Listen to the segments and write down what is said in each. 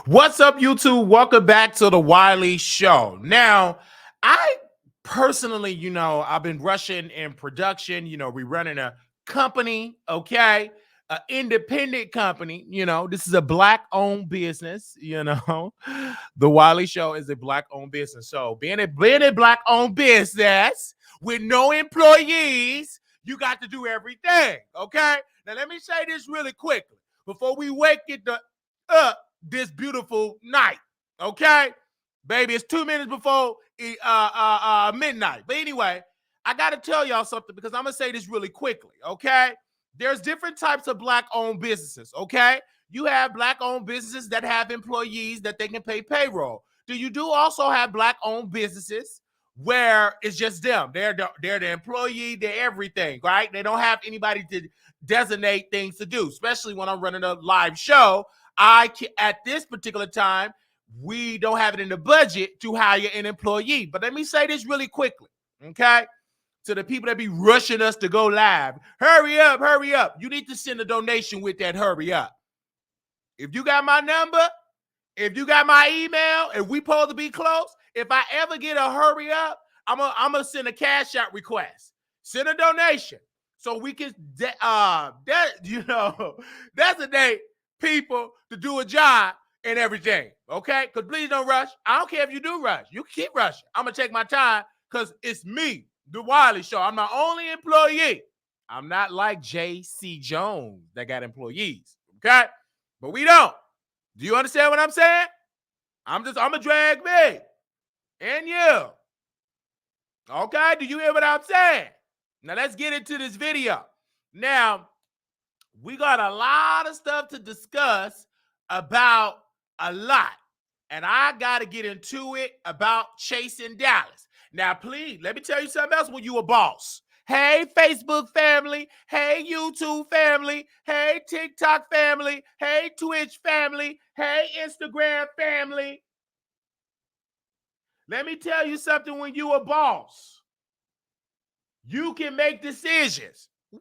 What's up, YouTube? Welcome back to the Wiley Show. Now, I personally, I've been rushing in production. We're running a company, okay? An independent company. This is a black-owned business. The Wiley Show is a black-owned business. So, being a black-owned business with no employees, you got to do everything, okay? Now, let me say this really quickly before we wake it up this beautiful night, okay? Baby, it's 2 minutes before midnight. But anyway, I got to tell y'all something because I'm going to say this really quickly, okay? There's different types of black-owned businesses, okay? You have black-owned businesses that have employees that they can pay payroll. You do also have black-owned businesses where it's just them. They're the employee, they're everything, right? They don't have anybody to designate things to do, especially when I'm running a live show. At this particular time, we don't have it in the budget to hire an employee. But let me say this really quickly, okay? To the people that be rushing us to go live, hurry up, hurry up. You need to send a donation with that hurry up. If you got my number, if you got my email, if we supposed to be close, if I ever get a hurry up, I'm gonna send a cash out request. Send a donation so we can designate people to do a job and everything, okay? Because please don't rush. I don't care if you do rush. You keep rushing. I'm going to take my time because it's me, the Wiley Show. I'm my only employee. I'm not like J.C. Jones that got employees, okay? But we don't. Do you understand what I'm saying? I'm a drag me and you. Okay? Do you hear what I'm saying? Now, let's get into this video. Now, we got a lot of stuff to discuss about a lot. And I got to get into it about chasing Dallas. Now, please, let me tell you something else when you a boss. Hey, Facebook family. Hey, YouTube family. Hey, TikTok family. Hey, Twitch family. Hey, Instagram family. Let me tell you something when you a boss. You can make decisions. Woo!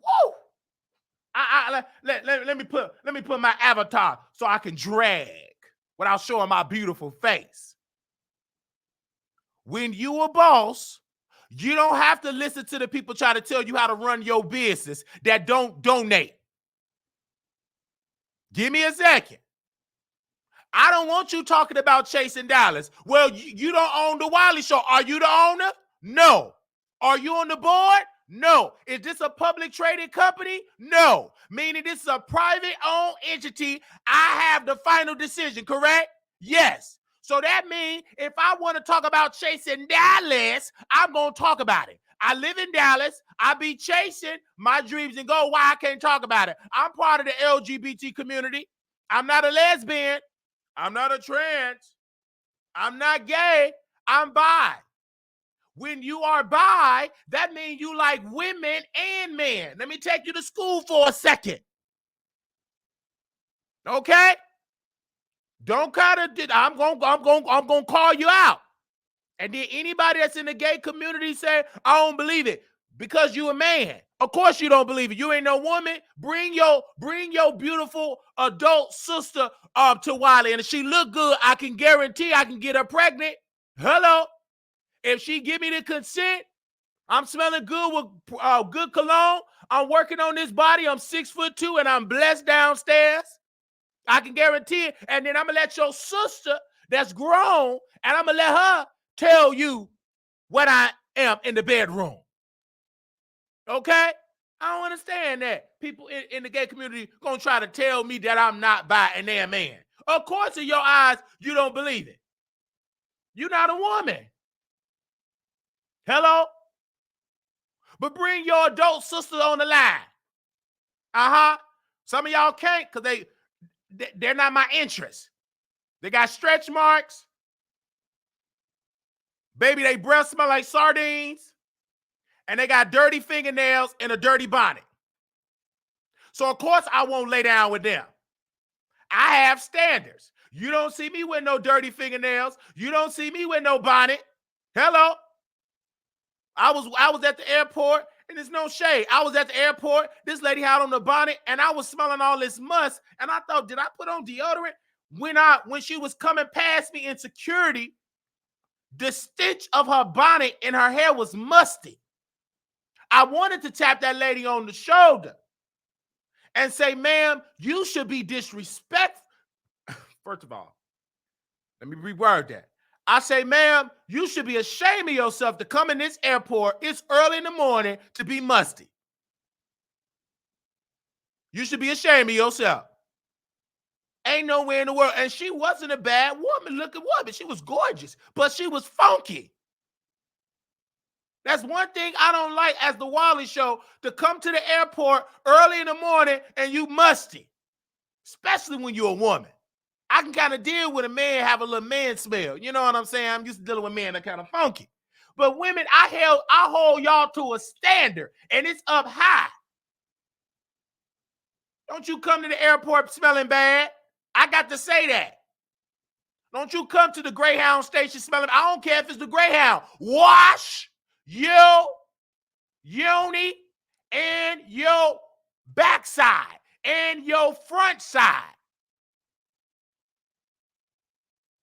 Let me put my avatar so I can drag without showing my beautiful face. When you a boss, you don't have to listen to the people trying to tell you how to run your business that don't donate. Give me a second. I don't want you talking about chasing dollars. Well, you don't own the Wiley Show. Are you the owner? No. Are you on the board? No. Is this a public traded company? No. Meaning this is a private owned entity. I have the final decision, correct? Yes. So that means if I want to talk about chasing Dallas, I'm going to talk about it. I live in Dallas. I be chasing my dreams and go, why I can't talk about it? I'm part of the LGBT community. I'm not a lesbian. I'm not a trans. I'm not gay. I'm bi. When you are bi, that means you like women and men. Let me take you to school for a second. Okay? Don't kind of. I'm gonna call you out. And then anybody that's in the gay community say, I don't believe it because you a man. Of course you don't believe it. You ain't no woman. Bring your beautiful adult sister to Wiley, and if she look good, I can guarantee I can get her pregnant. Hello. If she give me the consent, I'm smelling good with good cologne. I'm working on this body. I'm 6'2" and I'm blessed downstairs. I can guarantee it. And then I'm going to let your sister that's grown, and I'm going to let her tell you what I am in the bedroom. Okay? I don't understand that. People in the gay community going to try to tell me that I'm not bi and they're a man. Of course, in your eyes, you don't believe it. You're not a woman. Hello? But bring your adult sister on the line. Some of y'all can't because they're not my interest. They got stretch marks. Baby, they breath smell like sardines. And they got dirty fingernails and a dirty bonnet. So, of course, I won't lay down with them. I have standards. You don't see me with no dirty fingernails. You don't see me with no bonnet. Hello? I was at the airport, and there's no shade. I was at the airport. This lady had on the bonnet, and I was smelling all this musk, and I thought, did I put on deodorant? when she was coming past me in security, the stitch of her bonnet and her hair was musty. I wanted to tap that lady on the shoulder and say, ma'am, you should be disrespectful. First of all, let me reword that. I say, ma'am, you should be ashamed of yourself to come in this airport. It's early in the morning to be musty. You should be ashamed of yourself. Ain't nowhere in the world. And she wasn't a bad woman, looking woman. She was gorgeous, but she was funky. That's one thing I don't like as the Wiley Show, to come to the airport early in the morning and you musty, especially when you're a woman. I can kind of deal with a man have a little man smell. You know what I'm saying? I'm used to dealing with men that kind of funky. But women, I hold y'all to a standard, and it's up high. Don't you come to the airport smelling bad. I got to say that. Don't you come to the Greyhound station smelling. I don't care if it's the Greyhound. Wash your yoni and your backside and your front side.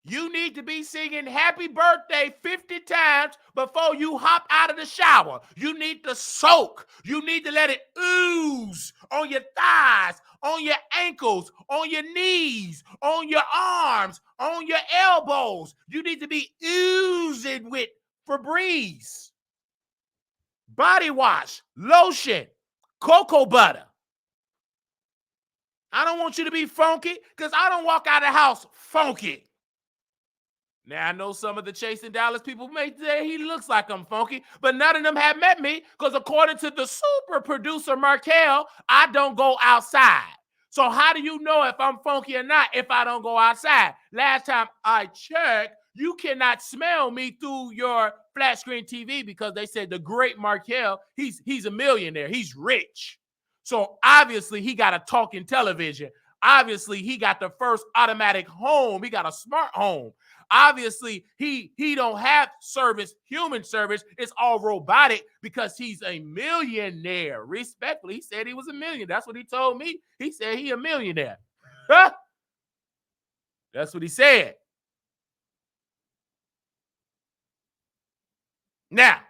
You need to be singing happy birthday 50 times before you hop out of the shower. You need to soak. You need to let it ooze on your thighs, on your ankles, on your knees, on your arms, on your elbows. You need to be oozing with Febreze, body wash, lotion, cocoa butter. I don't want you to be funky because I don't walk out of the house funky. Now, I know some of the Chasing Dallas people may say he looks like I'm funky, but none of them have met me because according to the super producer, Markel, I don't go outside. So how do you know if I'm funky or not if I don't go outside? Last time I checked, you cannot smell me through your flat screen TV because they said the great Markel, he's a millionaire. He's rich. So obviously he got a talking television. Obviously he got the first automatic home. He got a smart home. Obviously, he don't have service, human service. It's all robotic because he's a millionaire. Respectfully, he said he was a millionaire. That's what he told me. He said he a millionaire. Huh? That's what he said. Now,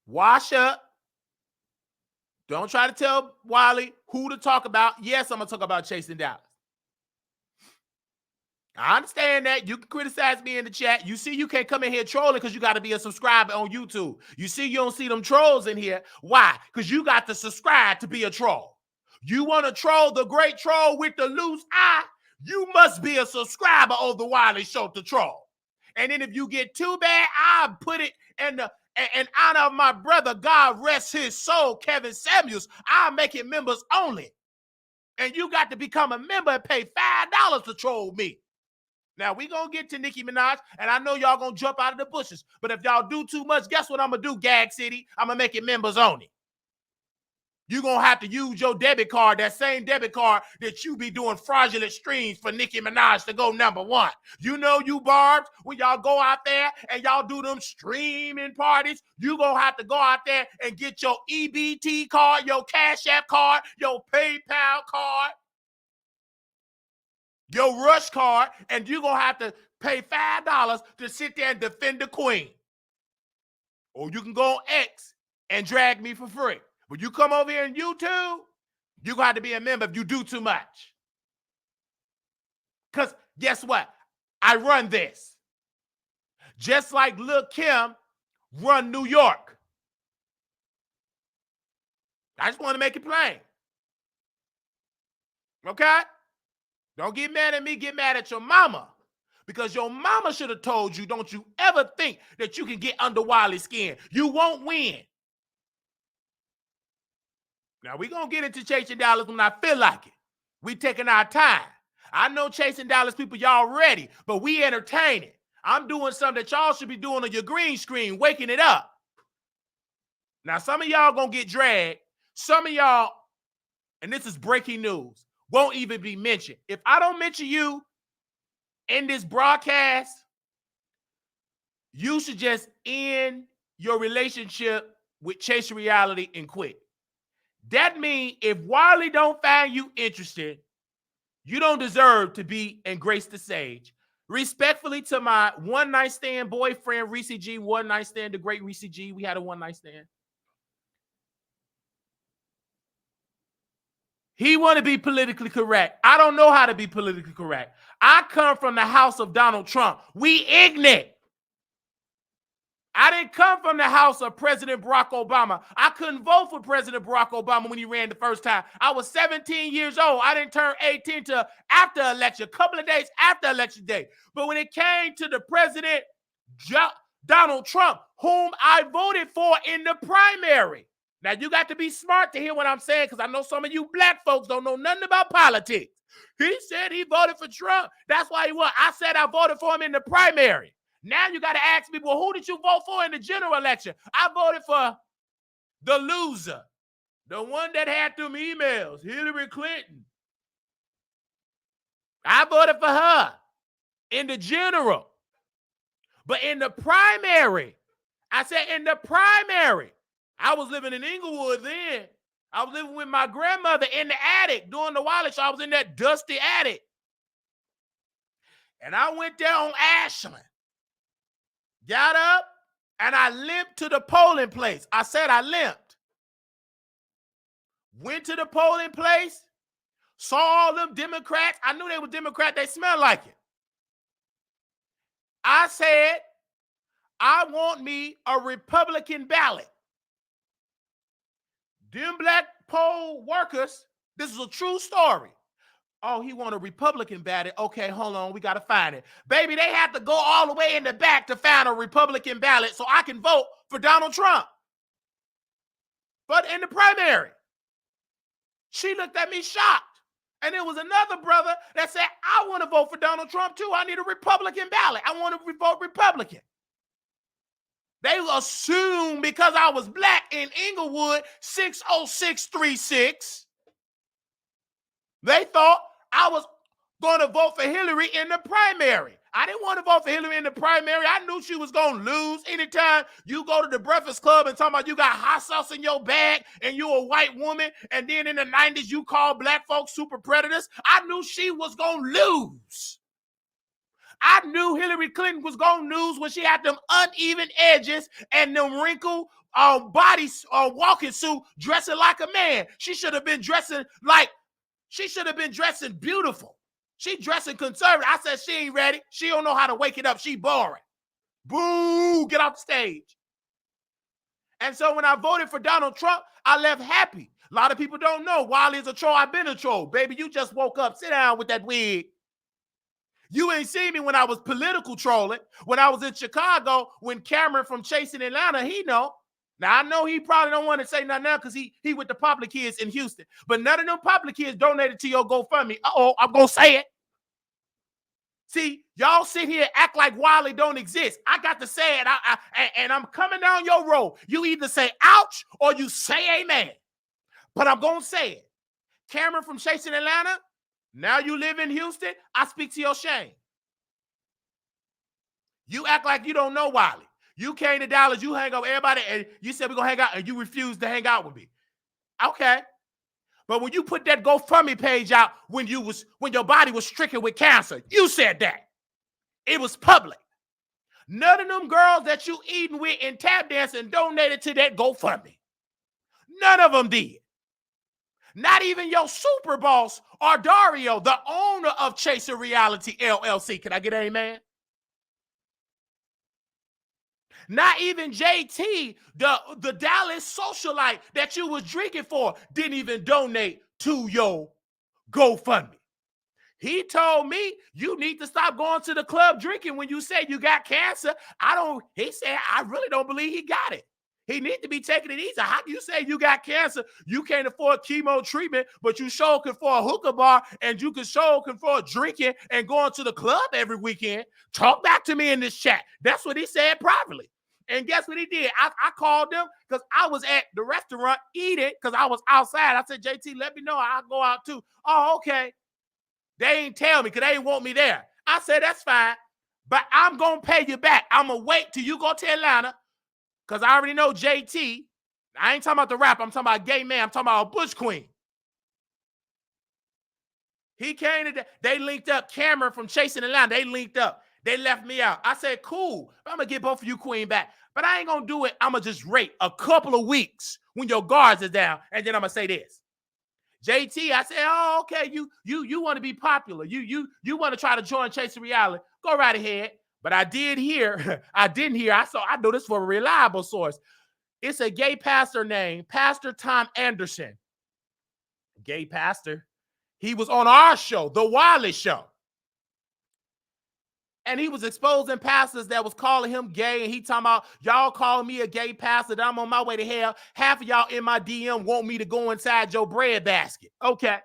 wash up. Don't try to tell Wiley who to talk about. Yes, I'm going to talk about Chasing Dallas. I understand that. You can criticize me in the chat. You see, you can't come in here trolling because you got to be a subscriber on YouTube. You see, you don't see them trolls in here. Why? Because you got to subscribe to be a troll. You want to troll the great troll with the loose eye? You must be a subscriber on the Wiley Show to troll. And then if you get too bad, I'll put it in honor of my brother, God rest his soul, Kevin Samuels. I'll make it members only. And you got to become a member and pay $5 to troll me. Now, we going to get to Nicki Minaj, and I know y'all going to jump out of the bushes. But if y'all do too much, guess what I'm going to do, Gag City? I'm going to make it members only. You're going to have to use your debit card, that same debit card that you be doing fraudulent streams for Nicki Minaj to go #1. You know you barbs, when y'all go out there and y'all do them streaming parties, you going to have to go out there and get your EBT card, your Cash App card, your PayPal card, your Rush card, and you're going to have to pay $5 to sit there and defend the queen. Or you can go on X and drag me for free. But you come over here on YouTube, you're going to have to be a member if you do too much. Because guess what? I run this. Just like Lil' Kim run New York. I just want to make it plain. Okay? Don't get mad at me, get mad at your mama. Because your mama should have told you, don't you ever think that you can get under Wiley's skin. You won't win. Now, we're going to get into Chasing Dallas when I feel like it. We taking our time. I know Chasing Dallas people, y'all ready, but we entertaining. I'm doing something that y'all should be doing on your green screen, waking it up. Now, some of y'all going to get dragged. Some of y'all, and this is breaking news, won't even be mentioned. If I don't mention you in this broadcast, you should just end your relationship with Chase Reality and quit. That means if Wiley don't find you interested, You don't deserve to be and grace the stage. Respectfully to my one night stand boyfriend, Reese G, one night stand, the great Reese G. We had a one night stand. He want to be politically correct. I don't know how to be politically correct. I come from the house of Donald Trump. We ignorant. I didn't come from the house of President Barack Obama. I couldn't vote for President Barack Obama when he ran the first time. I was 17 years old. I didn't turn 18 till after election, a couple of days after election day. But when it came to the president, Donald Trump, whom I voted for in the primary. Now, you got to be smart to hear what I'm saying, because I know some of you black folks don't know nothing about politics. He said he voted for Trump. That's why he won. I said I voted for him in the primary. Now you got to ask me, well, who did you vote for in the general election? I voted for the loser, the one that had them emails, Hillary Clinton. I voted for her in the general. But in the primary, I said in the primary, I was living in Inglewood then. I was living with my grandmother in the attic doing the Wiley Show. I was in that dusty attic. And I went there on Ashland. Got up, and I limped to the polling place. I said I limped. Went to the polling place, saw all them Democrats. I knew they were Democrats. They smelled like it. I said, I want me a Republican ballot. Them black poll workers, this is a true story. Oh, he want a Republican ballot. Okay, hold on. We got to find it. Baby, they had to go all the way in the back to find a Republican ballot so I can vote for Donald Trump. But in the primary, she looked at me shocked. And there was another brother that said, I want to vote for Donald Trump too. I need a Republican ballot. I want to vote Republican. They assumed because I was black in Inglewood 60636, they thought I was going to vote for Hillary in the primary. I didn't want to vote for Hillary in the primary. I knew she was going to lose. Anytime you go to the Breakfast Club and talk about you got hot sauce in your bag and you're a white woman, and then in the 90s you call black folks super predators, I knew she was going to lose. I knew Hillary Clinton was going to lose when she had them uneven edges and them wrinkled body walking suit dressing like a man. She should have been dressing beautiful. She dressing conservative. I said she ain't ready. She don't know how to wake it up. She boring. Boo, get off the stage. And so when I voted for Donald Trump, I left happy. A lot of people don't know Wiley is a troll. I've been a troll. Baby, you just woke up. Sit down with that wig. You ain't seen me when I was political trolling. When I was in Chicago, when Cameron from Chasing Atlanta, he know. Now, I know he probably don't want to say nothing now because he with the popular kids in Houston. But none of them popular kids donated to your GoFundMe. Uh-oh, I'm going to say it. See, y'all sit here and act like Wiley don't exist. I got to say it, and I'm coming down your road. You either say ouch or you say amen. But I'm going to say it. Cameron from Chasing Atlanta, now you live in Houston, I speak to your shame. You act like you don't know Wiley. You came to Dallas, you hang out with everybody, and you said we're going to hang out, and you refused to hang out with me. Okay. But when you put that GoFundMe page out when your body was stricken with cancer, you said that. It was public. None of them girls that you eating with and tap dancing donated to that GoFundMe. None of them did. Not even your super boss, Ardario, the owner of Chaser Reality LLC. Can I get an amen? Not even JT, the Dallas socialite that you was drinking for, didn't even donate to your GoFundMe. He told me you need to stop going to the club drinking when you say you got cancer. He said, I really don't believe he got it. He need to be taking it easy. How can you say you got cancer? You can't afford chemo treatment, but you sure can afford a hookah bar, and you can sure can afford drinking and going to the club every weekend. Talk back to me in this chat. That's what he said privately. And guess what he did? I called them because I was at the restaurant eating because I was outside. I said, JT, let me know. I'll go out too. Oh, okay. They ain't tell me because they ain't want me there. I said, that's fine, but I'm going to pay you back. I'm going to wait till you go to Atlanta because I already know JT. I ain't talking about the rapper. I'm talking about a gay man. I'm talking about a bush queen. He came to they linked up. Cameron from Chasing the Line, they linked up. They left me out. I said, cool. I'm going to get both of you queen back. But I ain't going to do it. I'm going to just wait a couple of weeks when your guards are down. And then I'm going to say this. JT, I said, oh, okay, you want to be popular. You want to try to join Chasing Reality. Go right ahead. But I didn't hear. I know this for a reliable source. It's a gay pastor named Pastor Tom Anderson. Gay pastor. He was on our show, The Wiley Show. And he was exposing pastors that was calling him gay. And he talking about, y'all calling me a gay pastor, that I'm on my way to hell. Half of y'all in my DM want me to go inside your bread basket. Okay.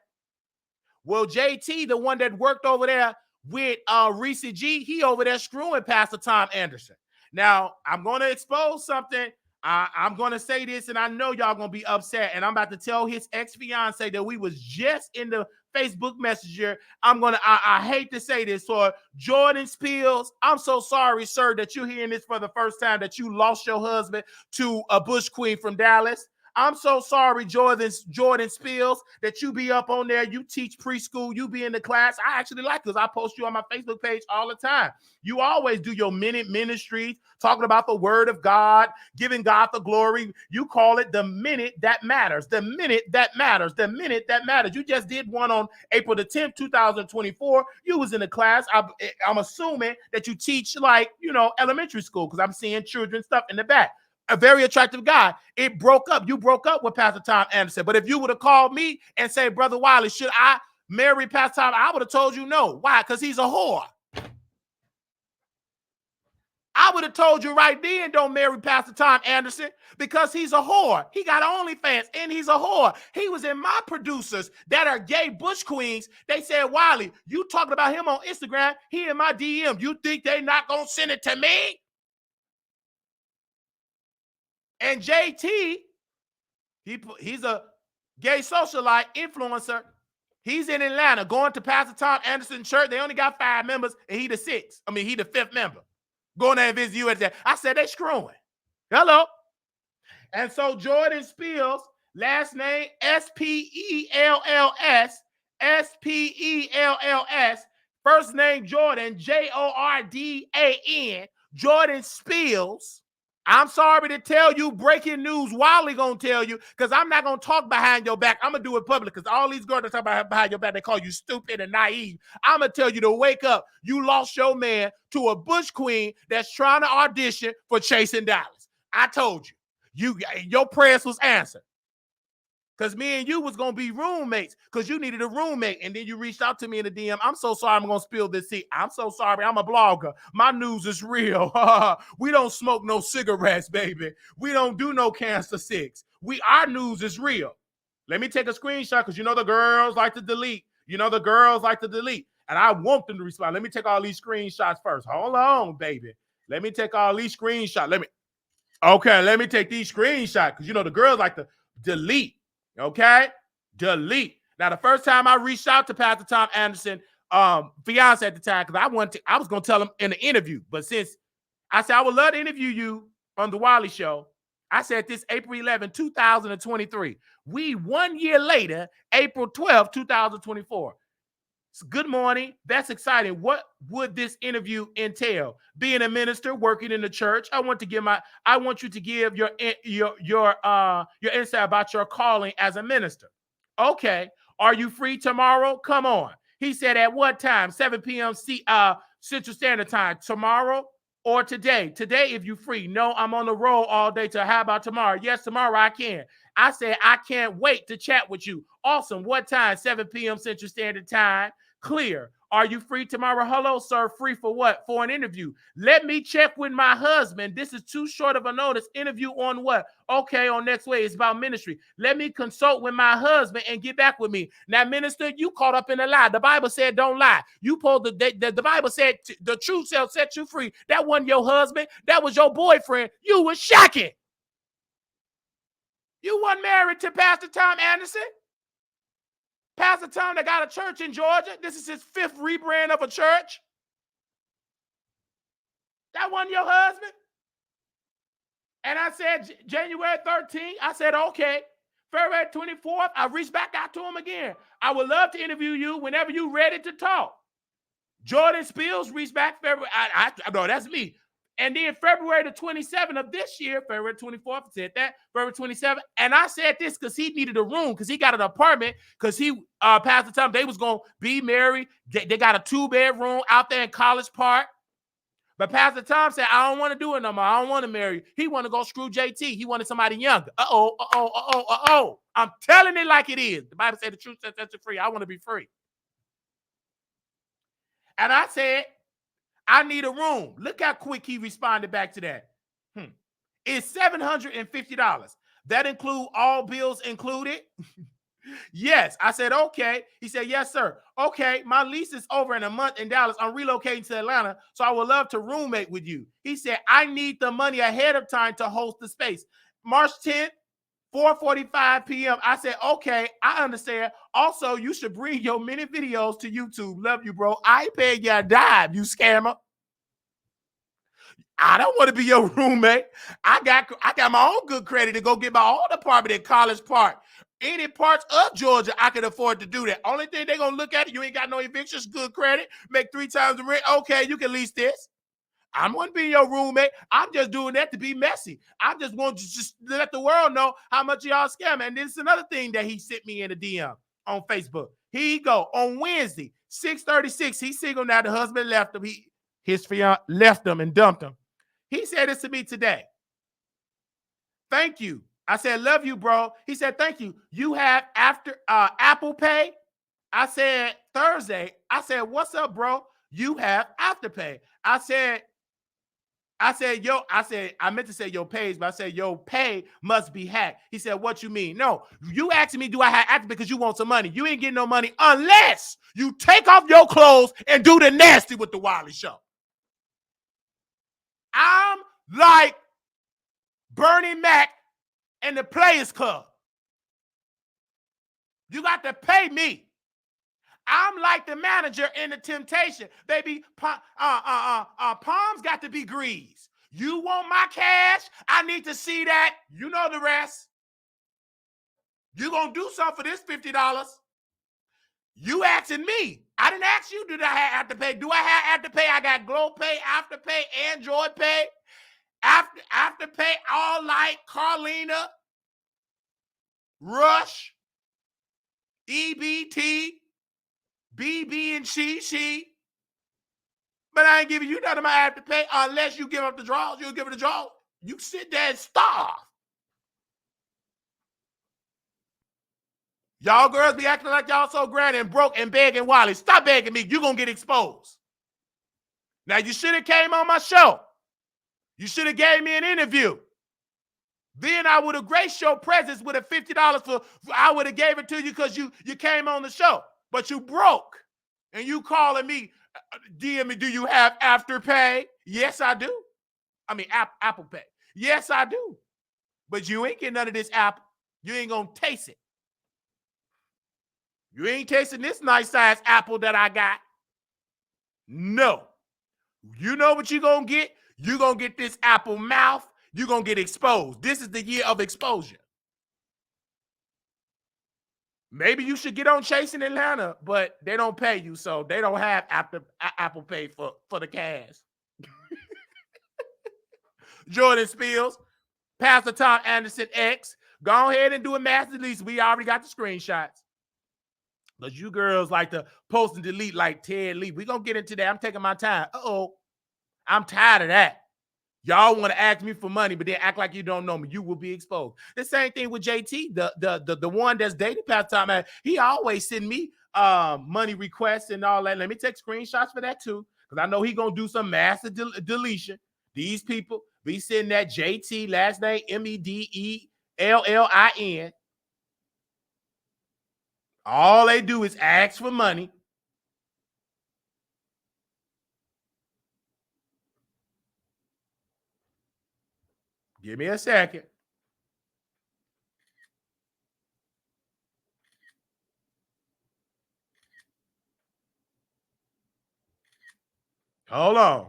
Well, JT, the one that worked over there with Reese G, he over there screwing Pastor Tom Anderson. Now, I'm going to expose something. I'm going to say this, and I know y'all going to be upset. And I'm about to tell his ex-fiance that we was just in the Facebook Messenger. I hate to say this, for Jordan Spears, I'm so sorry, sir, that you're hearing this for the first time, that you lost your husband to a Bush Queen from Dallas. I'm so sorry, Jordan Spears, that you be up on there. You teach preschool. You be in the class. I actually like this. I post you on my Facebook page all the time. You always do your minute ministries, talking about the word of God, giving God the glory. You call it the minute that matters. The minute that matters. The minute that matters. You just did one on April the 10th, 2024. You was in the class. I'm assuming that you teach, like, elementary school, because I'm seeing children stuff in the back. A very attractive guy. It broke up. You broke up with Pastor Tom Anderson. But if you would have called me and say, Brother Wiley, should I marry Pastor Tom? I would have told you no. Why? Because he's a whore. I would have told you right then, don't marry Pastor Tom Anderson, because he's a whore. He got OnlyFans and he's a whore. He was in my producers that are gay Bush Queens. They said, Wiley, you talking about him on Instagram. He in my DM. You think they not going to send it to me? And JT, he's a gay socialite influencer. He's in Atlanta going to Pastor Tom Anderson church. They only got 5 members, and he the 6th. I mean, he the 5th member. Going there and visit you at that. I said, they screwing. Hello. And so Jordan Spears, last name S-P-E-L-L-S, S-P-E-L-L-S, first name Jordan, J-O-R-D-A-N, Jordan Spears. I'm sorry to tell you, breaking news, Wiley gonna tell you, because I'm not gonna talk behind your back. I'm gonna do it public, because all these girls that talk about behind your back, they call you stupid and naive. I'm gonna tell you to wake up. You lost your man to a Bush Queen that's trying to audition for Chasing Dallas. I told you, your prayers was answered. Because me and you was going to be roommates, because you needed a roommate. And then you reached out to me in the DM. I'm so sorry I'm going to spill this tea. I'm so sorry. I'm a blogger. My news is real. We don't smoke no cigarettes, baby. We don't do no cancer sticks. Our news is real. Let me take a screenshot, because the girls like to delete. The girls like to delete. And I want them to respond. Let me take all these screenshots first. Hold on, baby. Let me take all these screenshots. Let me take these screenshots, because the girls like to delete. Okay, delete. Now, the first time I reached out to Pastor Tom Anderson, fiance at the time, because I was gonna tell him in the interview, but since I said I would love to interview you on the Wiley Show, I said this April 11, 2023. We 1 year later, April 12, 2024. So good morning. That's exciting. What would this interview entail? Being a minister, working in the church. I want you to give your insight about your calling as a minister. Okay. Are you free tomorrow? Come on. He said, at what time? 7 p.m. Central Standard Time. Tomorrow or today? Today, if you're free. No, I'm on the road all day. So how about tomorrow? Yes, tomorrow I can. I said, I can't wait to chat with you. Awesome. What time? 7 p.m. Central Standard Time. Clear. Are you free tomorrow? Hello, sir. Free for what? For an interview. Let me check with my husband. This is too short of a notice. Interview on what? Okay, on next way. It's about ministry. Let me consult with my husband and get back with me. Now, minister, you caught up in a lie. The Bible said don't lie. You pulled the Bible said the truth shall set you free. That wasn't your husband. That was your boyfriend. You was shacking. You weren't married to Pastor Tom Anderson. Pastor Tom that got a church in Georgia. This is his 5th rebrand of a church. That wasn't your husband. And I said, January 13th, I said, okay, February 24th, I reached back out to him again. I would love to interview you whenever you're ready to talk. Jordan Spills reached back February. No, that's me. And then February the 27th of this year, February 24th, I said that, February 27th. And I said this because he needed a room, because he got an apartment, because he passed the time they was going to be married. They got a 2-bedroom out there in College Park. But Pastor Tom said, I don't want to do it no more. I don't want to marry you. He want to go screw JT. He wanted somebody younger. I'm telling it like it is. The Bible said the truth sets you free. I want to be free. And I said, I need a room. Look how quick he responded back to that. It's $750. That include all bills included? Yes. I said, okay. He said, yes, sir. Okay, my lease is over in a month in Dallas. I'm relocating to Atlanta, so I would love to roommate with you. He said, I need the money ahead of time to host the space. March 10th, 4:45 p.m. I said, okay, I understand. Also, you should bring your mini videos to YouTube. Love you, bro. I ain't paying you a dime, you scammer. I don't want to be your roommate. I got my own good credit to go get my own apartment in College Park. Any parts of Georgia, I can afford to do that. Only thing they're going to look at, you ain't got no evictions, good credit, make 3 times the rent. Okay, you can lease this. I'm going to be your roommate. I'm just doing that to be messy. I just want to just let the world know how much y'all scam. And this is another thing that he sent me in a DM on Facebook. Here you go. On Wednesday, 6:36, he's single now. The husband left him. His fiance left him and dumped him. He said this to me today. Thank you. I said, love you, bro. He said, thank you. You have Apple Pay? I said, Thursday. I said, what's up, bro? You have Afterpay. I meant to say your pays, but I said your pay must be hacked. He said, what you mean? No, you asking me, do I have Afterpay because you want some money? You ain't getting no money unless you take off your clothes and do the nasty with the Wiley Show. I'm like Bernie Mac and the Players Club. You got to pay me. I'm like the manager in The Temptation. Baby, palms got to be greased. You want my cash? I need to see that. You know the rest. You going to do something for this $50. You asking me. I didn't ask you, did I have Afterpay? Do I have Afterpay? I got Glow Pay, Afterpay, Android Pay, Afterpay, All Light, Carlina, Rush, EBT, BB and she. But I ain't giving you none of my Afterpay unless you give up the draws. You'll give it a draw. You sit there and starve. Y'all girls be acting like y'all so grand and broke and begging Wiley. Stop begging me. You're going to get exposed. Now, you should have came on my show. You should have gave me an interview. Then I would have graced your presence with a $50 for I would have gave it to you because you came on the show. But you broke. And you calling me, DM me, do you have Afterpay? Yes, I do. I mean, Apple Pay. Yes, I do. But you ain't getting none of this Apple. You ain't going to taste it. You ain't tasting this nice size apple that I got. No. You know what you're going to get? You're going to get this apple mouth. You're going to get exposed. This is the year of exposure. Maybe you should get on Chasing Atlanta, but they don't pay you, so they don't have Apple Pay for the cash. Jordan Spills, Pastor Tom Anderson X, go ahead and do a master release. We already got the screenshots. But you girls like to post and delete like Ted Lee. We're going to get into that. I'm taking my time. I'm tired of that. Y'all want to ask me for money, but then act like you don't know me. You will be exposed. The same thing with JT, the one that's dating Pastor Tom. He always send me money requests and all that. Let me take screenshots for that too, because I know he going to do some massive deletion. These people be sending that JT, last name MEDELLIN. All they do is ask for money. Give me a second. Hold on.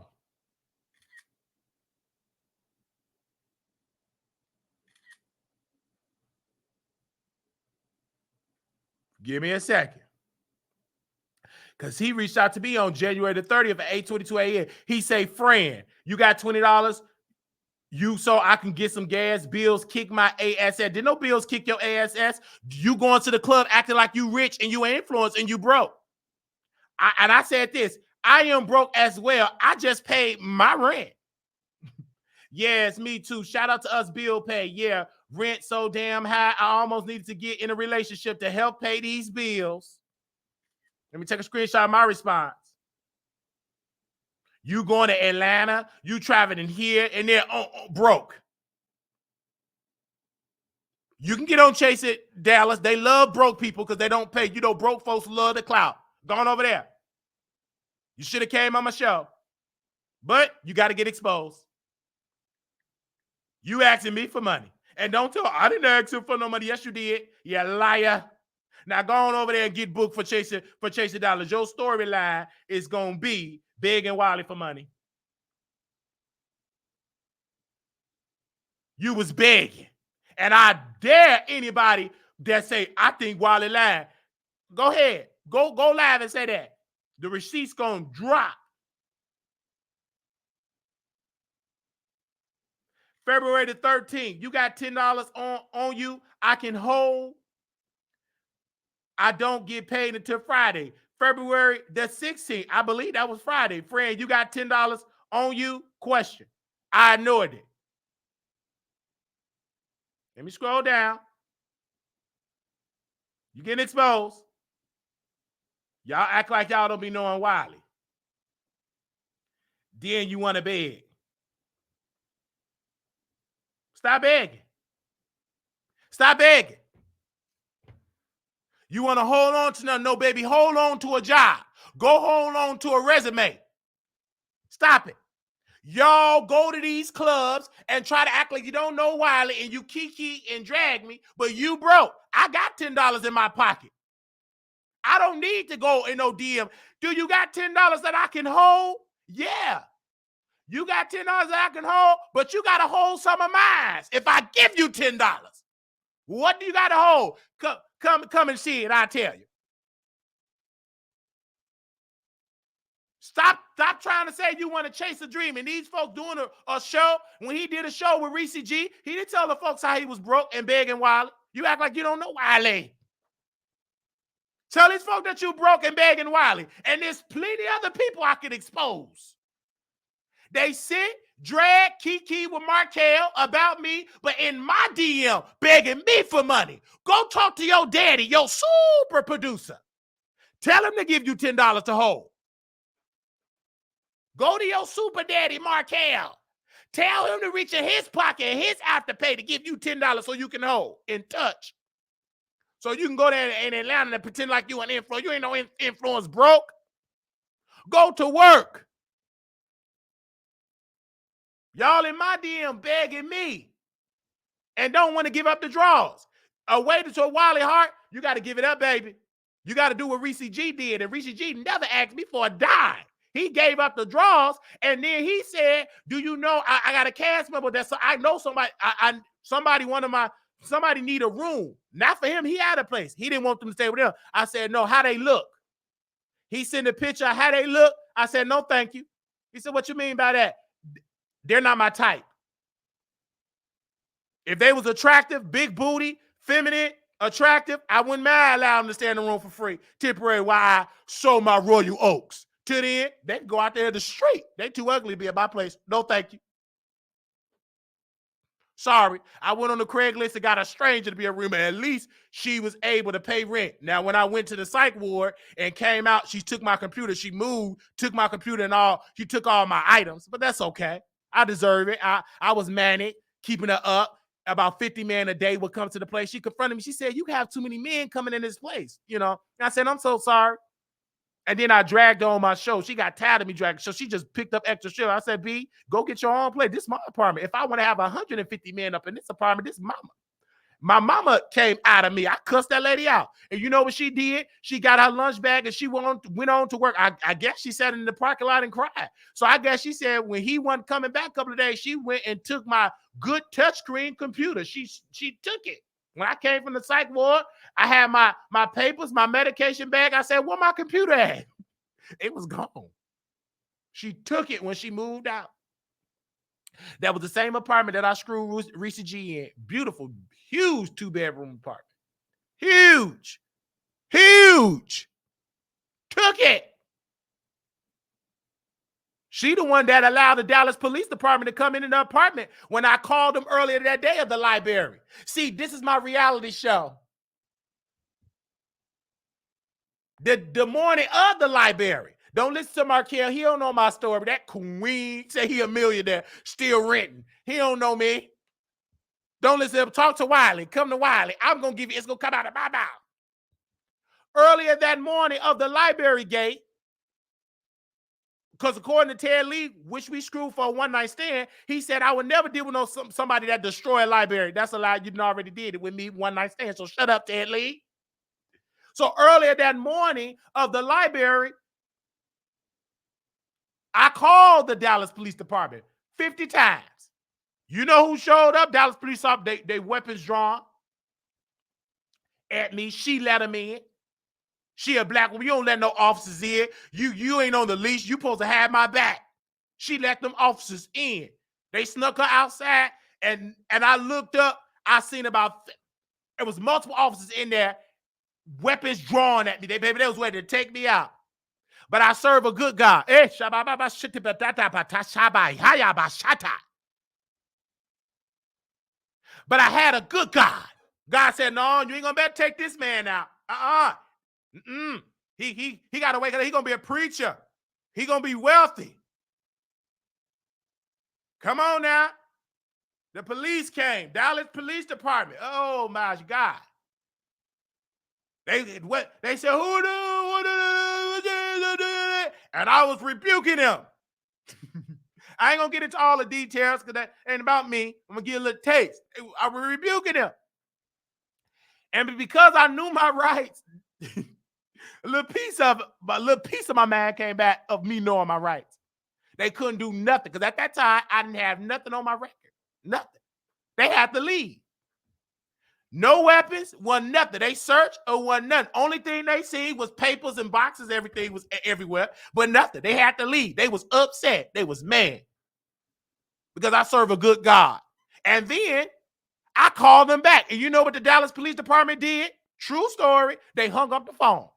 Give me a second. Because he reached out to me on January the 30th at 8:22 a.m. He say, friend, you got $20? You so I can get some gas, bills, kick my ass. Did no bills kick your ass? You going to the club acting like you rich and you influenced and you broke. I said this, I am broke as well. I just paid my rent. Yes, me too. Shout out to us bill pay. Yeah, rent so damn high. I almost needed to get in a relationship to help pay these bills. Let me take a screenshot of my response. You going to Atlanta, you traveling here and there broke. You can get on Chase It, Dallas. They love broke people because they don't pay. You know, broke folks love the clout. Going over there. You should have came on my show. But you got to get exposed. You asking me for money. And don't tell, I didn't ask him for no money. Yes, you did. You liar. Now go on over there and get booked for chasing dollars. Your storyline is going to be begging Wiley for money. You was begging. And I dare anybody that say, I think Wiley lied. Go ahead. Go live and say that. The receipt's going to drop. February the 13th, you got $10 on you. I can hold. I don't get paid until Friday. February the 16th, I believe that was Friday. Friend, you got $10 on you? Question. I ignored it. Let me scroll down. You getting exposed. Y'all act like y'all don't be knowing Wiley. Then you want to beg. Stop begging. Stop begging. You want to hold on to nothing? No, baby. Hold on to a job. Go hold on to a resume. Stop it. Y'all go to these clubs and try to act like you don't know Wiley and you kiki and drag me, but you broke. I got $10 in my pocket. I don't need to go in no DM. Do you got $10 that I can hold? Yeah. You got $10 that I can hold, but you got to hold some of mine. If I give you $10, what do you got to hold? Come and see it, I'll tell you. Stop trying to say you want to chase a dream. And these folks doing a show, when he did a show with Reese G, he didn't tell the folks how he was broke and begging Wiley. You act like you don't know Wiley. Tell these folks that you broke and begging Wiley. And there's plenty other people I can expose. They sit, drag, kiki with Markel about me, but in my DM, begging me for money. Go talk to your daddy, your super producer. Tell him to give you $10 to hold. Go to your super daddy, Markel. Tell him to reach in his pocket and his afterpay to give you $10 so you can hold in touch. So you can go there in Atlanta and pretend like you an influencer. You ain't no influence broke. Go to work. Y'all in my DM begging me and don't want to give up the draws. A way to Wiley Hart, you got to give it up, baby. You got to do what Reese G did. And Reese G never asked me for a dime. He gave up the draws, and then he said, do you know, I got a cast member I know somebody, somebody need a room. Not for him, he had a place. He didn't want them to stay with him. I said, no, how they look? He sent a picture of how they look. I said, no, thank you. He said, what you mean by that? They're not my type. If they was attractive, big booty, feminine, attractive, I wouldn't mind allowing them to stay in the room for free. Temporary while I show my royal oaks. To the end, they can go out there in the street. They too ugly to be at my place. No, thank you. Sorry. I went on the Craigslist and got a stranger to be a roommate. At least she was able to pay rent. Now, when I went to the psych ward and came out, she took my computer. She moved, took my computer and all. She took all my items, but that's okay. I deserve it. I was manic, keeping her up. About 50 men a day would come to the place. She confronted me. She said, you have too many men coming in this place. You know, and I said, I'm so sorry. And then I dragged her on my show. She got tired of me dragging. So she just picked up extra shit. I said, B, go get your own place. This is my apartment. If I want to have 150 men up in this apartment, this is mama. My mama came out of me. I cussed that lady out. And you know what she did? She got her lunch bag and she went on to work. I guess she sat in the parking lot and cried. So I guess she said when he wasn't coming back a couple of days, she went and took my good touchscreen computer. She took it. When I came from the psych ward, I had my papers, my medication bag. I said, where my computer at? It was gone. She took it when she moved out. That was the same apartment that I screwed Reese G in. Beautiful, huge 2-bedroom apartment. Huge. Huge. Took it. She the one that allowed the Dallas Police Department to come in the apartment when I called them earlier that day of the library. See, this is my reality show. The morning of the library. Don't listen to Markel. He don't know my story. That queen say he a millionaire, still renting. He don't know me. Don't listen to him. Talk to Wiley. Come to Wiley. I'm going to give you, it's going to come out of my mouth. Earlier that morning of the library gate, because according to Ted Lee, which we screwed for a one-night stand, he said, I would never deal with somebody that destroyed a library. That's a lie. You already did it with me, one-night stand. So shut up, Ted Lee. So earlier that morning of the library, I called the Dallas Police Department 50 times. You know who showed up? Dallas Police Officer, they weapons drawn at me. She let them in. She a black woman. You don't let no officers in. You ain't on the leash. You supposed to have my back. She let them officers in. They snuck her outside, and I looked up. I seen it was multiple officers in there, weapons drawn at me. They was ready to take me out. But I serve a good God. But I had a good God. God said, no, you ain't gonna better take this man out. He got to wake up. He gonna be a preacher. He gonna be wealthy. Come on now. The police came. Dallas Police Department. Oh my God. They said, who and I was rebuking him. I ain't gonna get into all the details because that ain't about me. I'm gonna give you a little taste. I was rebuking him. And because I knew my rights, a little piece of my mind came back of me knowing my rights. They couldn't do nothing because at that time I didn't have nothing on my record. Nothing. They had to leave. No weapons, wasn't nothing. They searched or wasn't nothing. Only thing they seen was papers and boxes. Everything was everywhere, but nothing. They had to leave. They was upset. They was mad because I serve a good God. And then I called them back. And you know what the Dallas Police Department did? True story. They hung up the phone.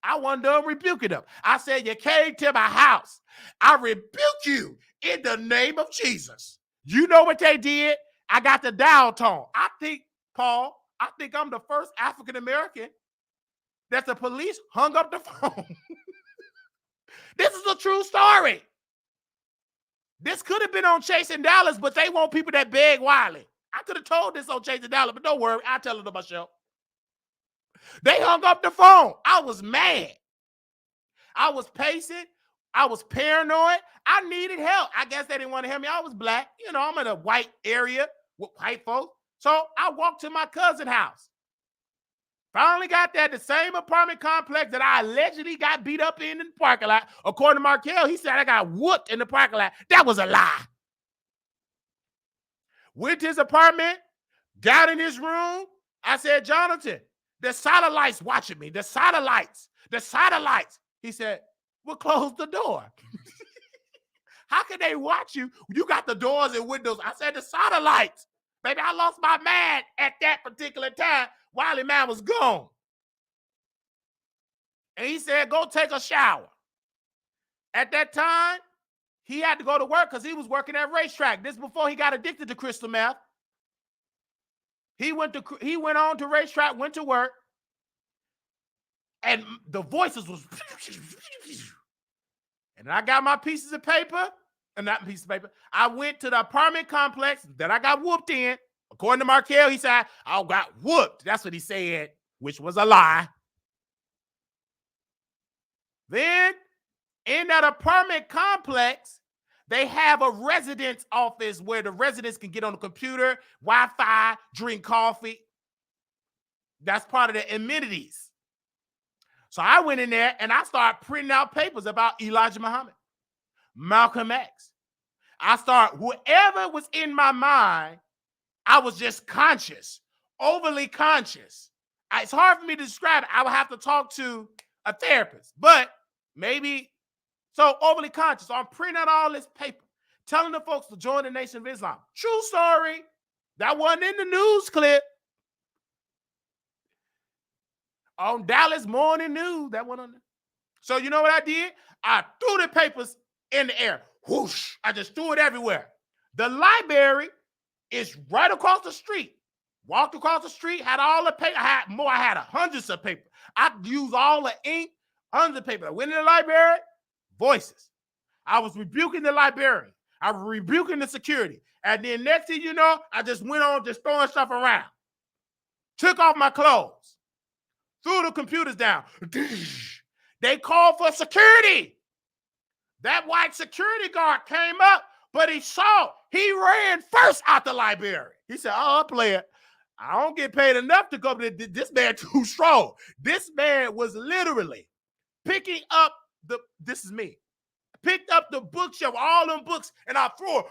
I wasn't done rebuking them. I said, you came to my house. I rebuke you in the name of Jesus. You know what they did? I got the dial tone. I think I'm the first African-American that the police hung up the phone. This is a true story. This could have been on Chasing Dallas, but they want people that beg Wiley. I could have told this on Chasing Dallas, but don't worry. I'll tell it on my show. They hung up the phone. I was mad. I was pacing. I was paranoid. I needed help. I guess they didn't want to help me. I was black. You know, I'm in a white area with white folks. So I walked to my cousin's house. Finally got there, the same apartment complex that I allegedly got beat up in the parking lot. According to Markel, he said I got whooped in the parking lot. That was a lie. Went to his apartment, got in his room. I said, Jonathan, the satellites watching me. The satellites. He said, we'll close the door. How can they watch you? You got the doors and windows. I said, the satellites. Baby, I lost my man at that particular time. Wiley man was gone. And he said, go take a shower. At that time, he had to go to work because he was working at racetrack. This before he got addicted to crystal meth. He went on to racetrack, went to work, and the voices was, and I got my pieces of paper, and not pieces of paper. I went to the apartment complex that I got whooped in. According to Markel, he said, I got whooped. That's what he said, which was a lie. Then, in that apartment complex, they have a residence office where the residents can get on the computer, Wi-Fi, drink coffee. That's part of the amenities. So I went in there and I started printing out papers about Elijah Muhammad, Malcolm X. whoever was in my mind, I was just conscious. overly conscious. It's hard for me to describe it. I would have to talk to a therapist, but maybe so overly conscious. So I'm printing out all this paper, telling the folks to join the Nation of Islam. True story. That wasn't in the news clip. On Dallas Morning News, that one on there. So you know what I did? I threw the papers in the air. Whoosh! I just threw it everywhere. The library is right across the street. Walked across the street, had all the paper. I had hundreds of paper. I used all the ink, hundreds of paper. I went in the library, voices. I was rebuking the librarian. I was rebuking the security. And then next thing you know, I just went on just throwing stuff around. Took off my clothes. Threw the computers down. They called for security. That white security guard came up, but he ran first out the library. He said, "Oh, player, I don't get paid enough to go, but this man too strong." This man was literally picking up this is me, picked up the bookshelf, all them books, and I threw it.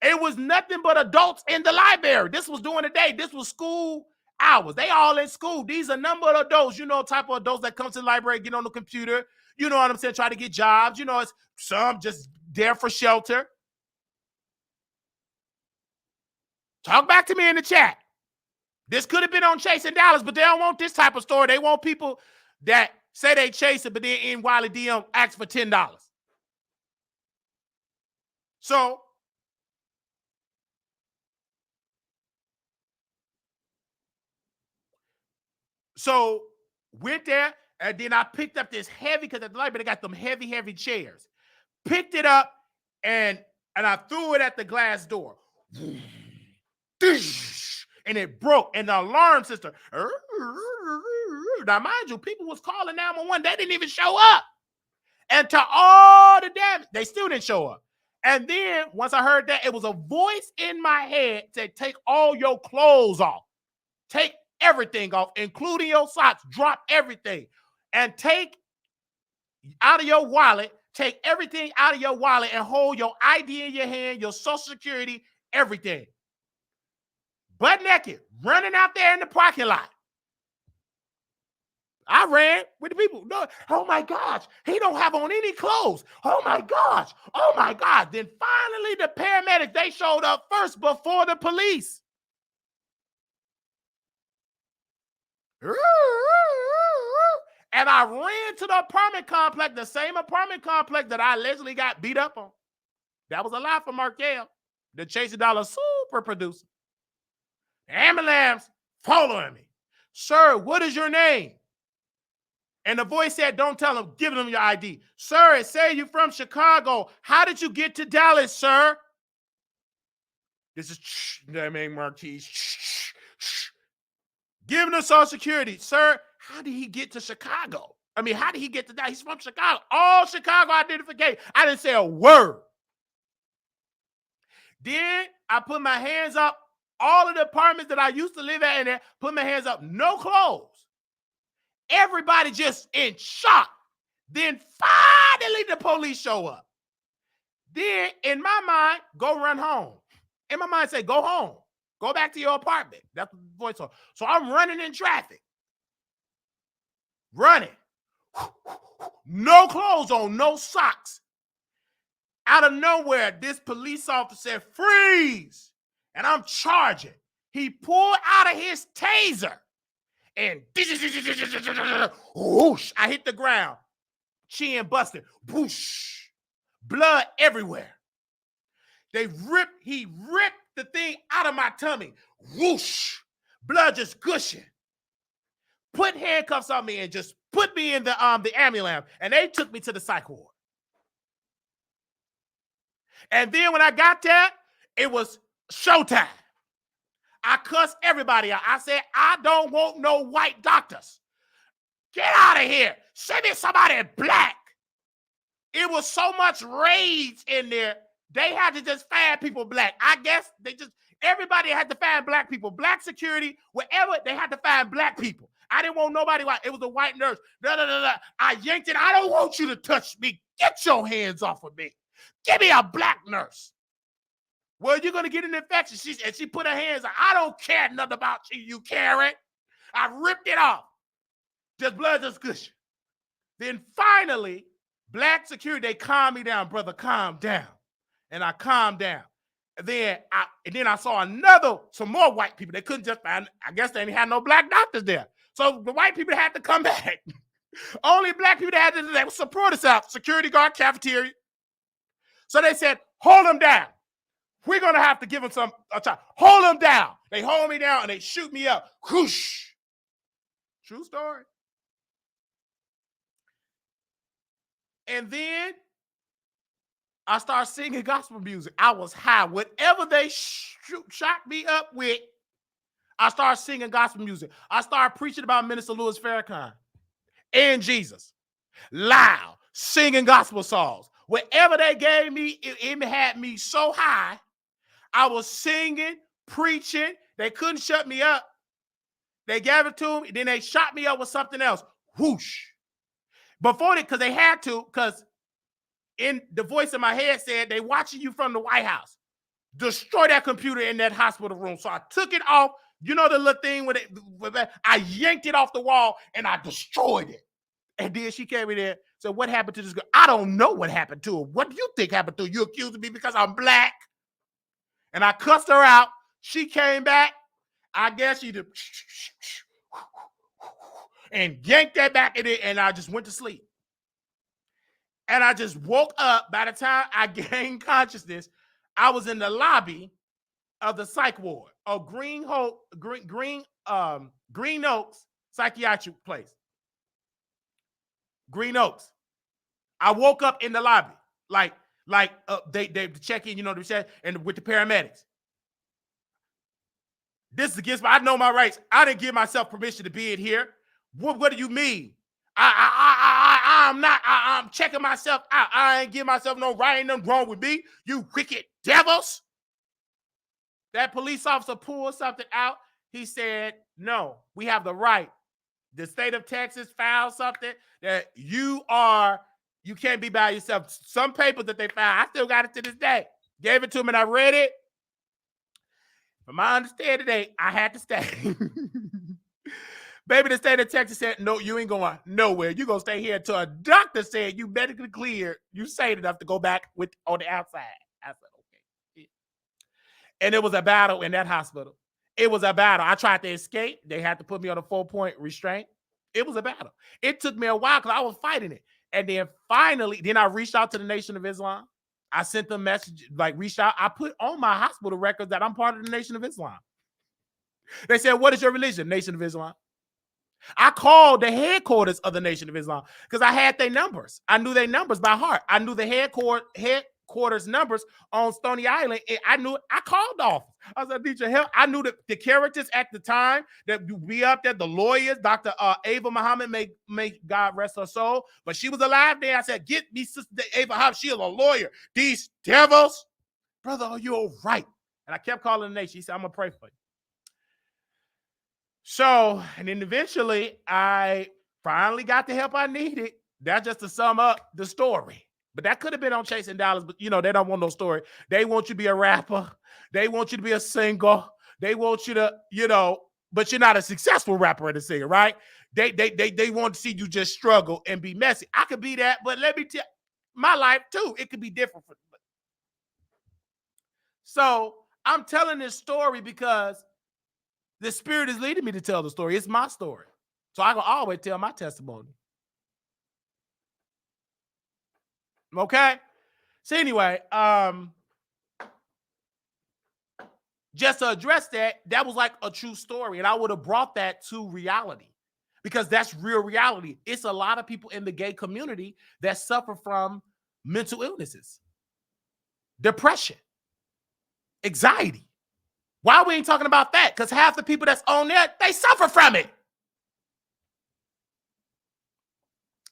It was nothing but adults in the library. This was during the day. This was school hours. They all in school. These are a number of adults, type of adults that come to the library, get on the computer, you know what I'm saying, try to get jobs. It's some just there for shelter. Talk back to me in the chat. This could have been on Chasing Dollars, but they don't want this type of story. They want people that say they chase it, but then in Wiley DM ask for $10. So went there, and then I picked up this heavy, because at the library they got them heavy, heavy chairs. Picked it up, and I threw it at the glass door. And it broke, and the alarm system. Now, mind you, people was calling 911. They didn't even show up. And to all the damage, they still didn't show up. And then once I heard that, it was a voice in my head that take all your clothes off. Take everything off, including your socks. Drop everything. And take out of your wallet, take everything out of your wallet and hold your ID in your hand, your social security, everything. Butt naked, running out there in the parking lot. I ran with the people. No, oh my gosh, he don't have on any clothes. Oh my gosh, oh my God. Then finally the paramedics, they showed up first before the police. And I ran to the apartment complex, the same apartment complex that I allegedly got beat up on. That was a lie from Markel, the Chasing Dollar super producer. The ambulance following me. Sir, what is your name? And the voice said, don't tell him, give him your ID. Sir, it said you're from Chicago. How did you get to Dallas, sir? This is that man Marquise. Give him the Social Security. Sir, how did he get to Chicago? I mean, how did he get to Dallas? He's from Chicago. All Chicago identification. I didn't say a word. Then I put my hands up. All of the apartments that I used to live at in there, put my hands up, no clothes. Everybody just in shock. Then finally the police show up. Then in my mind, go run home. In my mind, say, go home. Go back to your apartment. That's what the voice was. So I'm running in traffic. Running. No clothes on, no socks. Out of nowhere, this police officer said, freeze. And I'm charging. He pulled out of his taser. And whoosh, I hit the ground. Chin busted. Whoosh. Blood everywhere. He ripped the thing out of my tummy. Whoosh. Blood just gushing. Put handcuffs on me and just put me in the ambulance. And they took me to the psych ward. And then when I got there, it was showtime. I cussed everybody out. I said, I don't want no white doctors. Get out of here. Send me somebody black. It was so much rage in there. They had to just find people black. I guess everybody had to find black people. Black security, wherever, they had to find black people. I didn't want nobody white. It was a white nurse. I yanked it. I don't want you to touch me. Get your hands off of me. Give me a black nurse. Well, you're going to get an infection. She put her hands on, I don't care nothing about you, you Karen. I ripped it off. Just blood, just gush. Then finally, black security, they calmed me down. Brother, calm down. And I calmed down. And then I saw some more white people. They couldn't just find, I guess they didn't have no black doctors there. So the white people had to come back. Only black people that had to, they support us out. Security guard, cafeteria. So they said, hold them down. We're going to have to give them a time. Hold them down. They hold me down and they shoot me up. Whoosh. True story. And then I started singing gospel music. I was high. Whatever they shot me up with, I started singing gospel music. I started preaching about Minister Louis Farrakhan and Jesus. Loud, singing gospel songs. Whatever they gave me, it had me so high. I was singing, preaching. They couldn't shut me up. They gave it to me. Then they shot me up with something else. Whoosh. Before because they had to, because in the voice in my head said, they watching you from the White House. Destroy that computer in that hospital room. So I took it off. You know the little thing with it? I yanked it off the wall and I destroyed it. And then she came in there. So what happened to this girl? I don't know what happened to her. What do you think happened to her? You accusing me because I'm black? And I cussed her out. She came back. I guess she did and yanked that back in it, and I just went to sleep. And I just woke up. By the time I gained consciousness, I was in the lobby of the psych ward of Green Oaks psychiatric place. Green Oaks. I woke up in the lobby, like they check in, you know what I'm saying, and with the paramedics. This is against I know my rights. I didn't give myself permission to be in here. What do you mean? I'm checking myself out. I ain't give myself no right. Ain't nothing wrong with me. You wicked devils. That police officer pulled something out. He said, no, we have the right. The state of Texas filed something that you can't be by yourself. Some papers that they found, I still got it to this day. Gave it to him and I read it. From my understanding today, I had to stay. Baby, the state of Texas said, no, you ain't going nowhere. You're going to stay here until a doctor said you medically cleared. You sane enough to go back on the outside. I said, okay. And it was a battle in that hospital. It was a battle. I tried to escape. They had to put me on a 4-point restraint. It was a battle. It took me a while because I was fighting it. And then finally, I reached out to the Nation of Islam. I sent them message, reached out. I put on my hospital records that I'm part of the Nation of Islam. They said, what is your religion? Nation of Islam. I called the headquarters of the Nation of Islam because I had their numbers. I knew their numbers by heart. I knew the headquarters numbers on Stony Island. I called the office. I said, I need your help. I knew the characters at the time that we up there, the lawyers, Dr. Ava Muhammad, may God rest her soul. But she was alive there. I said, get me Sister Ava Muhammad. She is a lawyer. These devils. Brother, are you all right? And I kept calling the nation. He said, I'm going to pray for you. So, and then eventually I finally got the help I needed. That's just to sum up the story. But that could have been on Chasing Dollars, but they don't want no story. They want you to be a rapper. They want you to be a singer. They want you to, but you're not a successful rapper and a singer, right? They want to see you just struggle and be messy. I could be that, but let me tell you, my life too, it could be different. So I'm telling this story because the Spirit is leading me to tell the story. It's my story. So I can always tell my testimony. Okay? So anyway, just to address that was like a true story. And I would have brought that to reality because that's real reality. It's a lot of people in the gay community that suffer from mental illnesses, depression, anxiety. Why we ain't talking about that? Because half the people that's on there, they suffer from it.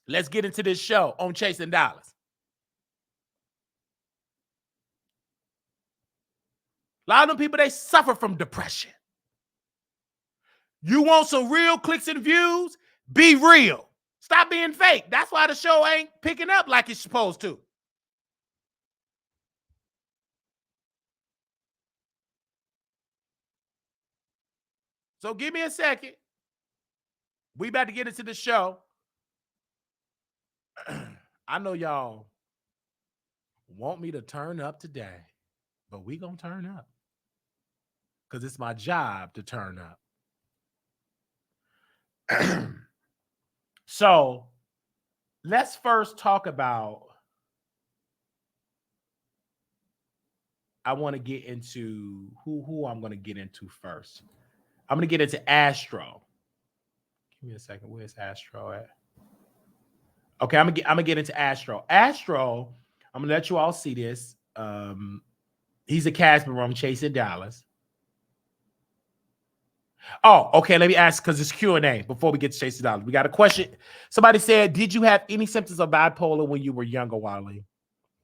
Let's get into this show on Chasing Dollars. A lot of them people, they suffer from depression. You want some real clicks and views? Be real. Stop being fake. That's why the show ain't picking up like it's supposed to. So give me a second. We about to get into the show. I know y'all want me to turn up today, but we gonna turn up because it's my job to turn up. So let's first talk about. I want to get into who I'm going to get into first. I'm going to get into Astro. Give me a second. Where's Astro at? Okay, I'm gonna get into Astro. Astro, I'm gonna let you all see this. He's a cast member on Chasing Dollars. Oh, okay. Let me ask because it's Q&A before we get to Chasing Dollars. We got a question. Somebody said, "Did you have any symptoms of bipolar when you were younger, Wiley?"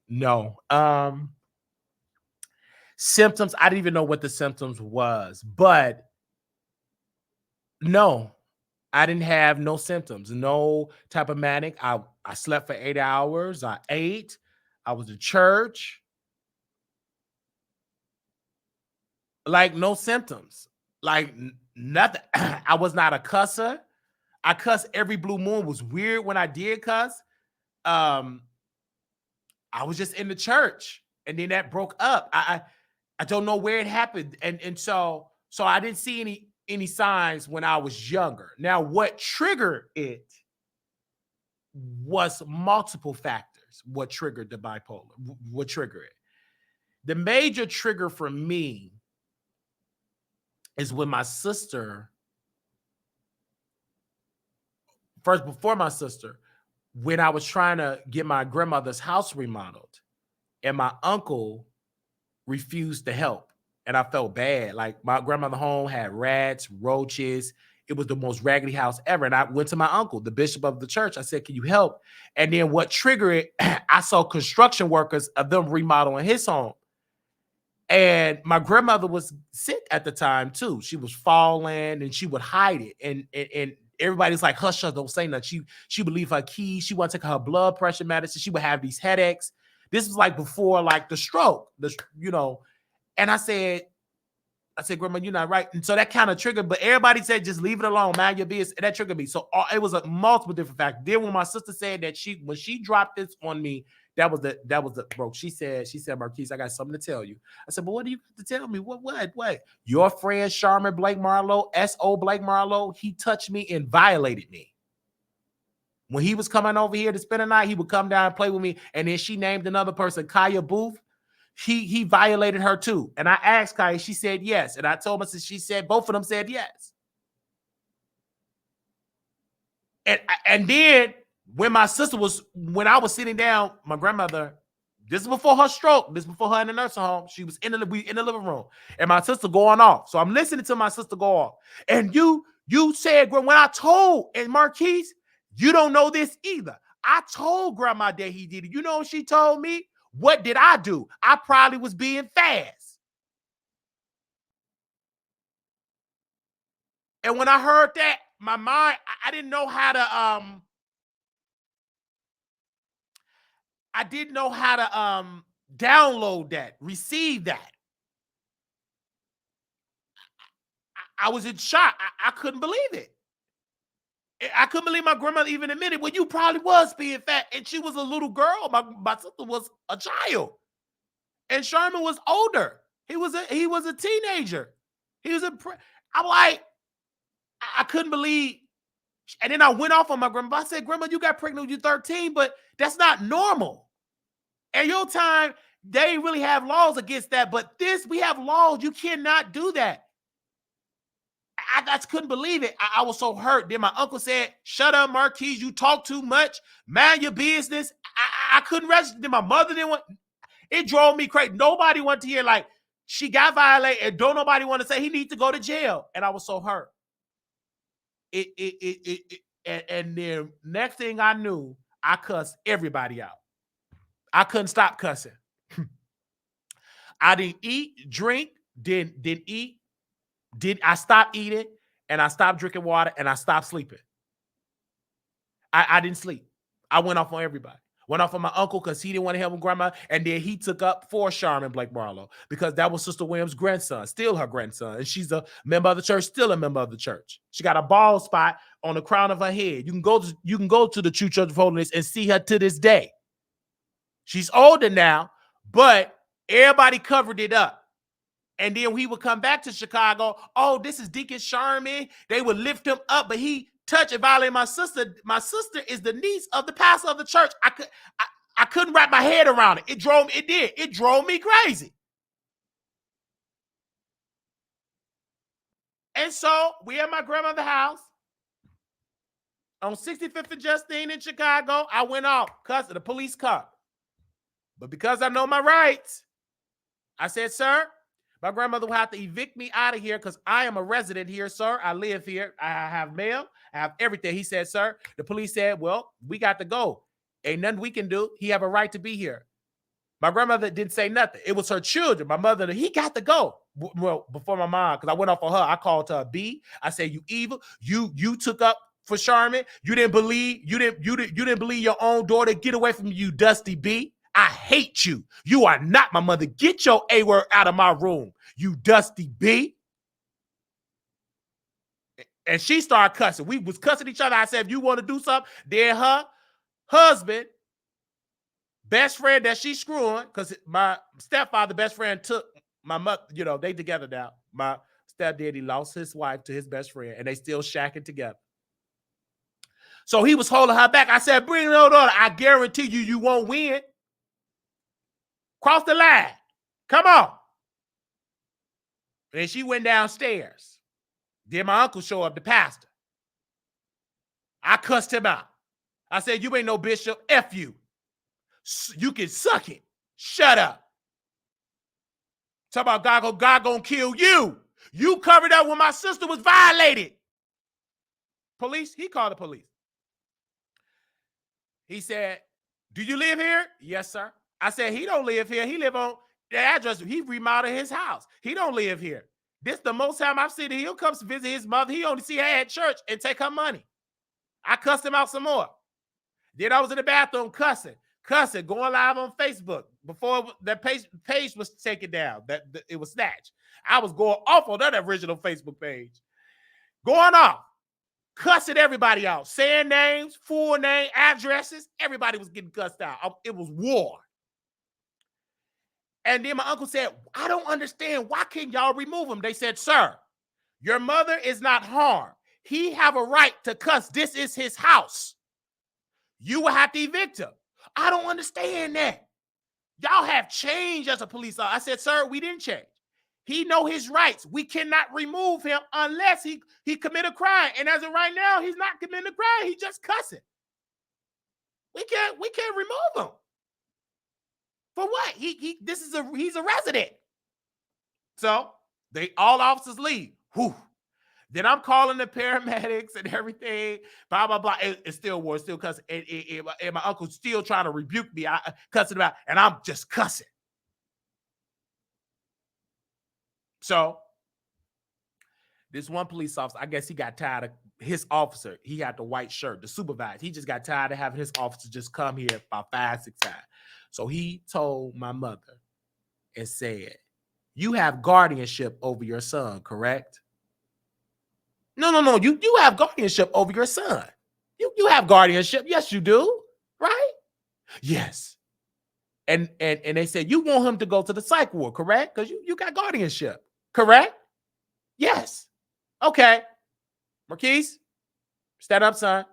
No. Symptoms. I didn't even know what the symptoms was, but no. I didn't have no symptoms, no type of manic. I slept for 8 hours. I ate. I was in church. Like no symptoms. Like nothing. I was not a cusser. I cuss every blue moon. It was weird when I did cuss. I was just in the church, and then that broke up. I don't know where it happened, and so I didn't see any signs when I was younger. Now, what triggered it was multiple factors. What triggered the bipolar? What triggered it? The major trigger for me is when my sister, first before my sister, when I was trying to get my grandmother's house remodeled, and my uncle refused to help. And I felt bad. Like my grandmother's home had rats, roaches. It was the most raggedy house ever. And I went to my uncle, the bishop of the church. I said, "Can you help?" And then what triggered it, I saw construction workers of them remodeling his home. And my grandmother was sick at the time too. She was falling and she would hide it. And everybody's like, "Hush, hush, don't say nothing." She would leave her keys. She would take her blood pressure medicine. She would have these headaches. This was like before like the stroke, And I said, "Grandma, you're not right." And so that kind of triggered, but everybody said, "Just leave it alone, mind your business." And that triggered me. So it was a multiple different factors. Then when my sister said that when she dropped this on me, that was the bro. She said, "Marquise, I got something to tell you." I said, "But what do you have to tell me? What? Your friend Sharman Blake Marlowe, S.O. Blake Marlowe, he touched me and violated me. When he was coming over here to spend the night, he would come down and play with me. And then she named another person, Kaya Booth. He violated her too." And I asked Kaya, she said yes. And I told her, she said both of them said yes. And then when I was sitting down, my grandmother, this is before her stroke, this is before her in the nursing home. She was in the living room, and my sister going off. So I'm listening to my sister go off. And you said, when I told, and Marquise, you don't know this either. I told grandma that he did it. You know what she told me? What did I do? I probably was being fast. And when I heard that, my mind, I didn't know how to download that, receive that. I was in shock. I couldn't believe it. I couldn't believe my grandmother even admitted, "Well, you probably was being fat." And she was a little girl. My sister was a child. And Sherman was older. He was a teenager. I'm like, I couldn't believe. And then I went off on my grandma. I said, "Grandma, you got pregnant when you're 13, but that's not normal. At your time, they didn't really have laws against that. But we have laws. You cannot do that." I just couldn't believe it. I was so hurt. Then my uncle said, "Shut up, Marquise. You talk too much. Mind your business." I couldn't register. Then my mother didn't want. It drove me crazy. Nobody wanted to hear like she got violated, and don't nobody want to say he needs to go to jail. And I was so hurt. And then next thing I knew, I cussed everybody out. I couldn't stop cussing. I didn't eat, drink, didn't eat. I stopped eating, and I stopped drinking water, and I stopped sleeping. I didn't sleep. I went off on everybody. Went off on my uncle because he didn't want to help him grandma. And then he took up for Charmin Blake Marlowe because that was Sister Williams' grandson, still her grandson. And she's a member of the church, still a member of the church. She got a bald spot on the crown of her head. You can go to the True Church of Holiness and see her to this day. She's older now, but everybody covered it up. And then we would come back to Chicago. Oh, this is Deacon Charmin. They would lift him up, but he touched and violated my sister. My sister is the niece of the pastor of the church. I couldn't wrap my head around it. It drove me crazy. And so we at my grandmother's house on 65th and Justine in Chicago. I went off because the police come. But because I know my rights, I said, sir, my grandmother will have to evict me out of here because I am a resident here, sir. I live here. I have mail. I have everything. He said, sir, the police said, well, we got to go. Ain't nothing we can do. He have a right to be here. My grandmother didn't say nothing. It was her children. My mother, he got to go. Well, before my mom, because I went off on her. I called her a B. I said, you evil. You took up for Charmin. You didn't believe your own daughter. Get away from you, dusty B. I hate you. You are not my mother. Get your A word out of my room, you dusty B. And she started cussing. We was cussing each other. I said, if you want to do something, then her husband, best friend that she's screwing, because my stepfather, best friend, took my mother, they together now. My stepdaddy lost his wife to his best friend, and they still shacking together. So he was holding her back. I said, bring it on. I guarantee you won't win. Cross the line. Come on. And she went downstairs. Then my uncle showed up, the pastor. I cussed him out. I said, you ain't no bishop. F you. You can suck it. Shut up. Talk about God gonna kill you. You covered up when my sister was violated. Police, he called the police. He said, do you live here? Yes, sir. I said, he don't live here. He live on the address. He remodeled his house. He don't live here. This the most time I've seen him. He'll come to visit his mother. He only see her at church and take her money. I cussed him out some more. Then I was in the bathroom cussing, going live on Facebook before that page was taken down. It was snatched. I was going off on that original Facebook page. Going off. Cussing everybody out. Saying names, full name, addresses. Everybody was getting cussed out. It was war. And then my uncle said, I don't understand. Why can't y'all remove him? They said, sir, your mother is not harmed. He have a right to cuss. This is his house. You will have to evict him. I don't understand that. Y'all have changed as a police officer. I said, sir, we didn't change. He know his rights. We cannot remove him unless he commit a crime. And as of right now, he's not committing a crime. He's just cussing. We can't remove him. For what? He's a resident. So all officers leave. Whew. Then I'm calling the paramedics and everything. Blah blah blah. It's still war, still cussing. And my uncle's still trying to rebuke me. I cussing him out, and I'm just cussing. So this one police officer, I guess he got tired of his officer. He had the white shirt, the supervisor. He just got tired of having his officer just come here about 5, 6 times. So he told my mother and said, you have guardianship over your son, correct? No. You have guardianship over your son. You have guardianship. Yes, you do. Right? Yes. And they said, you want him to go to the psych ward, correct? Because you got guardianship, correct? Yes. Okay. Marquise, stand up, son.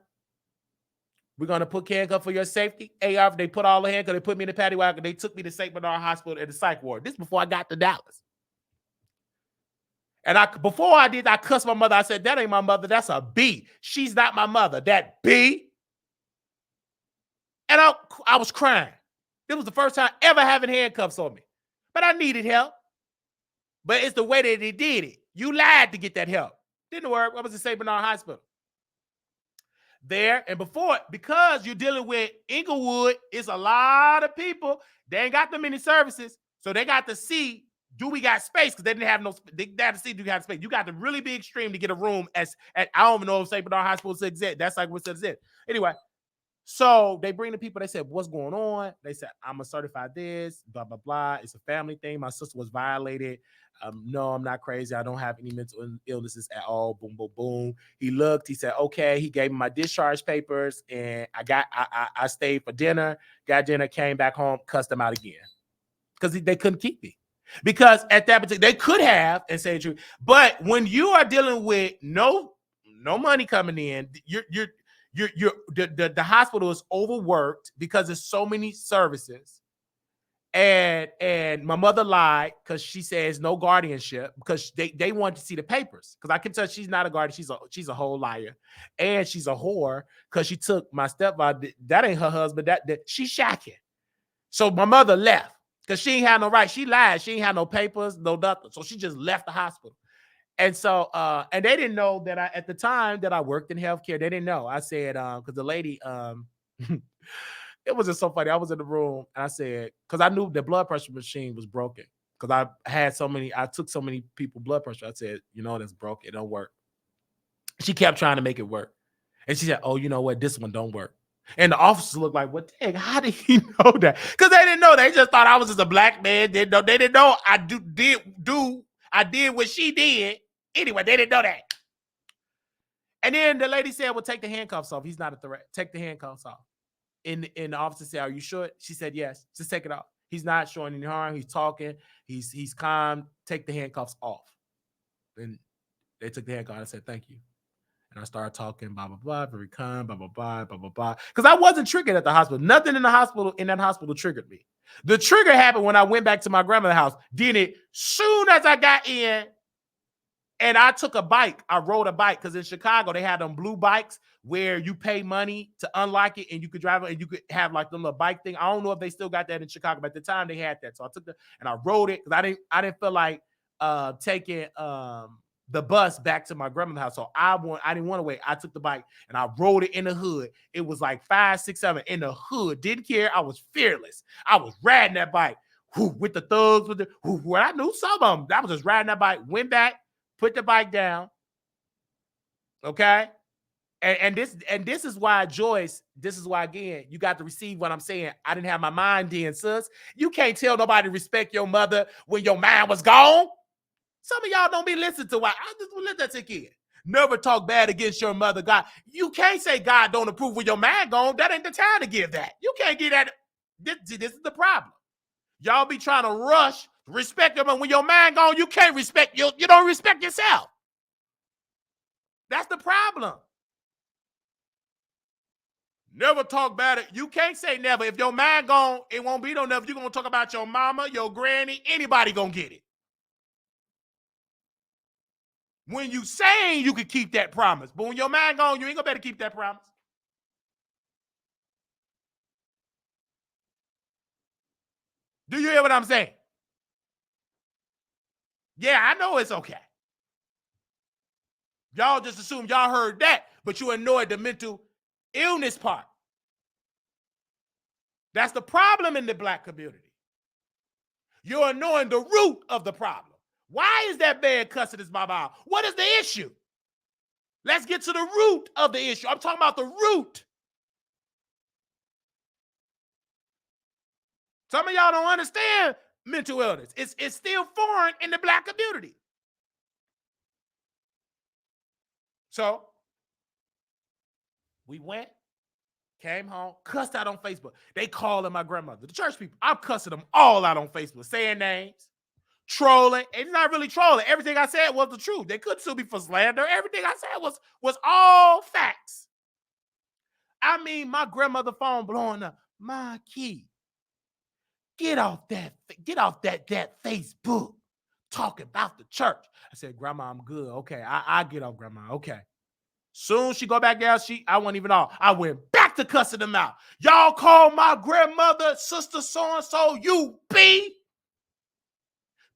We're going to put handcuff for your safety. AR, they put all the handcuffs. They put me in the paddy wagon. They took me to St. Bernard Hospital at the psych ward. This before I got to Dallas. And before I did, I cussed my mother. I said, that ain't my mother. That's a B. She's not my mother. That B. And I was crying. It was the first time ever having handcuffs on me. But I needed help. But it's the way that they did it. You lied to get that help. Didn't work. I was in St. Bernard Hospital. There and before, because you're dealing with Inglewood, it's a lot of people. They ain't got that many services. So they got to see, do we got space? Because they didn't have they got to see, do we have space? You got to really be extreme to get a room at I don't even know if St. Bernard Hospital exists. That's like what it is. Anyway, So they bring the people. They said, "What's going on?" They said, "I'm a certified this, blah blah blah. It's a family thing. My sister was violated. No, I'm not crazy. I don't have any mental illnesses at all." Boom, boom, boom. He looked. He said, "Okay." He gave me my discharge papers, and I stayed for dinner. Got dinner. Came back home. Cussed them out again because they couldn't keep me. Because at that particular, they could have and say the truth. But when you are dealing with no money coming in, the hospital is overworked because there's so many services. And my mother lied because she says no guardianship because they want to see the papers. Because I can tell she's not a guardian, she's a whole liar. And she's a whore because she took my stepfather. That ain't her husband. That she's shacking. So my mother left because she ain't had no right. She lied. She ain't had no papers, no nothing. So she just left the hospital. And so, and they didn't know that at the time that I worked in healthcare, they didn't know. I said, because the lady, it was just so funny. I was in the room and I said, because I knew the blood pressure machine was broken. Because I took so many people blood pressure. I said, that's broken. It don't work. She kept trying to make it work. And she said, "Oh, you know what? This one don't work." And the officers looked like, "What the heck? How did he know that?" Because they didn't know. They just thought I was just a black man. They didn't know I did what she did. Anyway, they didn't know that. And then the lady said, "Well, take the handcuffs off. He's not a threat. Take the handcuffs off." And the officer said, "Are you sure?" She said, "Yes. Just take it off. He's not showing any harm. He's talking. He's calm. Take the handcuffs off." And they took the handcuffs. I said, "Thank you." And I started talking, blah, blah, blah, very calm, blah, blah, blah, blah, blah, blah. Because I wasn't triggered at the hospital. Nothing in that hospital triggered me. The trigger happened when I went back to my grandmother's house. Then it, soon as I got in, and I took a bike. I rode a bike because in Chicago, they had them blue bikes where you pay money to unlock it and you could drive it and you could have like the little bike thing. I don't know if they still got that in Chicago, but at the time they had that. So I took and I rode it because I didn't feel like taking the bus back to my grandma's house. So I didn't want to wait. I took the bike and I rode it in the hood. It was like 5, 6, 7 in the hood. Didn't care. I was fearless. I was riding that bike with the thugs, well, I knew some of them. I was just riding that bike, went back, put the bike down. Okay. And this is why, Joyce, this is why, again, you got to receive what I'm saying. I didn't have my mind in, sis. You can't tell nobody to respect your mother when your mind was gone. Some of y'all don't be listening to why. I just let that take in. Never talk bad against your mother, God. You can't say God don't approve when your mind gone. That ain't the time to give that. You can't get that. This is the problem. Y'all be trying to rush respect them, but when your mind gone, you can't respect you don't respect yourself. That's the problem. Never talk bad. You can't say never. If your mind gone, it won't be no never. You're gonna talk about your mama, your granny, anybody gonna get it. When you saying you can keep that promise, but when your mind gone, you ain't gonna better keep that promise. Do you hear what I'm saying? Yeah, I know it's okay. Y'all just assume y'all heard that, but you ignored the mental illness part. That's the problem in the black community. You're ignoring the root of the problem. Why is that man cussing his mama out? What is the issue? Let's get to the root of the issue. I'm talking about the root. Some of y'all don't understand mental illness. It's still foreign in the black community. So we went, came home, cussed out on Facebook. They calling my grandmother, the church people. I'm cussing them all out on Facebook, saying names, trolling. It's not really trolling. Everything I said was the truth. They could sue me for slander. Everything I said was all facts. I mean, my grandmother phone blowing up. My key. Get off that Facebook talking about the church. I said, Grandma, I'm good. Okay, I get off, Grandma. Okay. Soon she go back down. I wasn't even off. I went back to cussing them out. Y'all call my grandmother, sister so-and-so, you B.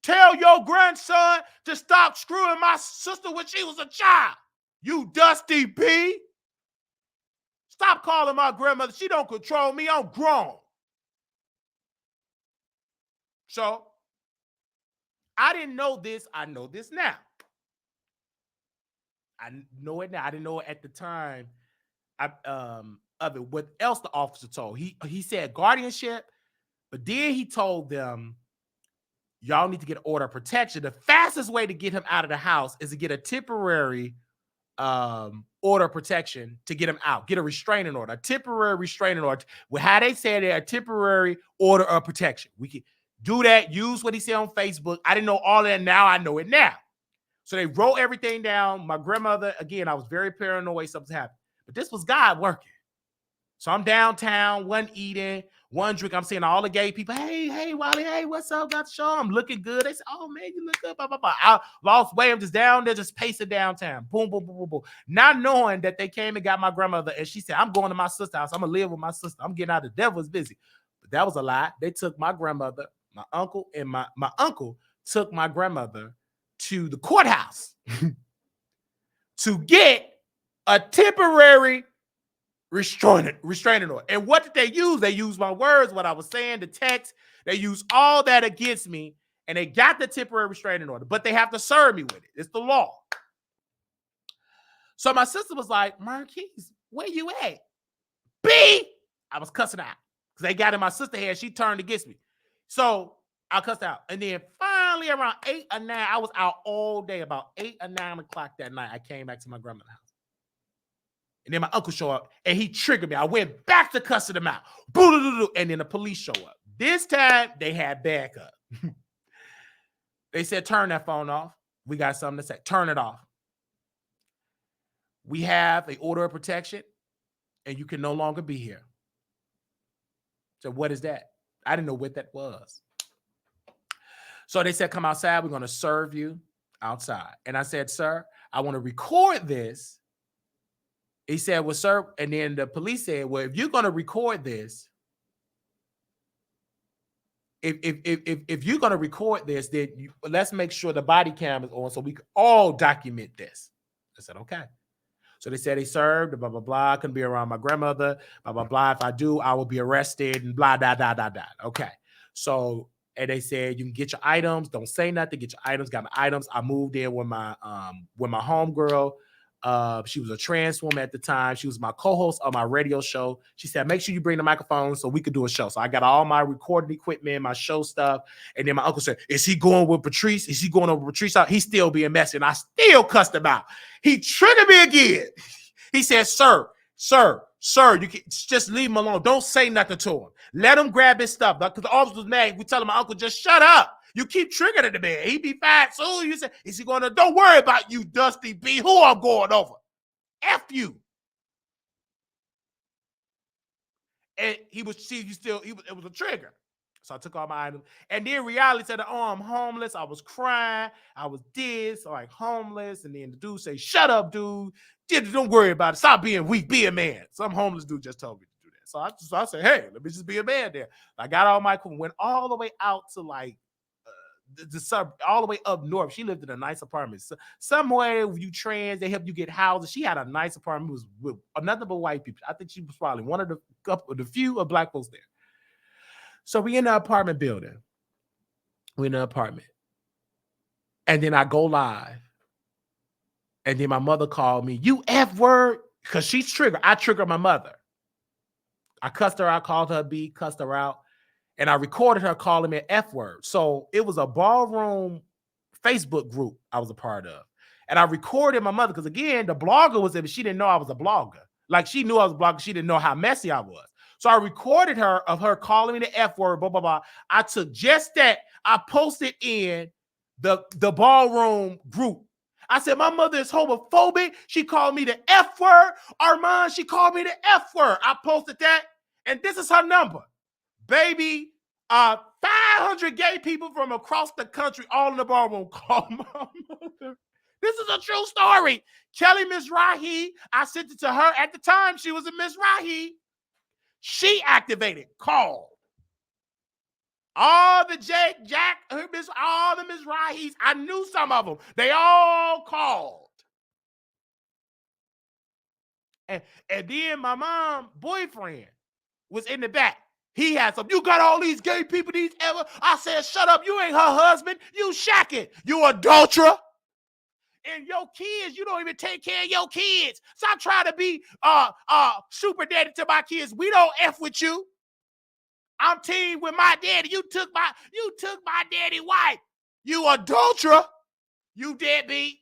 Tell your grandson to stop screwing my sister when she was a child. You dusty B. Stop calling my grandmother. She don't control me. I'm grown. So I didn't know this. I know this now. I know it now. I didn't know it at the time. of it, what else the officer told. He said guardianship, but then he told them, y'all need to get an order of protection. The fastest way to get him out of the house is to get a temporary order of protection to get him out. Get a restraining order, a temporary restraining order. With how they said it, a temporary order of protection. We can do that. Use what he said on Facebook. I didn't know all of that. Now I know it now. So they wrote everything down. My grandmother, again, I was very paranoid something happened. But this was God working. So I'm downtown, one eating, one drink. I'm seeing all the gay people. Hey, Wiley, hey, what's up? Got the show. I'm looking good. They said, oh, man, you look good. Blah, blah, blah. I lost weight. I'm just down there, just pacing downtown. Boom, boom, boom, boom, boom. Not knowing that they came and got my grandmother, and she said, I'm going to my sister's house. I'm going to live with my sister. I'm getting out. The devil's busy. But that was a lie. They took my grandmother, my uncle, and my uncle took my grandmother to the courthouse to get a temporary restraining order. And what did they use? They used my words, what I was saying, the text. They used all that against me, and they got the temporary restraining order, but they have to serve me with it. It's the law. So my sister was like, Marquise, where you at? B! I was cussing out because they got in my sister's head. She turned against me. So I cussed out. And then finally around 8 or 9, I was out all day. About 8 or 9 o'clock that night, I came back to my grandmother's house. And then my uncle showed up, and he triggered me. I went back to cussing him out. And then the police show up. This time, they had backup. They said, turn that phone off. We got something to say. Turn it off. We have an order of protection, and you can no longer be here. So what is that? I didn't know what that was. So they said, come outside. We're going to serve you outside. And I said, sir, I want to record this. He said, well, sir, and then the police said, well, if you're going to record this, if you're going to record this, then let's make sure the body cam is on so we can all document this. I said, okay. So they said he served, blah, blah, blah. I couldn't be around my grandmother, blah, blah, blah. If I do, I will be arrested and blah, blah, blah, blah, blah. Okay. So, and they said, you can get your items. Don't say nothing. Get your items. Got my items. I moved in with my homegirl. She was a trans woman at the time. She was my co-host on my radio show. She said, make sure you bring the microphone so we could do a show. So I got all my recording equipment, my show stuff. And then my uncle said, is he going with Patrice? Is he going over Patrice? He's still being messy. And I still cussed him out. He triggered me again. He said, sir, you can just leave him alone. Don't say nothing to him. Let him grab his stuff. Because the officer was mad. We tell him, my uncle, just shut up. You keep triggering the man. He be fine. So you say, is he going to? Don't worry about you, Dusty B. Who I'm going over? F you. And it was a trigger. So I took all my items. And then reality said, oh, I'm homeless. I was crying. I was like homeless. And then the dude said, shut up, dude. Don't worry about it. Stop being weak. Be a man. Some homeless dude just told me to do that. So I said, hey, let me just be a man there. I got all my equipment, went all the way out to like the sub, all the way up north. She lived in a nice apartment. So somewhere you trans, they help you get houses. She had a nice apartment. It was with nothing but white people. I think she was probably one of the few of black folks there. So we in the apartment building. We in the apartment. And then I go live. And then my mother called me, you F word, because she's triggered. I triggered my mother. I cussed her out, called her B, cussed her out. And I recorded her calling me an F word. So it was a ballroom Facebook group I was a part of. And I recorded my mother because, again, the blogger was there, but she didn't know I was a blogger. Like, she knew I was a blogger. She didn't know how messy I was. So I recorded her of her calling me the F word, blah, blah, blah. I took just that. I posted in the ballroom group. I said, my mother is homophobic. She called me the F word. Armand, she called me the F word. I posted that. And this is her number. Baby, 500 gay people from across the country, all in the ballroom, called my mother. This is a true story. Kelly Mizrahi, I sent it to her at the time. She was a Mizrahi. She activated, called. All the all the Mizrahis, I knew some of them. They all called. And then my mom boyfriend was in the back. He had some, you got all these gay people, these ever. I said, shut up. You ain't her husband. You shacking. You adulterer. and your kids, you don't even take care of your kids. Stop trying to be super daddy to my kids. We don't F with you. I'm team with my daddy. You took my daddy wife. You adulterer. You deadbeat.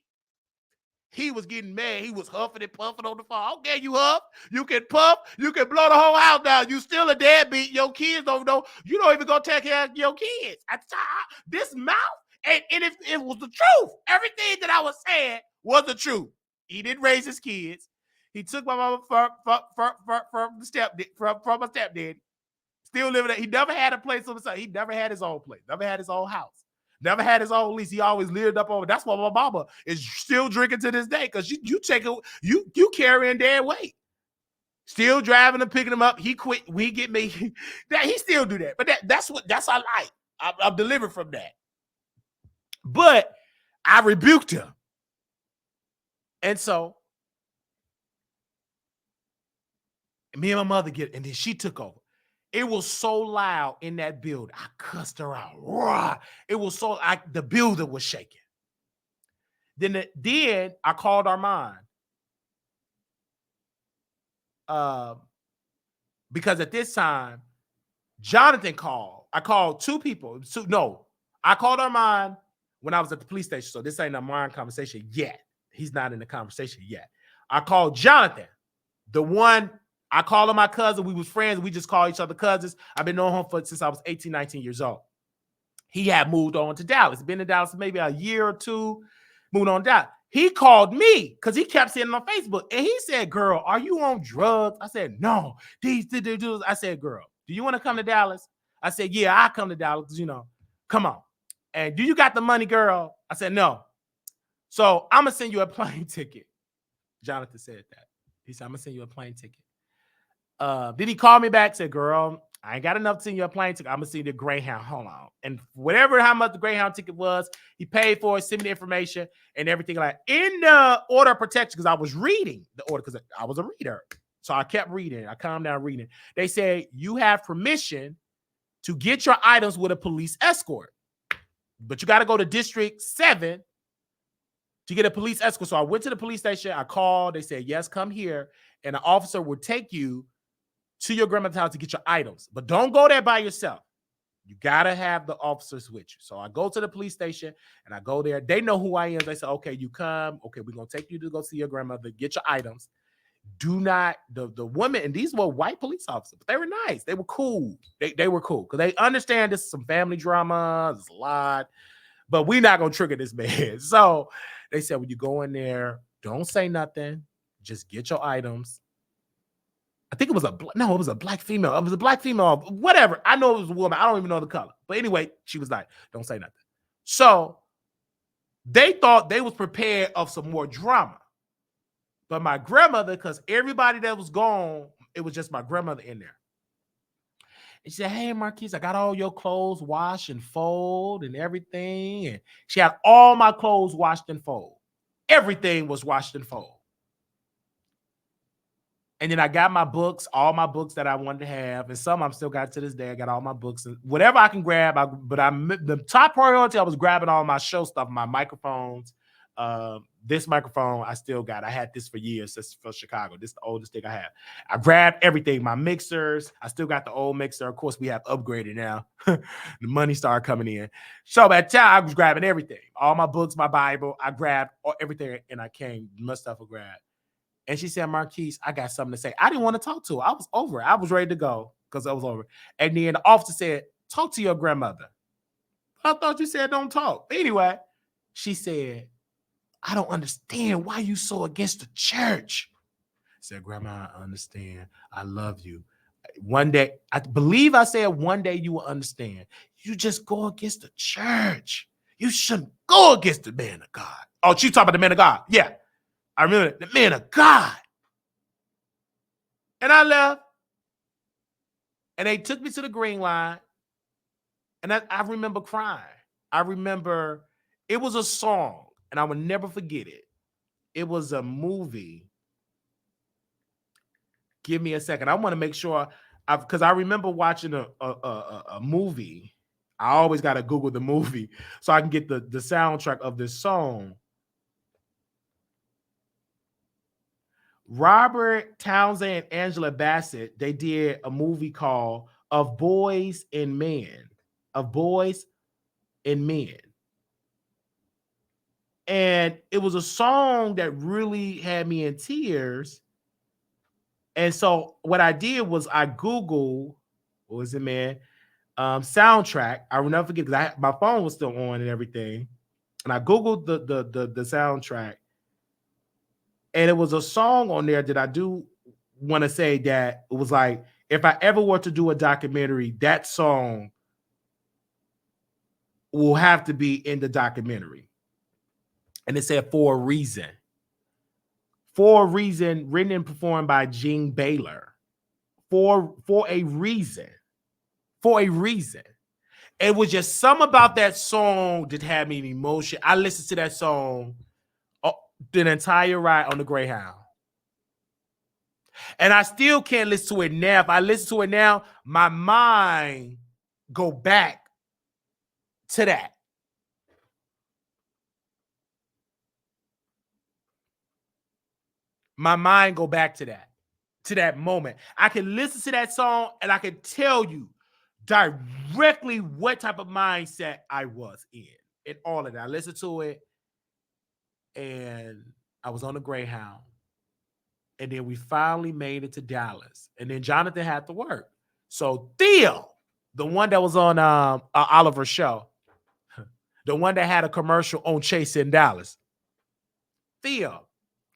He was getting mad. He was huffing and puffing on the phone. Okay, you huff. You can puff. You can blow the whole house down. You still a deadbeat. Your kids don't know. You don't even go take care of your kids. This mouth, and it was the truth. Everything that I was saying was the truth. He didn't raise his kids. He took my mama from my stepdaddy. Still living there. He never had a place on the side. He never had his own place. Never had his own house. Never had his own lease. He always lived up over. That's why my mama is still drinking to this day, because you carrying their weight. Still driving and picking him up. He quit. We get me. That he still do that. But that's I like. I'm delivered from that. But I rebuked him. And so me and my mother and then she took over. It was so loud in that building. I cussed her out. Rah. It was so the building was shaking. Then I called Armand. Because at this time, Jonathan called. I called two people. I called Armand when I was at the police station. So this ain't a Armand conversation yet. He's not in the conversation yet. I called Jonathan, the one. I call him my cousin. We was friends. We just call each other cousins. I've been knowing him since I was 18, 19 years old. He had moved on to Dallas. Been in Dallas maybe a year or two. Moved on down. He called me because he kept seeing it on Facebook. And he said, girl, are you on drugs? I said, no. I said, girl, do you want to come to Dallas? I said, yeah, I'll come to Dallas. Come on. And do you got the money, girl? I said, no. So I'm going to send you a plane ticket. Jonathan said that. He said, I'm going to send you a plane ticket. Then he called me back, said, girl, I ain't got enough to send you a plane ticket. I'm going to send you the Greyhound. Hold on. And how much the Greyhound ticket was, he paid for it, sent me the information and everything like that. In the order of protection, because I was reading the order, because I was a reader. So I kept reading. I calmed down reading. They said, you have permission to get your items with a police escort. But you got to go to District 7 to get a police escort. So I went to the police station. I called. They said, yes, come here. And an officer will take you to your grandmother's house to get your items. But don't go there by yourself. You got to have the officers with you. So I go to the police station and I go there. They know who I am. They say, okay, you come. Okay, we're going to take you to go see your grandmother, get your items. Do not, the women, and these were white police officers, but they were nice. They were cool. They were cool because they understand this is some family drama. There's a lot, but we're not going to trigger this man. So they said, when you go in there, don't say nothing. Just get your items. I think it was it was a black female. It was a black female, whatever. I know it was a woman. I don't even know the color. But anyway, she was like, don't say nothing. So they thought they was prepared of some more drama. But my grandmother, because everybody that was gone, it was just my grandmother in there. And she said, hey, Marquise, I got all your clothes washed and fold and everything. And she had all my clothes washed and fold. Everything was washed and fold. And then I got my books, all my books that I wanted to have, and some I'm still got to this day. I got all my books, and whatever I can grab. The top priority, I was grabbing all my show stuff, my microphones. This microphone I still got. I had this for years. This is for Chicago. This is the oldest thing I have. I grabbed everything. My mixers. I still got the old mixer. Of course, we have upgraded now. The money started coming in. So by the time I was grabbing everything, all my books, my Bible, I grabbed everything, and I came. My stuff I grabbed. And she said, Marquise, I got something to say. I didn't want to talk to her. I was over it. I was ready to go because I was over it. And then the officer said, talk to your grandmother. I thought you said don't talk. Anyway, she said, I don't understand why you so against the church. I said, Grandma, I understand. I love you. One day, I believe I said one day you will understand. You just go against the church. You shouldn't go against the man of God. Oh, she talking about the man of God. Yeah. I remember the man of God. And I left. And they took me to the green line. And I remember crying. I remember it was a song, and I will never forget it. It was a movie. Give me a second. I want to make sure, because I remember watching a movie. I always got to Google the movie so I can get the soundtrack of this song. Robert Townsend and Angela Bassett, they did a movie called Of Boys and Men. Of Boys and Men. And it was a song that really had me in tears. And so what I did was I Googled, what was it, man? Soundtrack. I will never forget because my phone was still on and everything. And I Googled the soundtrack. And it was a song on there that I do want to say that it was like, if I ever were to do a documentary, that song will have to be in the documentary. And it said For a Reason. For a Reason, written and performed by Gene Baylor. For a reason. For a reason. It was just something about that song that had me in emotion. I listened to that song the entire ride on the Greyhound. And I still can't listen to it now. If I listen to it now, my mind go back to that. My mind go back to that moment. I can listen to that song and I can tell you directly what type of mindset I was in and all of that. I listened to it and I was on the Greyhound. And then we finally made it to Dallas. And then Jonathan had to work. So Theo, the one that was on Oliver's show, the one that had a commercial on Chase in Dallas, Theo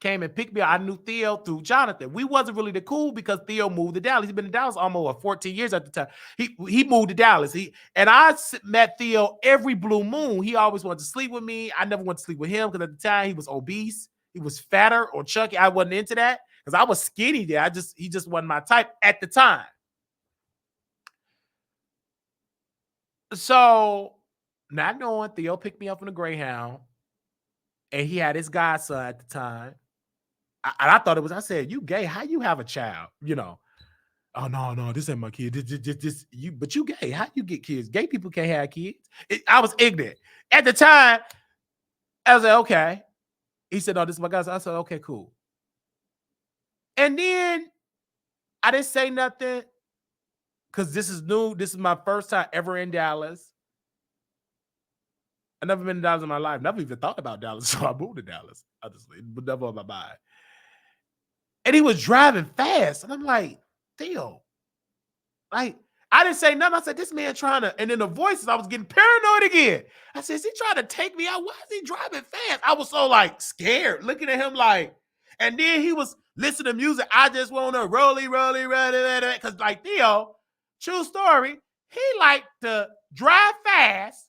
came and picked me up. I knew Theo through Jonathan. We wasn't really the cool because Theo moved to Dallas. He's been in Dallas almost 14 years at the time. He moved to Dallas. And I met Theo every blue moon. He always wanted to sleep with me. I never wanted to sleep with him because at the time he was obese. He was fatter or chunky. I wasn't into that because I was skinny there. He just wasn't my type at the time. So not knowing, Theo picked me up on the Greyhound, and he had his godson at the time. I thought it was, I said, you gay, how you have a child? You know, oh no, this ain't my kid. This you, but you gay, how you get kids? Gay people can't have kids. I was ignorant. At the time, I was like, okay. He said, oh, this is my godson. I said, okay, cool. And then I didn't say nothing because this is new. This is my first time ever in Dallas. I've never been to Dallas in my life. Never even thought about Dallas, so I moved to Dallas, honestly, but never on my mind. And he was driving fast. And I'm like, Theo, like, I didn't say nothing. I said, this man trying to, and then the voices, I was getting paranoid again. I said, is he trying to take me out? Why is he driving fast? I was so like scared, looking at him like, and then he was listening to music. I just want to rolly. Because like Theo, true story, he liked to drive fast,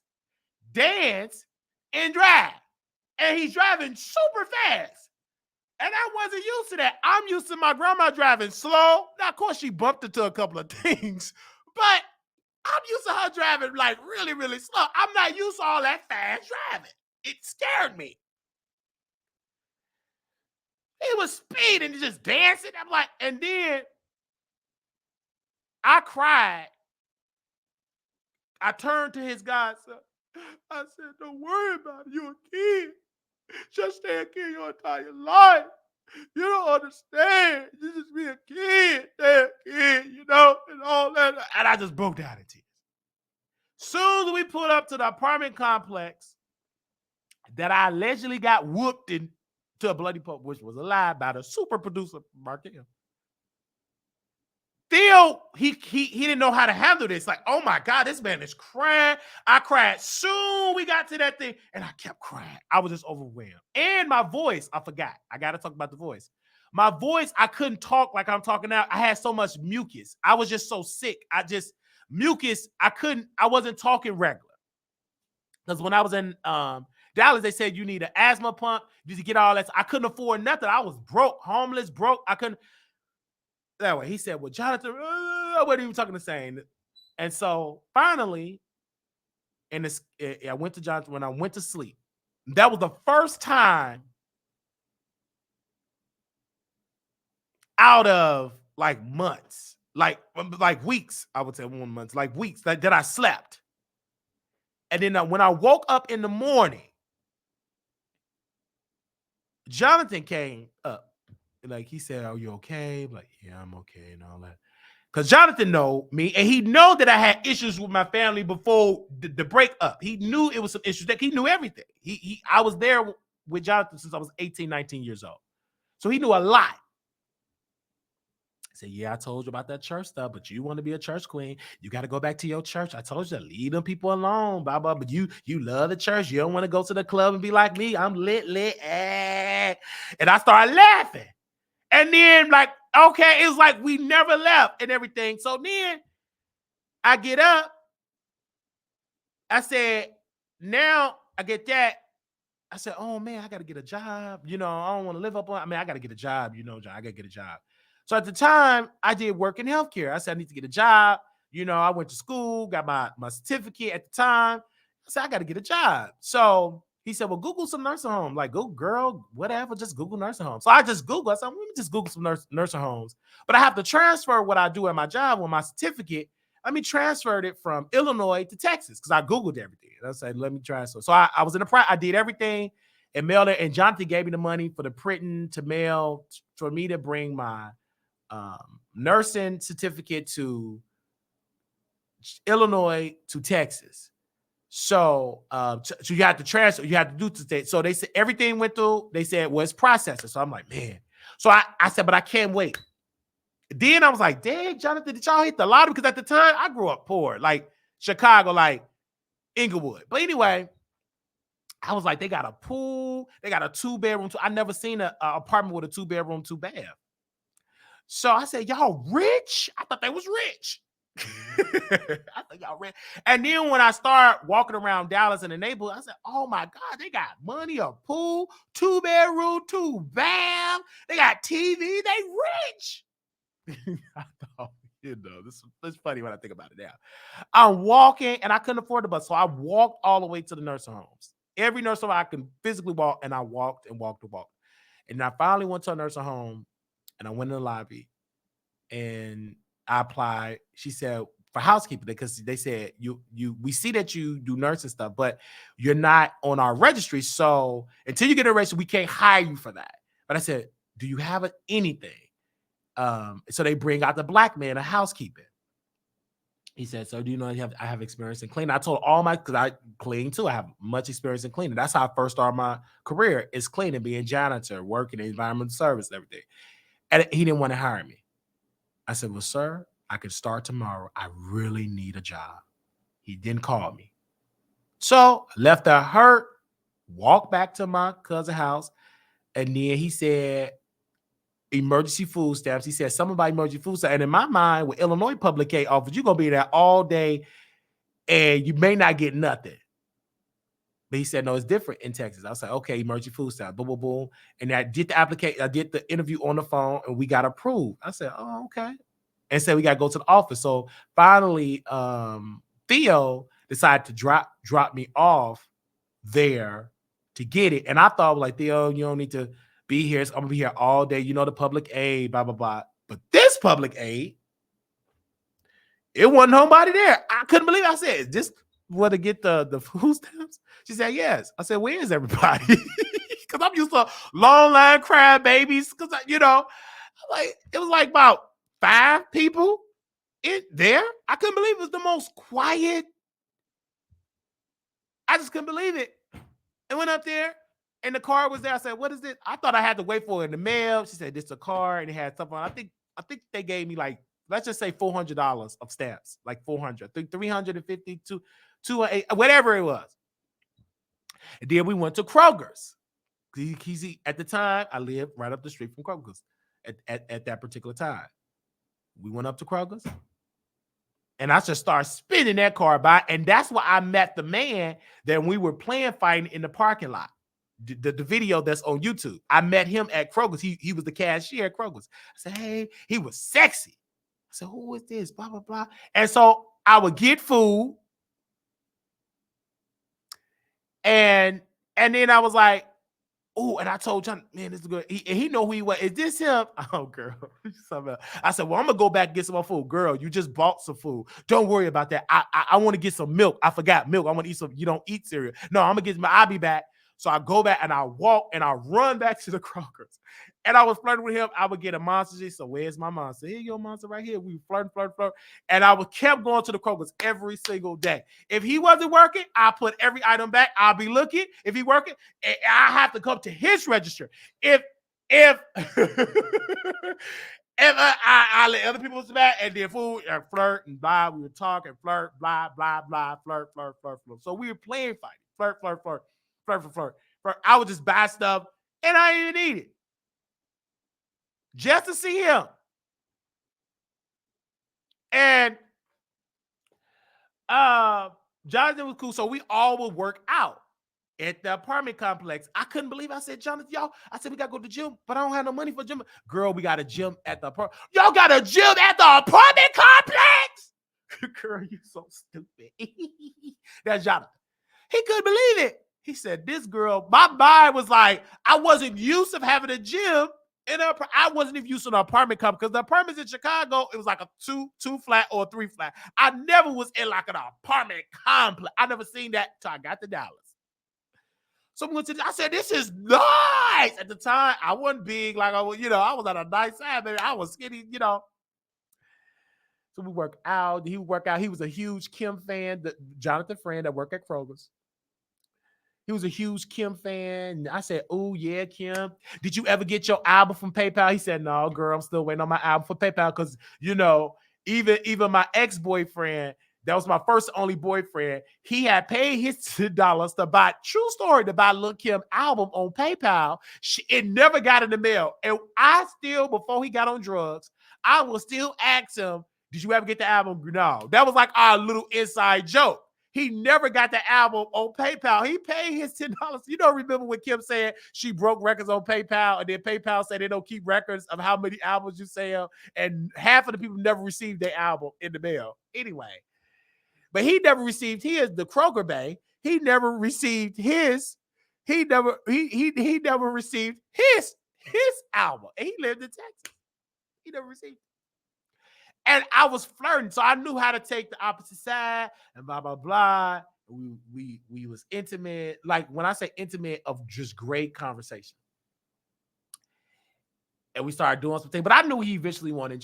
dance, and drive. And he's driving super fast. And I wasn't used to that. I'm used to my grandma driving slow. Now, of course, she bumped into a couple of things, but I'm used to her driving like really, really slow. I'm not used to all that fast driving. It scared me. He was speeding and just dancing. I'm like, and then I cried. I turned to his godson. I said, don't worry about it. You're a kid. Just stay a kid your entire life. You don't understand. You just be a kid, you know, and all that. And I just broke down in tears. Soon as we pulled up to the apartment complex that I allegedly got whooped into a bloody pulp, which was a lie by the super producer, Markel. Theo, he didn't know how to handle this. Like, oh my God, this man is crying. I cried. Soon we got to that thing, and I kept crying. I was just overwhelmed. And my voice, I forgot. I got to talk about the voice. My voice, I couldn't talk like I'm talking now. I had so much mucus. I was just so sick. Mucus, I wasn't talking regular. Because when I was in Dallas, they said you need an asthma pump. You need to get all that. I couldn't afford nothing. I was broke, homeless, broke. I couldn't. That way, he said, well, Jonathan, I wasn't even talking the same. And so finally, I went to Jonathan when I went to sleep. That was the first time out of like months, like weeks, I would say 1 month, like weeks that I slept. And then when I woke up in the morning, Jonathan came up like he said, "Are you okay?" I'm like, yeah, I'm okay and all that. Because Jonathan know me, and he know that I had issues with my family before the breakup. He knew it was some issues. That he knew everything. I was there with Jonathan since I was 18, 19 years old. So he knew a lot. I said, yeah, I told you about that church stuff, but you want to be a church queen. You got to go back to your church. I told you to leave them people alone, blah, blah. But you love the church. You don't want to go to the club and be like me. I'm lit. And I started laughing. And then, like, okay, it's like we never left and everything. So then I get up. I said, now I get that. I said, oh, man, I got to get a job. I don't want to live up on. I got to get a job. John, I got to get a job. So at the time, I did work in healthcare. I said, I need to get a job. I went to school, got my certificate at the time. I said, I got to get a job. So he said, well, Google some nursing homes. Like, go, girl, whatever, just Google nursing homes. So I just Googled. I said, let me just Google some nursing homes. But I have to transfer what I do at my job with my certificate. Let me transfer it from Illinois to Texas because I Googled everything. And I said, let me transfer. So I was in the I did everything and mailed it. And Jonathan gave me the money for the printing to mail for me to bring my nursing certificate to Illinois to Texas. So, so you had to transfer, you had to do to. So they said everything went through. They said, well, it's processing. So I'm like, man. So I said, but I can't wait. Then I was like, dang, Jonathan, did y'all hit the lottery? Because at the time I grew up poor, like Chicago, like Inglewood. But anyway, I was like, they got a pool, they got a 2-bedroom. I never seen an apartment with a 2-bedroom, 2-bath. So I said, y'all rich? I thought they was rich. I thought y'all rich. And then when I start walking around Dallas in the neighborhood, I said, oh my God, they got money, a pool, 2-bedroom, 2-bath. They got TV, they rich. I thought, this is funny when I think about it now. I'm walking and I couldn't afford the bus. So I walked all the way to the nursing homes. Every nursing home I can physically walk, and I walked and walked and walked. And I finally went to a nursing home and I went in the lobby and I applied. She said for housekeeping because they said we see that you do nursing stuff, but you're not on our registry. So until you get a registry, we can't hire you for that. But I said, do you have anything? So they bring out the black man, a housekeeping. He said, so do you know I have experience in cleaning? I told because I clean too. I have much experience in cleaning. That's how I first started my career, is cleaning, being janitor, working in environmental service and everything. And he didn't want to hire me. I said, well, sir, I can start tomorrow. I really need a job. He didn't call me. So I left there hurt, walked back to my cousin's house. And then he said, emergency food stamps. He said something about emergency food stamps. And in my mind, with Illinois public aid offers, you're going to be there all day and you may not get nothing. But he said, no, it's different in Texas. I was like, okay, emergency food stamps, boom, boom, boom. And I did the application. I did the interview on the phone and we got approved. I said, oh, okay. And said, we got to go to the office. So finally, Theo decided to drop me off there to get it. And I thought, like, Theo, you don't need to be here. I'm going to be here all day. The public aid, blah, blah, blah. But this public aid, it wasn't nobody there. I couldn't believe it. I said, is this where to get the food stamps? She said, yes. I said, where is everybody? Because I'm used to long line crab babies. Because, like, it was like about 5 people in there. I couldn't believe it was the most quiet. I just couldn't believe it. I went up there and the card was there. I said, what is it? I thought I had to wait for it in the mail. She said, this is a card, and it had stuff on. I think they gave me, like, let's just say $400 of stamps, like 400, I think 350, 208, whatever it was. And then we went to Kroger's. At the time, I lived right up the street from Kroger's at that particular time. We went up to Kroger's. And I just started spinning that car by. And that's where I met the man that we were fighting in the parking lot. The video that's on YouTube. I met him at Kroger's. He was the cashier at Kroger's. I said, hey, he was sexy. I said, who is this? Blah, blah, blah. And so I would get food. And then I was like, oh, and I told John, man, this is good. He know who he was. Is this him? Oh, girl. I said, well, I'm going to go back and get some more food. Girl, you just bought some food. Don't worry about that. I want to get some milk. I forgot milk. I want to eat some. You don't eat cereal. No, I'm going to get I'll be back. So I go back and I walk and I run back to the Kroger's. And I was flirting with him. I would get a monster. She said, where's my monster? Here, your monster right here. We flirt. And I would kept going to the Kroger's every single day. If he wasn't working, I put every item back. I'll be looking. If he working, I have to come to his register. If I let other people back and then food and flirt and blah, we would talk and flirt, blah, blah, blah, flirt. So we were playing fighting, flirt. I would just buy stuff and I didn't even eat it. Just to see him. And Jonathan was cool. So we all would work out at the apartment complex. I couldn't believe it. I said, Jonathan, y'all, I said, we got to go to the gym, but I don't have no money for gym. Girl, we got a gym at the apartment. Y'all got a gym at the apartment complex? Girl, you so stupid. That's Jonathan. He couldn't believe it. He said, this girl, my mind was like, I wasn't used to having a gym. I wasn't even used to an apartment complex because the apartments in Chicago, it was like a two flat or 3 flat. I never was in like an apartment complex. I never seen that till I got to Dallas. So I said, this is nice. At the time, I wasn't big like I was, I was on a nice side, baby. I was skinny, So we work out. He would work out. He was a huge Kim fan, Jonathan friend that worked at Kroger's. He was a huge Kim fan. I said, oh, yeah, Kim. Did you ever get your album from PayPal? He said, no, girl, I'm still waiting on my album for PayPal because, even my ex-boyfriend, that was my first only boyfriend, he had paid his $10 to buy, true story, to buy Lil' Kim album on PayPal. It never got in the mail. And I still, before he got on drugs, I will still ask him, did you ever get the album? No. That was like our little inside joke. He never got the album on PayPal. He paid his $10. Remember when Kim said she broke records on PayPal, and then PayPal said they don't keep records of how many albums you sell, and half of the people never received their album in the mail. Anyway, but he never received his, the Kroger Bay. He never received his. He never received his album, and he lived in Texas. He never received it. And I was flirting, so I knew how to take the opposite side and blah, blah, blah. We was intimate. Like when I say intimate, of just great conversation. And we started doing something, but I knew he eventually wanted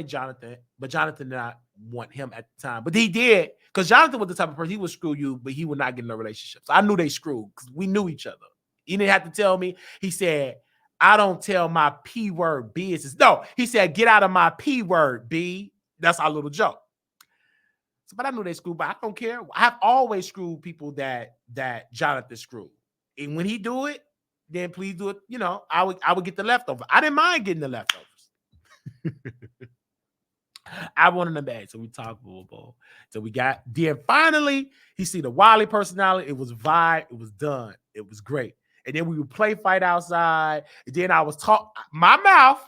Jonathan, but Jonathan did not want him at the time. But he did, because Jonathan was the type of person, he would screw you, but he would not get in a relationship. So I knew they screwed because we knew each other. He didn't have to tell me. He said, I don't tell my P word business. No, he said, get out of my P word, B. That's our little joke. So, but I knew they screwed, but I don't care. I've always screwed people that Jonathan screwed. And when he do it, then please do it. I would get the leftover. I didn't mind getting the leftovers. I wanted them bad. So we talked, boo. So we got, then finally, he see the Wiley personality. It was vibe. It was done. It was great. And then we would play fight outside. And then I was my mouth.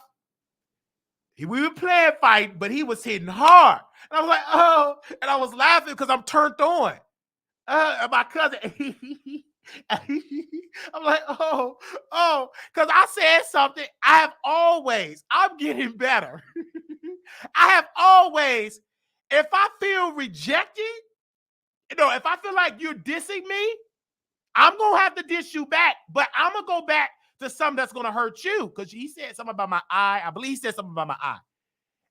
We would play a fight, but he was hitting hard. And I was like, oh. And I was laughing because I'm turned on. And my cousin, I'm like, oh. Because I said something. I'm getting better. I have always, if I feel rejected, if I feel like you're dissing me, I'm going to have to diss you back, but I'm going to go back to something that's going to hurt you, because he said something about my eye. I believe he said something about my eye.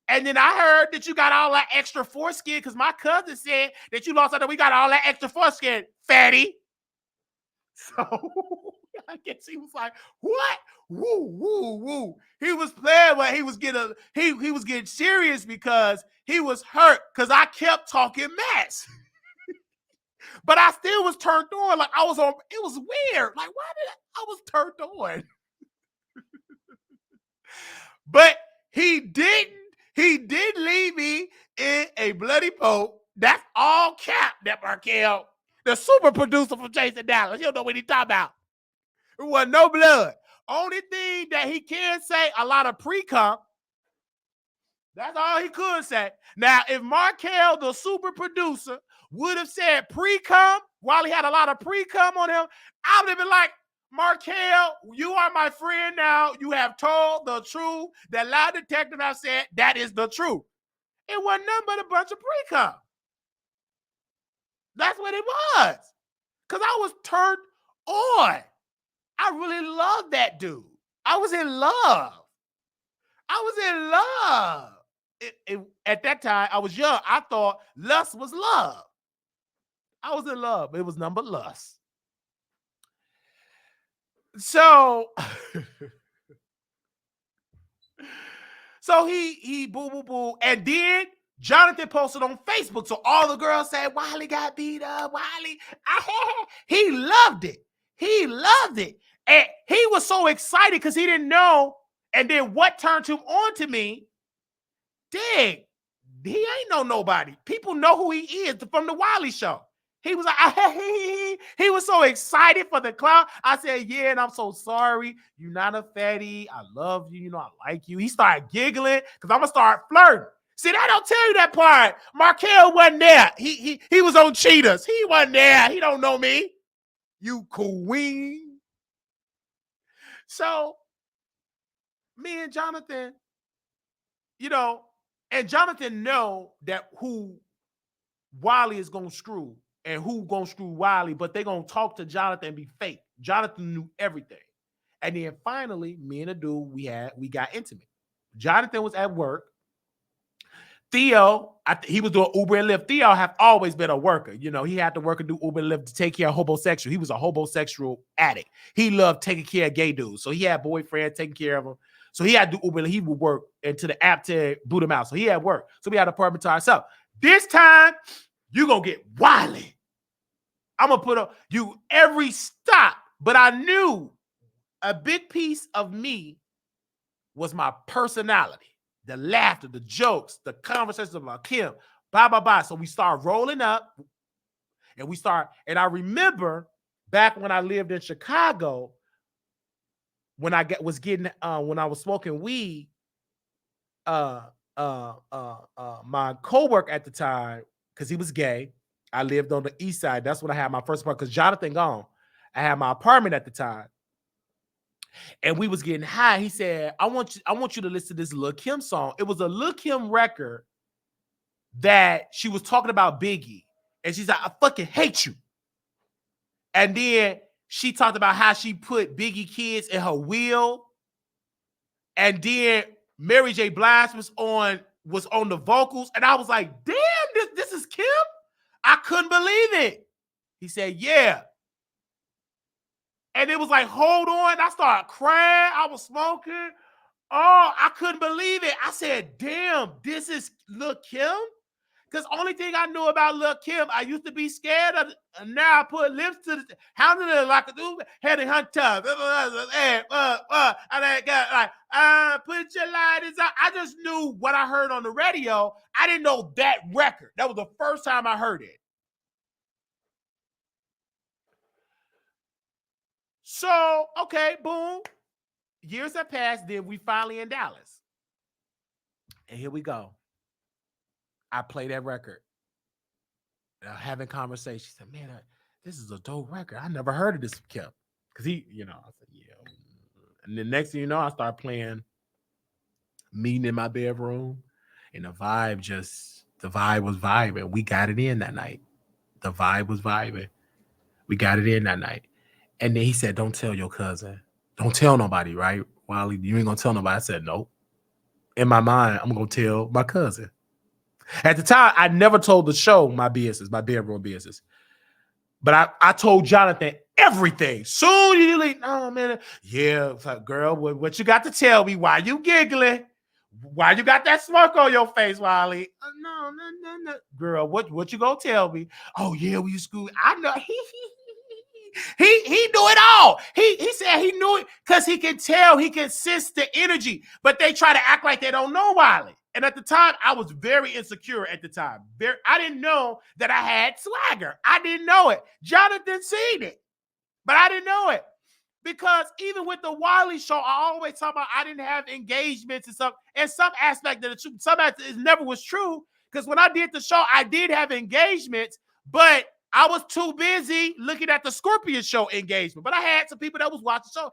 And then I heard that you got all that extra foreskin, because my cousin said that you lost out, that we got all that extra foreskin, fatty. So I guess he was like, what? Woo. He was playing, but he was getting serious because he was hurt because I kept talking mess. But I still was turned on. Like I was on, it was weird. Like, why did I was turned on? But he didn't leave me in a bloody poke. That's all cap, that Markel. The super producer from Chasing Dallas. You don't know what he's talking about. There was no blood. Only thing that he can say, a lot of pre-cum. That's all he could say. Now, if Markel, the super producer, would have said pre-cum while he had a lot of pre-cum on him, I would have been like, Markel, you are my friend now. You have told the truth. The lie detective have said that is the truth. It wasn't nothing but a bunch of pre-cum. That's what it was. Because I was turned on. I really loved that dude. I was in love. I was in love. At that time, I was young. I thought lust was love. I was in love. It was nothing but lust. So, so he boo boo boo, and then Jonathan posted on Facebook. So all the girls said Wiley got beat up. Wiley, he loved it. He loved it, and he was so excited because he didn't know. And then what turned him on to me? Dig, he ain't know nobody. People know who he is from the Wiley Show. He was like, he was so excited for the clown. I said, yeah, and I'm so sorry. You're not a fatty. I love you. You know, I like you. He started giggling because I'm going to start flirting. See, they don't tell you that part. Markel wasn't there. He was on Cheetahs. He wasn't there. He don't know me. You queen. So, me and Jonathan, you know, and Jonathan know that who Wiley is going to screw and who going to screw Wiley, but they going to talk to Jonathan and be fake. Jonathan knew everything. And then finally, me and the dude, we got intimate. Jonathan was at work. Theo, he was doing Uber and Lyft. Theo have always been a worker. You know, he had to work and do Uber and Lyft to take care of homosexual. He was a homosexual addict. He loved taking care of gay dudes. So he had boyfriend taking care of him. So he had to do Uber and he would work into the app to boot him out. So he had work. So we had an apartment to ourselves. This time, you're going to get Wiley. I'm going to put up you every stop. But I knew a big piece of me was my personality. The laughter, the jokes, the conversations about Kim, blah, blah, blah. So we start rolling up and I remember back when I lived in Chicago, when I was smoking weed, my coworker at the time, because he was gay, I lived on the east side. That's when I had my first apartment, because Jonathan gone. I had my apartment at the time. And we was getting high. He said, I want you to listen to this Lil' Kim song. It was a Lil' Kim record that she was talking about Biggie. And she's like, I fucking hate you. And then she talked about how she put Biggie kids in her will. And then Mary J. Blige was on the vocals. And I was like, damn, this is Kim? I couldn't believe it. He said, yeah. And it was like, hold on. I started crying. I was smoking. Oh, I couldn't believe it. I said, damn, this is Lil' Kim? Because only thing I knew about Lil' Kim, I used to be scared of it. And now I put lips to the handle it like a dude, head and hunt tough. Put your lighters out. I just knew what I heard on the radio. I didn't know that record. That was the first time I heard it. So, okay, boom. Years have passed, then we finally in Dallas. And here we go. I play that record. Having conversations. She said, man, this is a dope record. I never heard of this Kim. Because he, I said, yeah. And the next thing you know, I start playing Meeting in My Bedroom. And the vibe was vibing. We got it in that night. The vibe was vibing. We got it in that night. And then he said, don't tell your cousin. Don't tell nobody, right? Wiley, you ain't going to tell nobody. I said, nope. In my mind, I'm going to tell my cousin. At the time, I never told the show my business, my bedroom business. But I told Jonathan everything. Soon you like, oh, man. Yeah, girl, what you got to tell me? Why you giggling? Why you got that smirk on your face, Wiley? No. Girl, what you gonna tell me? Oh, yeah, we school. I know. He knew it all. He said he knew it because he can tell, he can sense the energy, but they try to act like they don't know Wiley. And at the time, I was very insecure at the time. I didn't know that I had swagger. I didn't know it. Jonathan seen it, but I didn't know it. Because even with the Wiley Show, I always talk about I didn't have engagements and some aspect of the truth. Some aspect it never was true. Because when I did the show, I did have engagements, but I was too busy looking at the Scorpion Show engagement. But I had some people that was watching the show.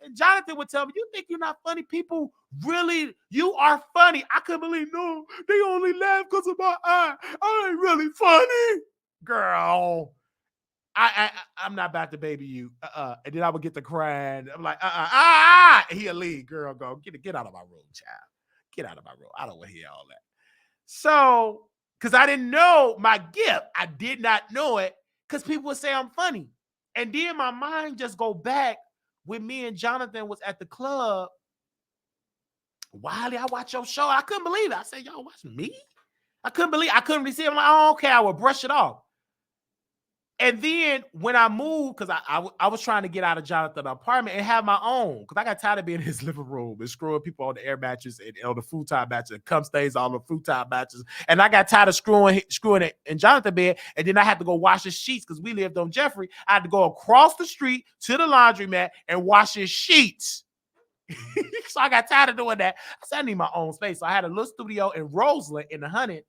And Jonathan would tell me, you think you're not funny? People really, you are funny. I couldn't believe, no, they only laugh because of my eye. I ain't really funny. Girl, I'm not about to baby you. And then I would get to crying. I'm like, And he'll leave. Girl, go get out of my room, child. Get out of my room. I don't want to hear all that. So, because I didn't know my gift. I did not know it because people would say I'm funny. And then my mind just go back when me and Jonathan was at the club. Wiley, I watch your show. I couldn't believe it. I said, y'all watch me? I couldn't really see it. I'm like, oh, okay, I would brush it off. And then when I moved, because I was trying to get out of Jonathan's apartment and have my own, because I got tired of being in his living room and screwing people on the air mattress and on the futon mattress and cum stains on the futon mattress. And I got tired of screwing it in Jonathan's bed. And then I had to go wash his sheets because we lived on Jeffrey. I had to go across the street to the laundromat and wash his sheets. So I got tired of doing that. I said, I need my own space. So I had a little studio in Roseland in the 100.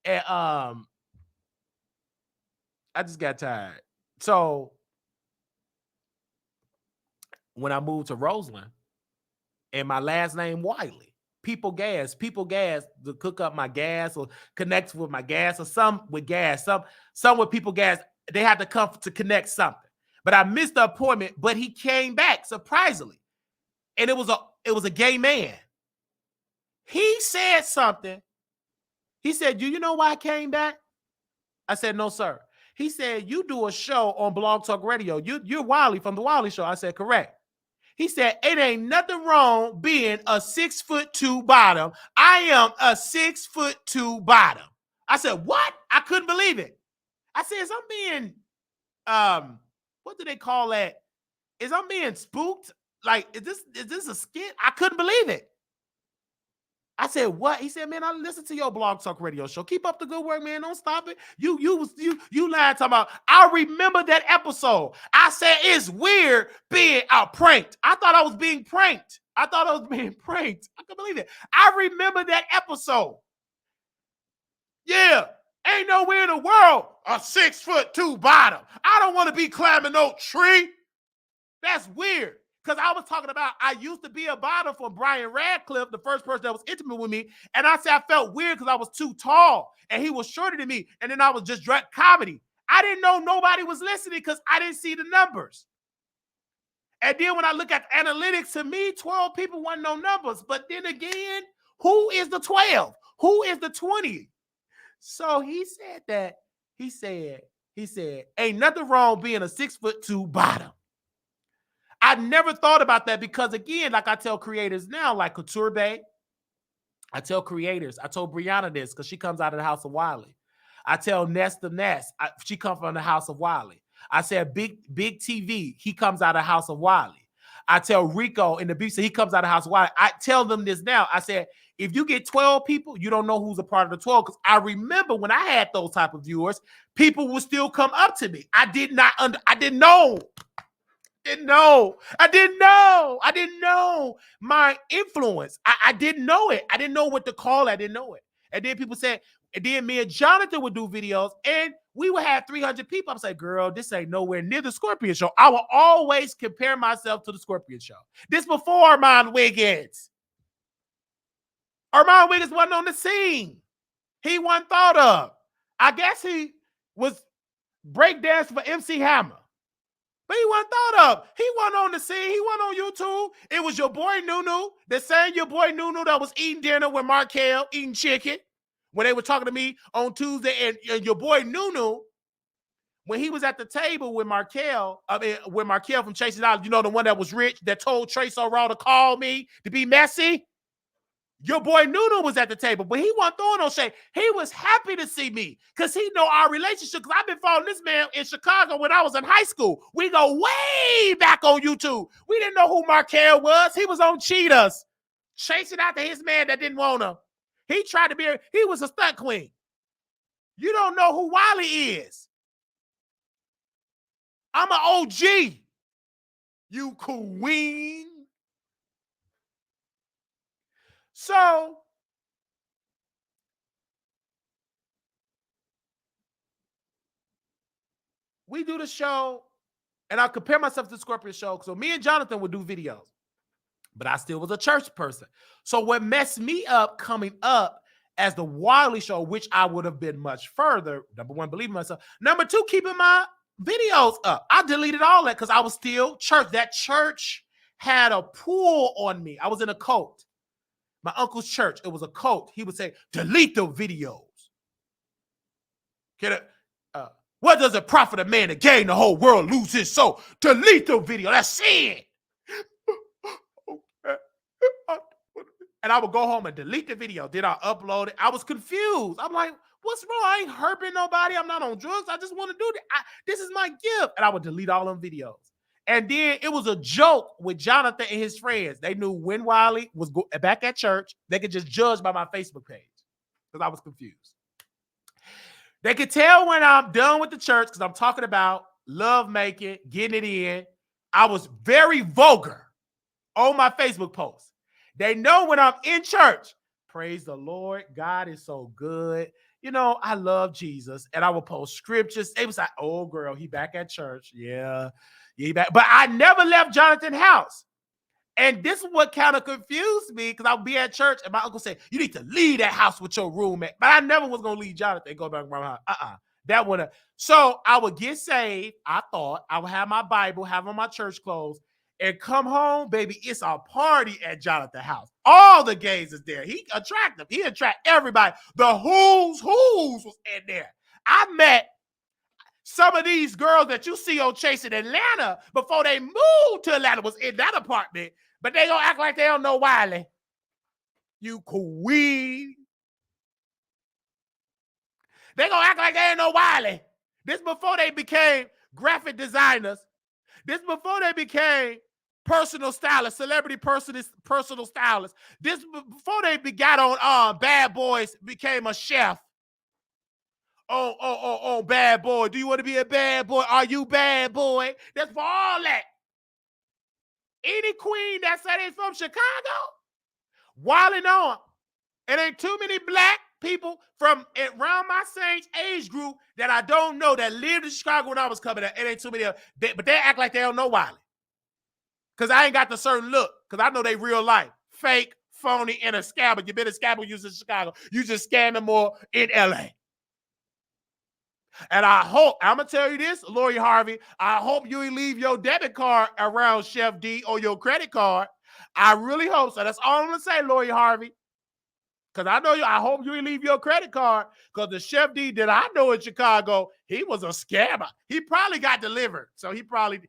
And I just got tired. So when I moved to Roseland, and my last name Wiley, people gas to cook up my gas or connect with my gas, or some with gas, some with people gas. They had to come to connect something. But I missed the appointment, but he came back surprisingly. And it was a gay man. He said something. He said, "Do you know why I came back?" I said, "No, sir." He said, "You do a show on Blog Talk Radio. You're Wiley from the Wiley Show." I said, "Correct." He said, "It ain't nothing wrong being a 6'2" bottom. I am a 6'2" bottom." I said, "What?" I couldn't believe it. I said, "Is I'm being, what do they call that? Is I'm being spooked? Like, is this a skit?" I couldn't believe it. I said, "What?" He said, "Man, I listen to your Blog Talk Radio show. Keep up the good work, man. Don't stop it. You lying talking about." I remember that episode. I said, "It's weird being pranked." I thought I was being pranked. I couldn't believe it. I remember that episode. Yeah. Ain't nowhere in the world a 6'2" bottom. I don't want to be climbing no tree. That's weird. Because I was talking about, I used to be a bottom for Brian Radcliffe, the first person that was intimate with me. And I said I felt weird because I was too tall and he was shorter than me. And then I was just drunk comedy. I didn't know nobody was listening because I didn't see the numbers. And then when I look at analytics, to me, 12 people wasn't no numbers. But then again, who is the 12? Who is the 20? So he said that. He said, ain't nothing wrong being a 6'2" bottom. I never thought about that because, again, like I tell creators now, like Couture Bay, I tell creators, I told Brianna this because she comes out of the house of Wiley. I tell Nesta Ness, she comes from the house of Wiley. I said Big TV, he comes out of the house of Wiley. I tell Rico in the beach, he comes out of the house of Wiley. I tell them this now. I said, if you get 12 people, you don't know who's a part of the 12. Because I remember when I had those type of viewers, people would still come up to me. I didn't know. I didn't know my influence. I didn't know it. I didn't know what to call it. I didn't know it. And then people said, and then me and Jonathan would do videos and we would have 300 people. I'm saying, girl, this ain't nowhere near the Scorpion Show. I will always compare myself to the Scorpion Show. This before Armand Wiggins. Armand Wiggins wasn't on the scene. He wasn't thought of. I guess he was breakdancing for MC Hammer. But he wasn't thought of. He wasn't on the scene. He wasn't on YouTube. It was your boy Nunu, the same your boy Nunu that was eating dinner with Markel, eating chicken. When they were talking to me on Tuesday, and your boy Nunu, when he was at the table with Markel from Chasing Dollars, you know, the one that was rich, that told Trey Sorrell to call me to be messy. Your boy Nunu was at the table, but he wasn't throwing no shade. He was happy to see me because he know our relationship. Because I've been following this man in Chicago when I was in high school. We go way back on YouTube. We didn't know who Markel was. He was on Cheetahs, chasing after his man that didn't want him. He was a stunt queen. You don't know who Wiley is. I'm an OG. You queen. So, we do the show, and I compare myself to the Scorpion Show. So me and Jonathan would do videos, but I still was a church person. So what messed me up coming up as the Wiley Show, which I would have been much further, number one, believing myself. Number two, keep in mind, videos up. I deleted all that because I was still church. That church had a pull on me. I was in a cult. My uncle's church, it was a cult. He would say, delete the videos. Get it? What does it profit a man to gain the whole world, lose his soul? Delete the video. That's sin. And I would go home and delete the video. Then I upload it. I was confused. I'm like, what's wrong? I ain't hurting nobody. I'm not on drugs. I just want to do this. This is my gift. And I would delete all them videos. And then it was a joke with Jonathan and his friends. They knew when Wiley was back at church. They could just judge by my Facebook page because I was confused. They could tell when I'm done with the church because I'm talking about love making, getting it in. I was very vulgar on my Facebook posts. They know when I'm in church. Praise the Lord. God is so good. You know, I love Jesus. And I would post scriptures. They was like, oh, girl, he back at church. Yeah, he back. But I never left Jonathan's house. And this is what kind of confused me because I would be at church and my uncle said, you need to leave that house with your roommate. But I never was going to leave Jonathan and go back to my house. That would have. So I would get saved. I thought I would have my Bible, have on my church clothes, and come home, baby. It's a party at Jonathan's house. All the gays is there. He attractive. He attract everybody. The who's was in there. I met some of these girls that you see on Chasing Atlanta before they moved to Atlanta was in that apartment, but they gonna act like they don't know Wiley. You queen. They gonna act like they ain't know Wiley. This before they became graphic designers. This before they became personal stylists, celebrity personal stylists. This before they got on Bad Boys, became a chef. Oh, bad boy. Do you want to be a bad boy? Are you bad boy? That's for all that. Any queen that said it's from Chicago, wilding on. It ain't too many black people from around my same age group that I don't know that lived in Chicago when I was coming up. It ain't too many, but they act like they don't know Wiley. Because I ain't got the certain look. Because I know they real life. Fake, phony, and a scammer. You been a scammer using Chicago. You just scamming more in LA. And I hope, I'm going to tell you this, Lori Harvey, I hope you leave your debit card around Chef D or your credit card. I really hope so. That's all I'm going to say, Lori Harvey. Because I know you, I hope you leave your credit card because the Chef D that I know in Chicago, he was a scammer. He probably got delivered. So he probably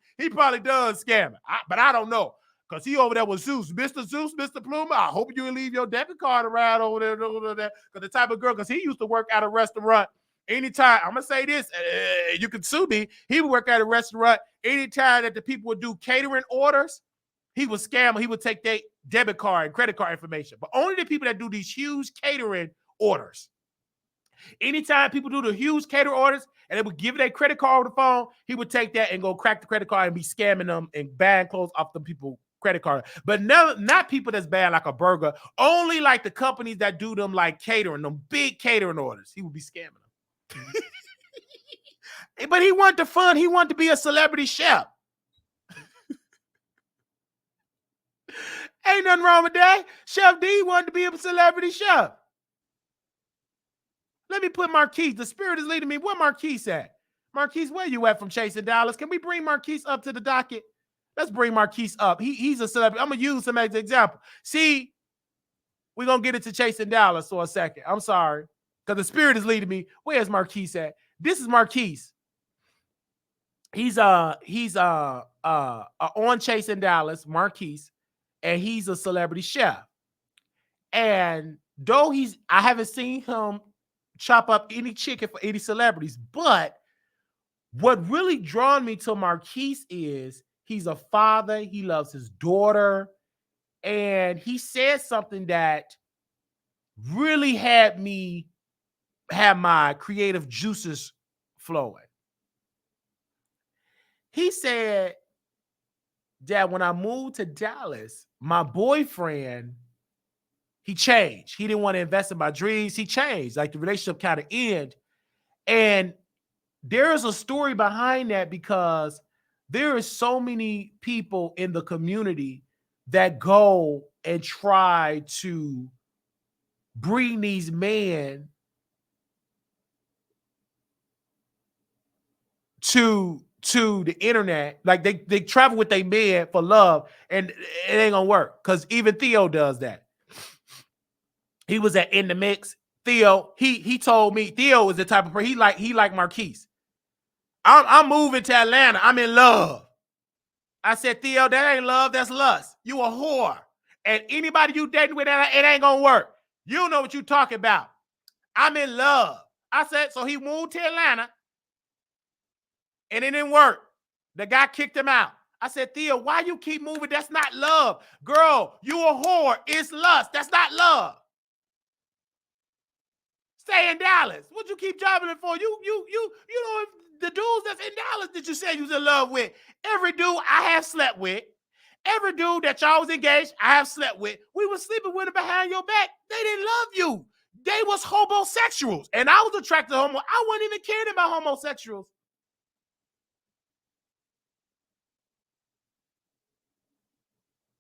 does scamming. But I don't know. Because he over there with Zeus, Mr. Pluma. I hope you leave your debit card around over there. Because the type of girl, because he used to work at a restaurant. Anytime, I'm going to say this, you can sue me. He would work at a restaurant. Anytime that the people would do catering orders, he would scam. He would take their debit card and credit card information. But only the people that do these huge catering orders. Anytime people do the huge catering orders and they would give their credit card over the phone, he would take that and go crack the credit card and be scamming them and buying clothes off the people credit card. But no, not people that's bad like a burger. Only like the companies that do them like catering, them big catering orders. He would be scamming them. But he wanted the fun. He wanted to be a celebrity chef. Ain't nothing wrong with that. Chef D wanted to be a celebrity chef. Let me put Marquise. The spirit is leading me. Where Marquise at? Marquise, where you at from Chasing Dallas? Can we bring Marquise up to the docket? Let's bring Marquise up. He's a celebrity. I'm going to use him as an example. See, we're going to get into Chasing Dallas for a second. I'm sorry. Because the spirit is leading me. Where's Marquise at? This is Marquise. He's on Chasing Dallas, Marquise, and he's a celebrity chef. And though I haven't seen him chop up any chicken for any celebrities, but what really drawn me to Marquise is he's a father. He loves his daughter. And he said something that really had me have my creative juices flowing. He said that when I moved to Dallas, my boyfriend, he changed. He didn't want to invest in my dreams. He changed. Like the relationship kind of ended. And there is a story behind that because there is so many people in the community that go and try to bring these men to the internet. Like they travel with their man for love, and it ain't gonna work because even Theo does that. He was in the mix. Theo, he told me Theo is the type of person he like Marquise. I'm moving to Atlanta. I'm in love. I said, Theo, that ain't love, that's lust. You a whore. And anybody you dating with, it ain't gonna work. You don't know what you talking about. I'm in love. I said, so he moved to Atlanta and it didn't work. The guy kicked him out. I said, Theo, why you keep moving? That's not love. Girl, you a whore. It's lust. That's not love. Stay in Dallas. What you keep driving for? You know, the dudes that's in Dallas that you said you was in love with. Every dude I have slept with. Every dude that y'all was engaged, I have slept with. We were sleeping with them behind your back. They didn't love you. They was homosexuals. And I was attracted to homo. I wasn't even caring about homosexuals.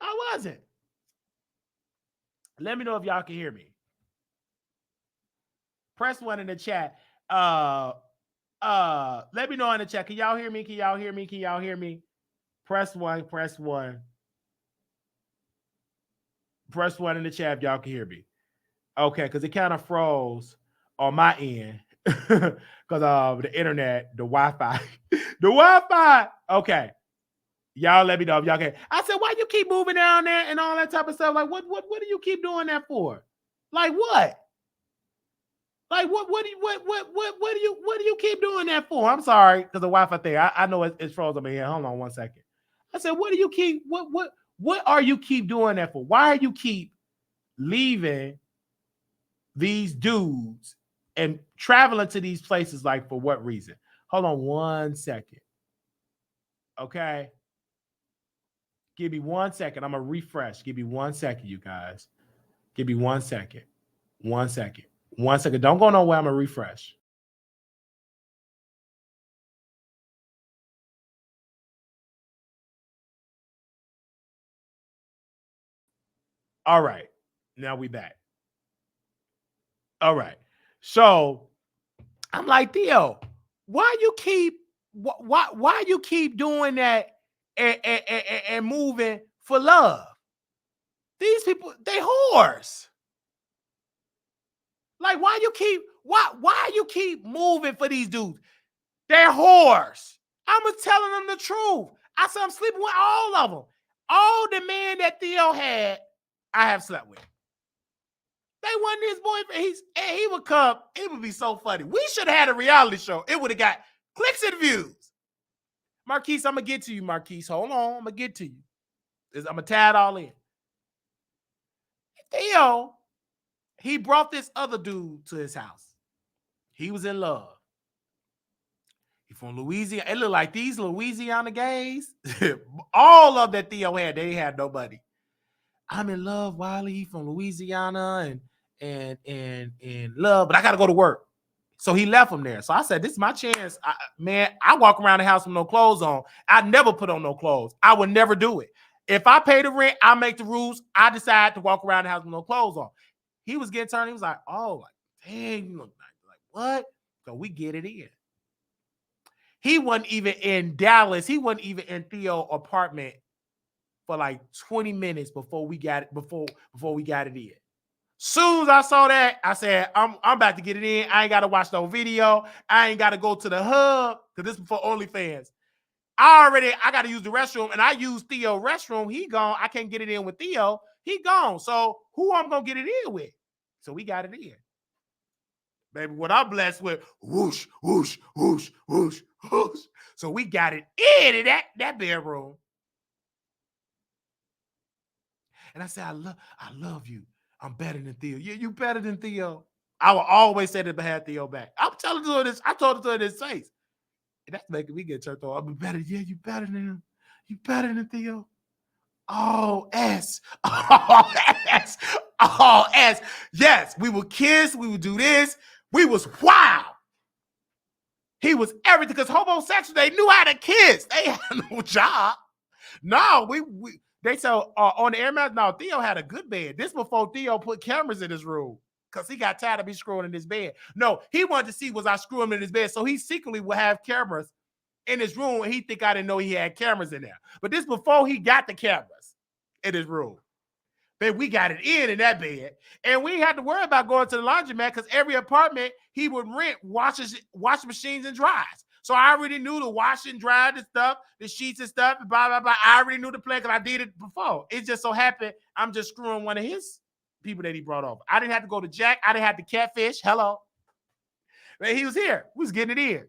I wasn't. Let me know if y'all can hear me. Press 1 in the chat. Let me know in the chat. Can y'all hear me? Can y'all hear me? Can y'all hear me? Press 1. Press 1. Press 1 in the chat if y'all can hear me. Okay, because it kind of froze on my end. Because the internet, the Wi-Fi. The Wi-Fi. Okay. Y'all let me know if y'all can. I said, why you keep moving down there and all that type of stuff? Like, what do you keep doing that for? Like what? Like what do you keep doing that for? I'm sorry, because the Wi-Fi thing. I know it's frozen in here. Hold on 1 second. I said, what do you keep what are you keep doing that for? Why are you keep leaving these dudes and traveling to these places? Like, for what reason? Hold on 1 second. Okay. Give me 1 second. I'm gonna refresh. Give me 1 second, you guys. Give me 1 second. 1 second. 1 second. Don't go nowhere. I'm gonna refresh. All right. Now we back. All right. So I'm like, Theo, why you keep doing that and moving for love? These people, they whores. Like, why you keep moving for these dudes? They're whores. I'm telling them the truth. I said I'm sleeping with all of them. All the men that Theo had, I have slept with. They wasn't his boyfriend. He would come. It would be so funny. We should have had a reality show. It would have got clicks and views. Marquise, I'm going to get to you, Marquise. Hold on. I'm going to get to you. I'm going to tie it all in. Theo, he brought this other dude to his house. He was in love. He from Louisiana. It looked like these Louisiana gays. All of that Theo had, they had nobody. I'm in love, Wiley. He from Louisiana and love, but I got to go to work. So he left him there. So I said, this is my chance. I walk around the house with no clothes on. I never put on no clothes. I would never do it. If I pay the rent, I make the rules. I decide to walk around the house with no clothes on. He was getting turned. He was like, oh, like, dang, you look like what? So we get it in. He wasn't even in Dallas. He wasn't even in Theo's apartment for like 20 minutes before we got it, before we got it in. Soon as I saw that, I said, I'm about to get it in. I ain't got to watch no video. I ain't got to go to the hub, because this is for OnlyFans. I got to use the restroom, and I use Theo's restroom. He gone. I can't get it in with Theo. He gone. So who I'm going to get it in with? So we got it in. Baby, what I'm blessed with, whoosh, whoosh, whoosh, whoosh, whoosh. So we got it in that bedroom. And I said, I love you. I'm better than Theo. You better than Theo. I will always say that I had Theo back. I'm telling her this. I told her to this face. And that's making me get turned on. I'm better. Yeah, you better than him. You better than Theo. Oh, S. Oh, S. Oh, S. Yes, we would kiss. We would do this. We was wild. He was everything, because homosexuals, they knew how to kiss. They had no job. No, they said on the air match. No, Theo had a good bed. This before Theo put cameras in his room, because he got tired of me screwing in his bed. No, he wanted to see was I screwing him in his bed, so he secretly would have cameras in his room, and he think I didn't know he had cameras in there. But this before he got the cameras in his room. But we got it in that bed. And we had to worry about going to the laundromat because every apartment he would rent washing machines and dryers. So I already knew to wash and dry the stuff, the sheets and stuff, and blah, blah, blah. I already knew the plan because I did it before. It just so happened I'm just screwing one of his people that he brought over. I didn't have to go to Jack. I didn't have to catfish. Hello. But he was here. We was getting it in.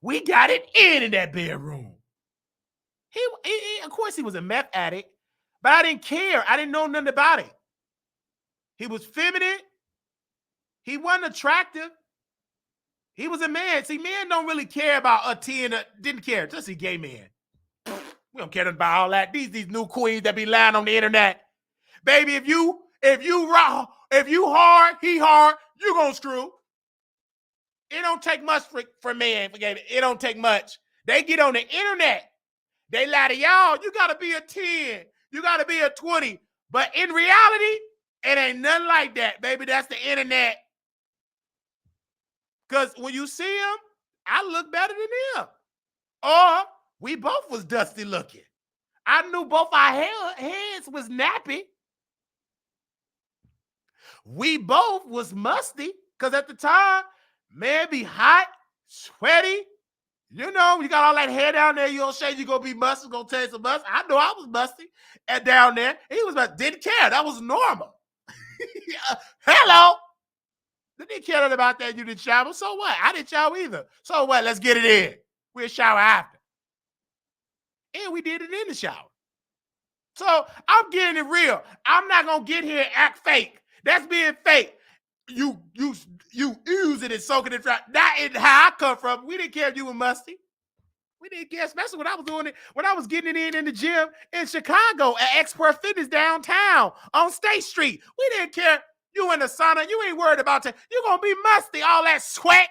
We got it in that bedroom. He of course, he was a meth addict, but I didn't care. I didn't know nothing about it. He was feminine. He wasn't attractive. He was a man. See, men don't really care about a 10. Didn't care. Just a gay man. We don't care about all that. These new queens that be lying on the internet. Baby, if you raw, if you hard, he hard, you gonna screw. It don't take much for men. It don't take much. They get on the internet. They lie to y'all. You got to be a 10. You got to be a 20. But in reality, it ain't nothing like that, baby. That's the internet. Because when you see him, I look better than him. Or we both was dusty looking. I knew both our heads was nappy. We both was musty. Because at the time, man, be hot, sweaty. You know, you got all that hair down there. You don't say you gonna be musty, gonna taste some musty. I know I was musty and down there. He was didn't care. That was normal. Hello. Didn't care about that. You didn't shower. So what? I didn't shower either. So what? Let's get it in. We'll shower after. And we did it in the shower. So I'm getting it real. I'm not gonna get here and act fake. That's being fake. You use it and soak it in dry. That ain't how I come from. We didn't care if you were musty. We didn't care, especially when I was doing it, when I was getting it in the gym in Chicago at Expert Fitness downtown on State Street. We didn't care. You in the sauna, you ain't worried about that. You're gonna be musty, all that sweat.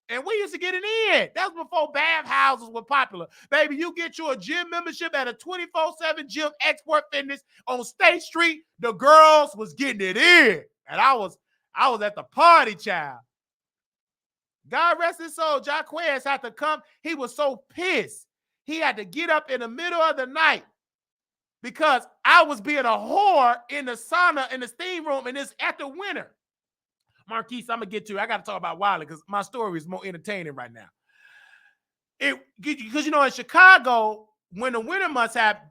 And we used to get it in. That was before bath houses were popular. Baby, you get you a gym membership at a 24/7 gym, Expert Fitness on State Street. The girls was getting it in. And I was at the party, child. God rest his soul. Jaquez had to come. He was so pissed. He had to get up in the middle of the night because I was being a whore in the sauna, in the steam room, and it's after winter. Marquise, I'm going to get to it. I got to talk about Wiley because my story is more entertaining right now. Because, you know, in Chicago, when the winter months happen,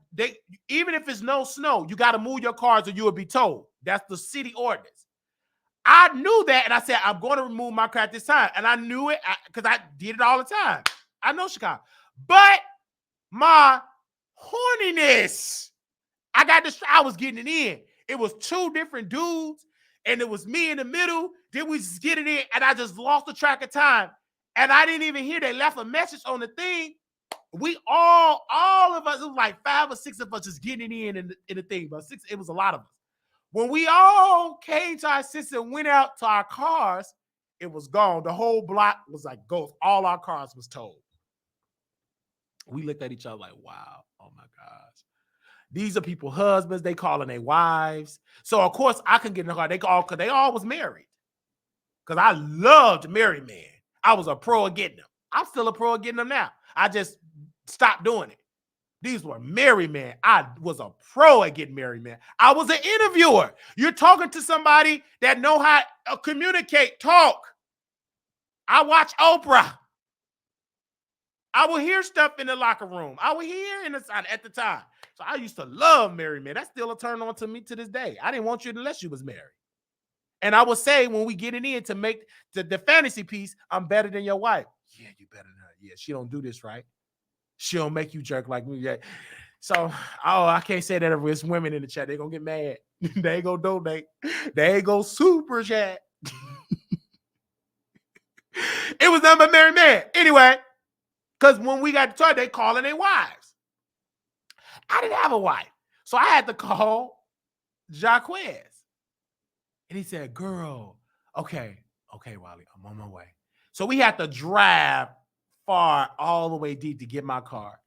even if it's no snow, you got to move your cars or you will be towed. That's the city ordinance. I knew that, and I said, I'm going to remove my car at this time. And I knew it because I did it all the time. I know Chicago. But my horniness, I was getting it in. It was two different dudes, and it was me in the middle. Then we just get it in, and I just lost the track of time. And I didn't even hear they left a message on the thing. We all of us, it was like 5 or 6 of us just getting it in the thing. But 6, it was a lot of us. When we all came to our senses and went out to our cars, it was gone. The whole block was like ghost. All our cars was towed. We looked at each other like, wow, oh my gosh. These are people's husbands. They calling their wives. So, of course, I couldn't get in the car. Because they all was married. Because I loved married men. I was a pro at getting them. I'm still a pro at getting them now. I just stopped doing it. These were married men. I was a pro at getting married men. I was an interviewer. You're talking to somebody that know how to communicate, talk. I watch Oprah. I would hear stuff in the locker room. I would hear at the time. So I used to love married men. That's still a turn on to me to this day. I didn't want you unless you was married. And I would say when we get it in to make the fantasy piece, I'm better than your wife. Yeah, you better than her. Yeah, she don't do this right. She don't make you jerk like me. Yeah. So, I can't say that if it's women in the chat. They're going to get mad. They ain't going to donate. They ain't going to super chat. It was nothing but married man. Anyway, because when we got to talk, they calling their wives. I didn't have a wife. So I had to call Jaquez. And he said, girl, okay, Wiley, I'm on my way. So we had to drive far, all the way deep to get my car.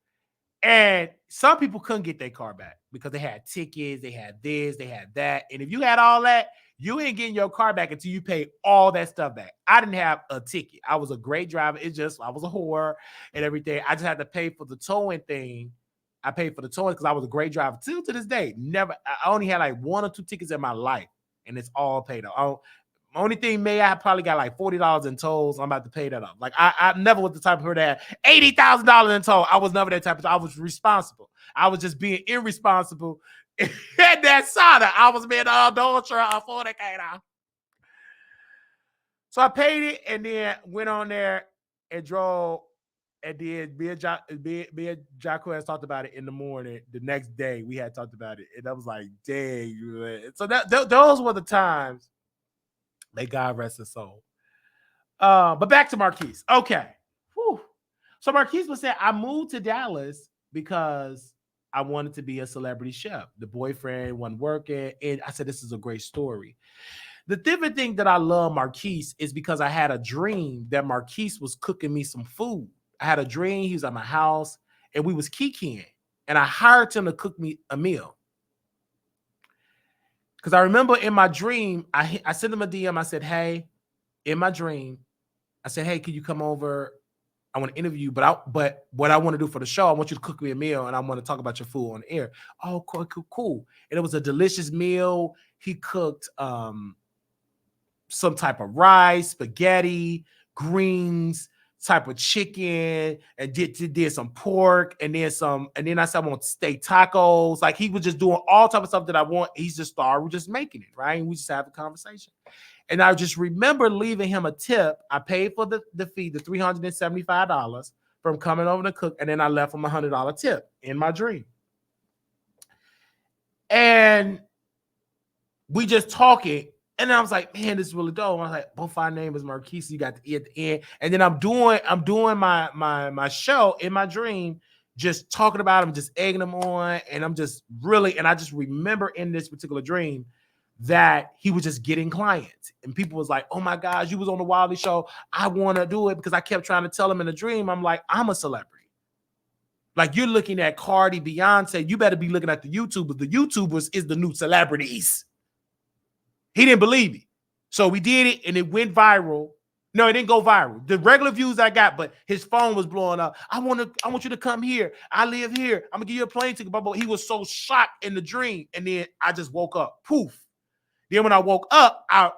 And some people couldn't get their car back because they had tickets, they had this, they had that. And if you had all that, You ain't getting your car back until you pay all that stuff back. I didn't have a ticket. I was a great driver. It's just I was a whore and everything. I just had to pay for the towing thing. I paid for the towing because I was a great driver. Till to this day, never. I only had like 1 or 2 tickets in my life, and it's all paid off. Only thing may I probably got like $40 in tolls. I'm about to pay that off. Like I never was the type of person that had $80,000 in toll. I was never that type of. I was responsible. I was just being irresponsible. And that sauna, I was being an adulterer, a fornicator. So I paid it and then went on there and drove. And then me and Jacquez talked about it in the morning. The next day we had talked about it, and I was like, "Dang!" Man. So those were the times. May God rest his soul. But back to Marquise. Okay. Whew. So Marquise was saying, I moved to Dallas because I wanted to be a celebrity chef. The boyfriend wasn't working. And I said, this is a great story. The different thing that I love Marquise is because I had a dream that Marquise was cooking me some food. I had a dream. He was at my house and we was kikiing. And I hired him to cook me a meal. Because I remember in my dream, I sent him a DM. I said, hey, in my dream, I said, hey, can you come over? I want to interview you, but what I want to do for the show, I want you to cook me a meal and I want to talk about your food on the air. Oh, cool. And it was a delicious meal. He cooked some type of rice, spaghetti, greens, type of chicken, and did some pork, and then I said I want steak tacos. Like he was just doing all type of stuff that I want. He's just started just making it, right? And we just have a conversation. And I just remember leaving him a tip. I paid for the fee, the $375 from coming over to cook, and then I left him $100 tip in my dream. And we just talking. And then I was like, man, this is really dope. I was like, both our name is Marquise. You got the E at the end. And then I'm doing my show in my dream, just talking about him, just egging him on. And I'm just really, and I just remember in this particular dream that he was just getting clients. And people was like, oh my gosh, you was on the Wiley Show. I want to do it because I kept trying to tell him in the dream. I'm like, I'm a celebrity. Like you're looking at Cardi, Beyonce. You better be looking at the YouTubers. The YouTubers is the new celebrities. He didn't believe me. So we did it and it went viral. No, it didn't go viral. The regular views I got, but his phone was blowing up. I want you to come here. I live here. I'm gonna give you a plane ticket. But he was so shocked in the dream. And then I just woke up. Poof. Then when I woke up, I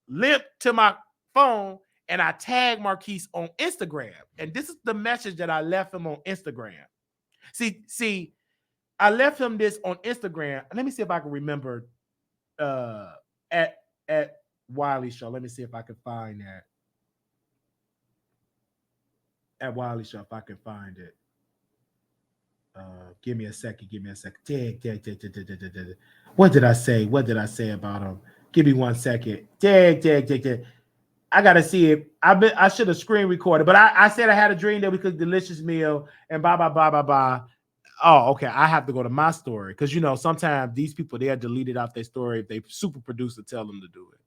limped to my phone and I tagged Marquise on Instagram. And this is the message that I left him on Instagram. See, I left him this on Instagram. Let me see if I can remember at Wiley Show. Let me see if I can find that. At Wiley Show, if I can find it. Give me a second. What did I say about him? Give me 1 second. I gotta see it. I should have screen recorded, but I said I had a dream that we cooked a delicious meal and blah. Oh, okay. I have to go to my story because sometimes these people they are deleted off their story if they super producer tell them to do it.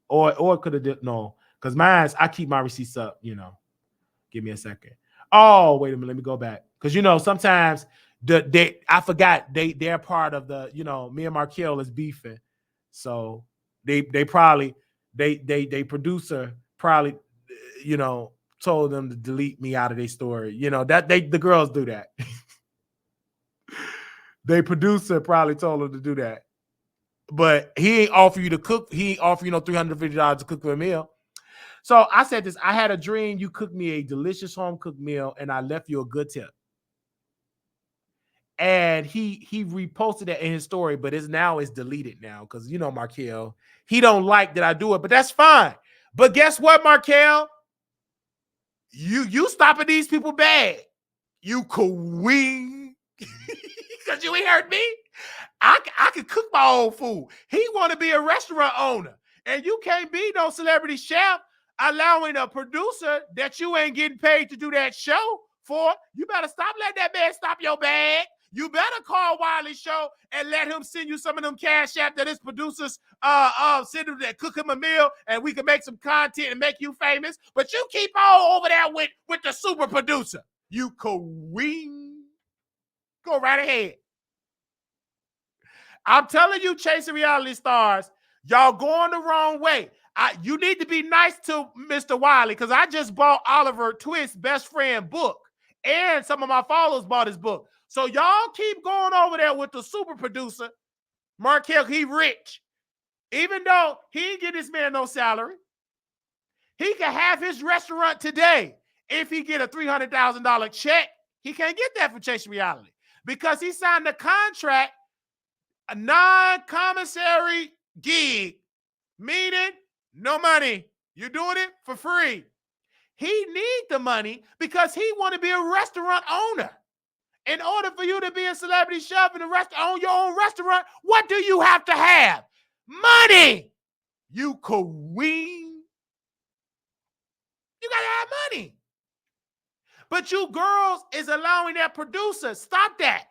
Or could have did no, because I keep my receipts up, Give me a second. Oh, wait a minute, let me go back. Because sometimes I forgot they're part of the, me and Markel is beefing. So they probably they producer probably told them to delete me out of their story. That the girls do that. They producer probably told them to do that. But he ain't offer you to cook. He ain't offer you $350 to cook for a meal. So I said this. I had a dream. You cooked me a delicious home cooked meal, and I left you a good tip. And he reposted that in his story, but it's deleted now because Markel, he don't like that I do it, but that's fine. But guess what, Markel? You stopping these people bad. You queen. Because you ain't heard me. I can cook my own food. He want to be a restaurant owner. And you can't be no celebrity chef allowing a producer that you ain't getting paid to do that show for. You better stop letting that man stop your bag. You better call Wiley Show and let him send you some of them cash app that his producers send him that cook him a meal and we can make some content and make you famous. But you keep on over there with the super producer. You queen. Go right ahead. I'm telling you, chasing reality stars, y'all going the wrong way. You need to be nice to Mr. Wiley, because I just bought Oliver Twist's best friend book, and some of my followers bought his book. So y'all keep going over there with the super producer, Markel. He rich. Even though he ain't get this man no salary, he can have his restaurant today. If he get a $300,000 check, he can't get that for chasing reality because he signed a contract, a non-commissary gig, meaning no money. You're doing it for free. He need the money because he want to be a restaurant owner. In order for you to be a celebrity chef and own your own restaurant, what do you have to have? Money. You queen. You gotta have money. But you girls is allowing that producer. Stop that.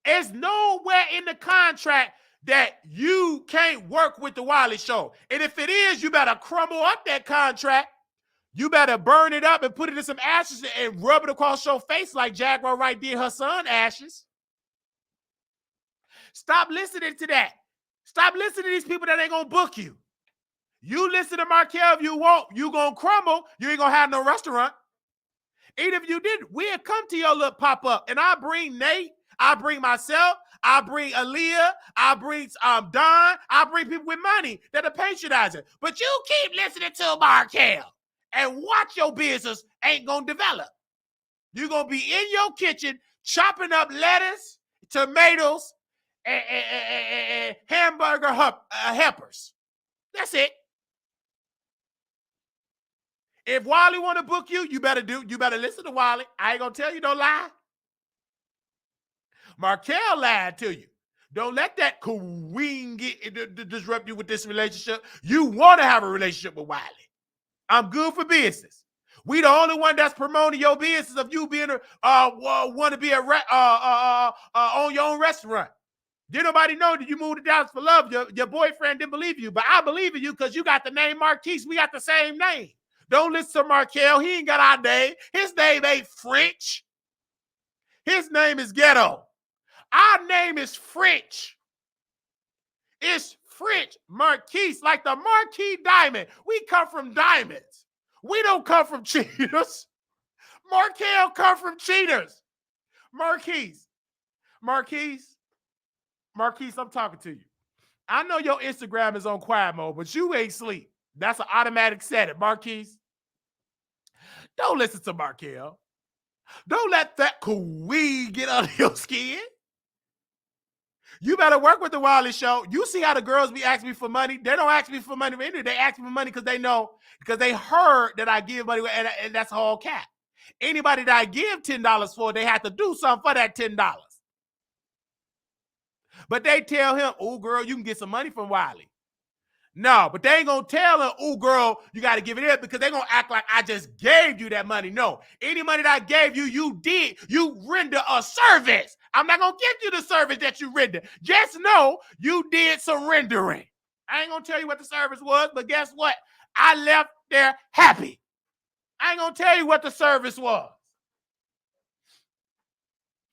There's nowhere in the contract that you can't work with the Wiley Show. And if it is, you better crumble up that contract. You better burn it up and put it in some ashes and rub it across your face like Jaguar Wright did her son Ashes. Stop listening to that. Stop listening to these people that ain't gonna book you. You listen to Markel if you want, you gonna crumble. You ain't gonna have no restaurant. Even if you did, we'll come to your little pop-up. And I bring Nate, I bring myself, I bring Aaliyah, I bring Don, I bring people with money that are patronizing. But you keep listening to Markel and watch your business ain't gonna develop. You're gonna be in your kitchen chopping up lettuce, tomatoes, and hamburger helpers. That's it. If Wiley want to book you, you better listen to Wiley. I ain't gonna tell you, don't lie. Markel lied to you. Don't let that queen disrupt you with this relationship. You want to have a relationship with Wiley. I'm good for business. We the only one that's promoting your business of you being want to be own your own restaurant. Did nobody know that you moved to Dallas for love? Your boyfriend didn't believe you, but I believe in you because you got the name Marquise. We got the same name. Don't listen to Markel. He ain't got our name. His name ain't French. His name is Ghetto. Our name is French. It's French Marquise, like the Marquis Diamond. We come from diamonds. We don't come from cheaters. Markel come from cheaters. Marquise, I'm talking to you. I know your Instagram is on quiet mode, but you ain't sleep. That's an automatic setting, Marquise. Don't listen to Markel. Don't let that queen get under your skin. You better work with the Wiley Show. You see how the girls be asking me for money. They don't ask me for money for anything. They ask me for money because they know, because they heard that I give money, and that's all cap. Anybody that I give $10 for, they have to do something for that $10. But they tell him, oh, girl, you can get some money from Wiley. No, but they ain't going to tell him, oh, girl, you got to give it in, because they're going to act like I just gave you that money. No, any money that I gave you, you render a service. I'm not going to give you the service that you render. Just know you did some rendering. I ain't going to tell you what the service was, but guess what? I left there happy. I ain't going to tell you what the service was.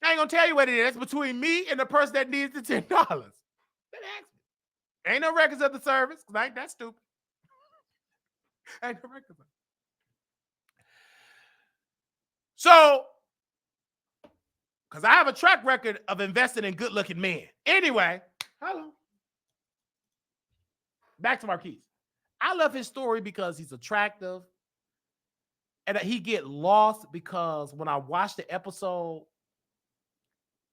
I ain't going to tell you what it is. It's between me and the person that needs the $10. Ain't no records of the service, because I ain't that stupid. Ain't no records of it. So, because I have a track record of investing in good-looking men. Anyway, hello. Back to Marquise. I love his story because he's attractive. And he get lost because when I watch the episode,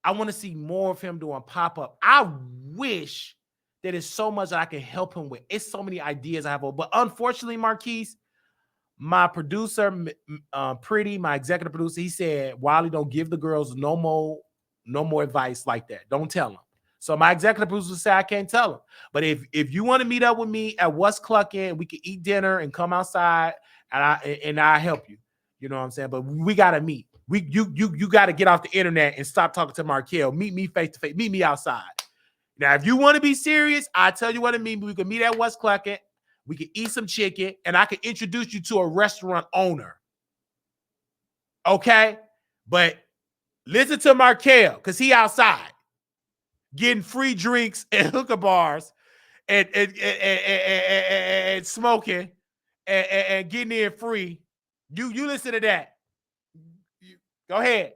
I want to see more of him doing pop-up. I wish that is so much that I can help him with. It's so many ideas I have. But unfortunately, Marquise, my producer, Pretty, my executive producer, he said, Wiley, don't give the girls no more advice like that. Don't tell them. So my executive producer said, I can't tell them. But if you want to meet up with me at What's Clucking, we can eat dinner and come outside, and I'll help you. You know what I'm saying? But we got to meet. You got to get off the internet and stop talking to Markel. Meet me face to face. Meet me outside. Now, if you want to be serious, I tell you what I mean. We can meet at What's Clucking. We can eat some chicken, and I can introduce you to a restaurant owner. Okay? But listen to Markel, because he outside. getting free drinks and hookah bars and smoking and getting in free. You listen to that. Go ahead.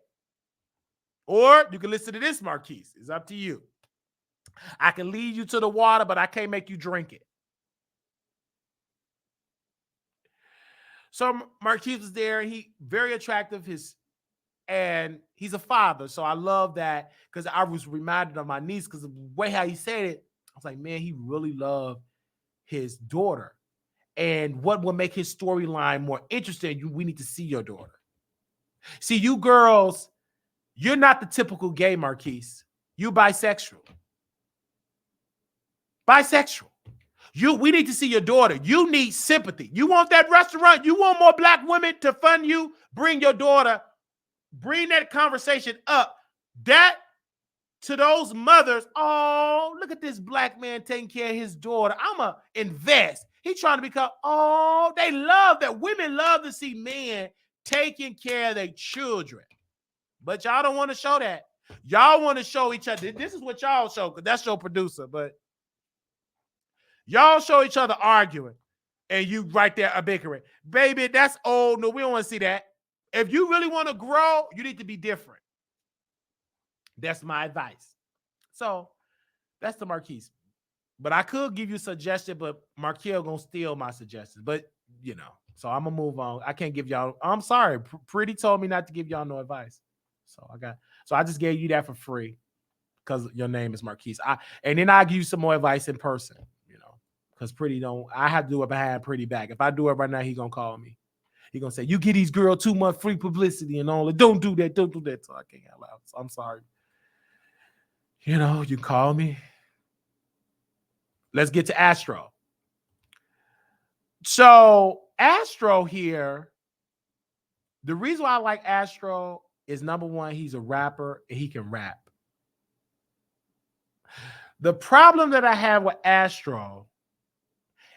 Or you can listen to this, Marquise. It's up to you. I can lead you to the water, but I can't make you drink it. So Marquise was there. He very attractive. And he's a father. So I love that because I was reminded of my niece because of the way how he said it. I was like, man, he really loved his daughter. And what will make his storyline more interesting? We need to see your daughter. See, you girls, you're not the typical gay, Marquise. You bisexual. Bisexual. We need to see your daughter. You need sympathy. You want that restaurant? You want more black women to fund you? Bring your daughter. Bring that conversation up. That to those mothers. Oh, look at this black man taking care of his daughter. I'ma invest. He trying to become. Oh, they love that. Women love to see men taking care of their children. But y'all don't want to show that. Y'all want to show each other. This is what y'all show, because that's your producer. But y'all show each other arguing, and you right there are bickering. Baby, that's old. No, we don't want to see that. If you really want to grow, you need to be different. That's my advice. So that's the Marquise. But I could give you a suggestion, but Marquise gonna steal my suggestions. But you know, so I'm gonna move on. I can't give y'all. I'm sorry. Pretty told me not to give y'all no advice. So I just gave you that for free because your name is Marquise. And then I'll give you some more advice in person, you know, because Pretty don't. I have to do it behind Pretty back. If I do it right now, he gonna call me. He gonna say, "You get these girls 2 months free publicity and all. Don't do that. Don't do that." So I can't allow. So I'm sorry. You know, you call me. Let's get to Astro. So Astro here, the reason why I like Astro is number one, he's a rapper and he can rap. The problem that I have with Astro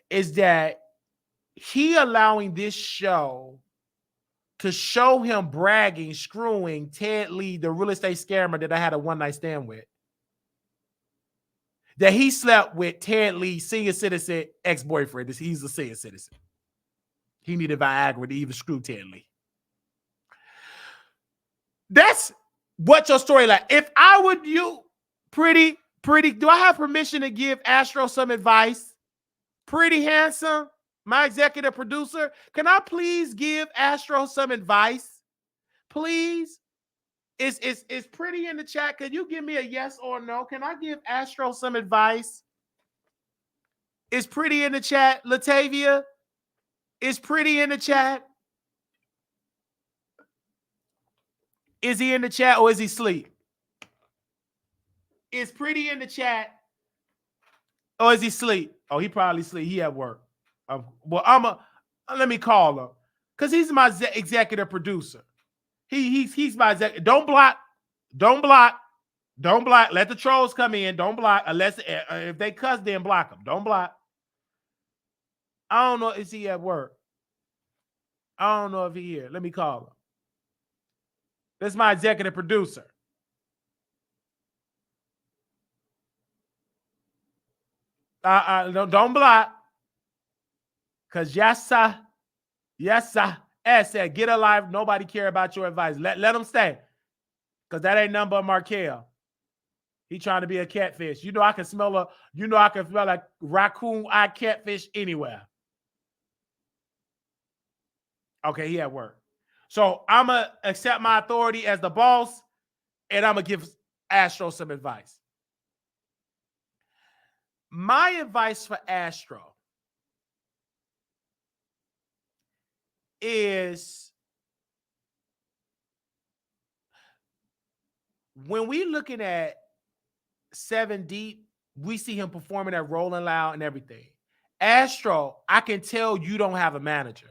is that he allowing this show to show him bragging, screwing Ted Lee, the real estate scammer that I had a one-night stand with. That he slept with Ted Lee, senior citizen ex-boyfriend. He's a senior citizen. He needed Viagra to even screw Ted Lee. That's what your story like. If I would you, pretty, do I have permission to give Astro some advice? Pretty handsome, my executive producer. Can I please give Astro some advice? Please? Is Pretty in the chat? Can you give me a yes or no? Can I give Astro some advice? Is Pretty in the chat? Latavia? Is Pretty in the chat? Is he in the chat or is he asleep? Is Pretty in the chat or is he asleep? Oh, he probably asleep. He at work. Well, let me call him because he's my executive producer. He's my executive. Don't block. Let the trolls come in. Don't block unless if they cuss, then block them. Don't block. I don't know. Is he at work? I don't know if he here. Let me call him. That's my executive producer. Don't block. Because yes, sir. As said, get alive. Nobody care about your advice. Let him stay. Because that ain't nothing but Markel. He trying to be a catfish. You know I can smell like raccoon-eyed catfish anywhere. Okay, he at work. So I'm going to accept my authority as the boss, and I'm going to give Astro some advice. My advice for Astro is when we looking at 7 Deep, we see him performing at Rolling Loud and everything. Astro, I can tell you don't have a manager.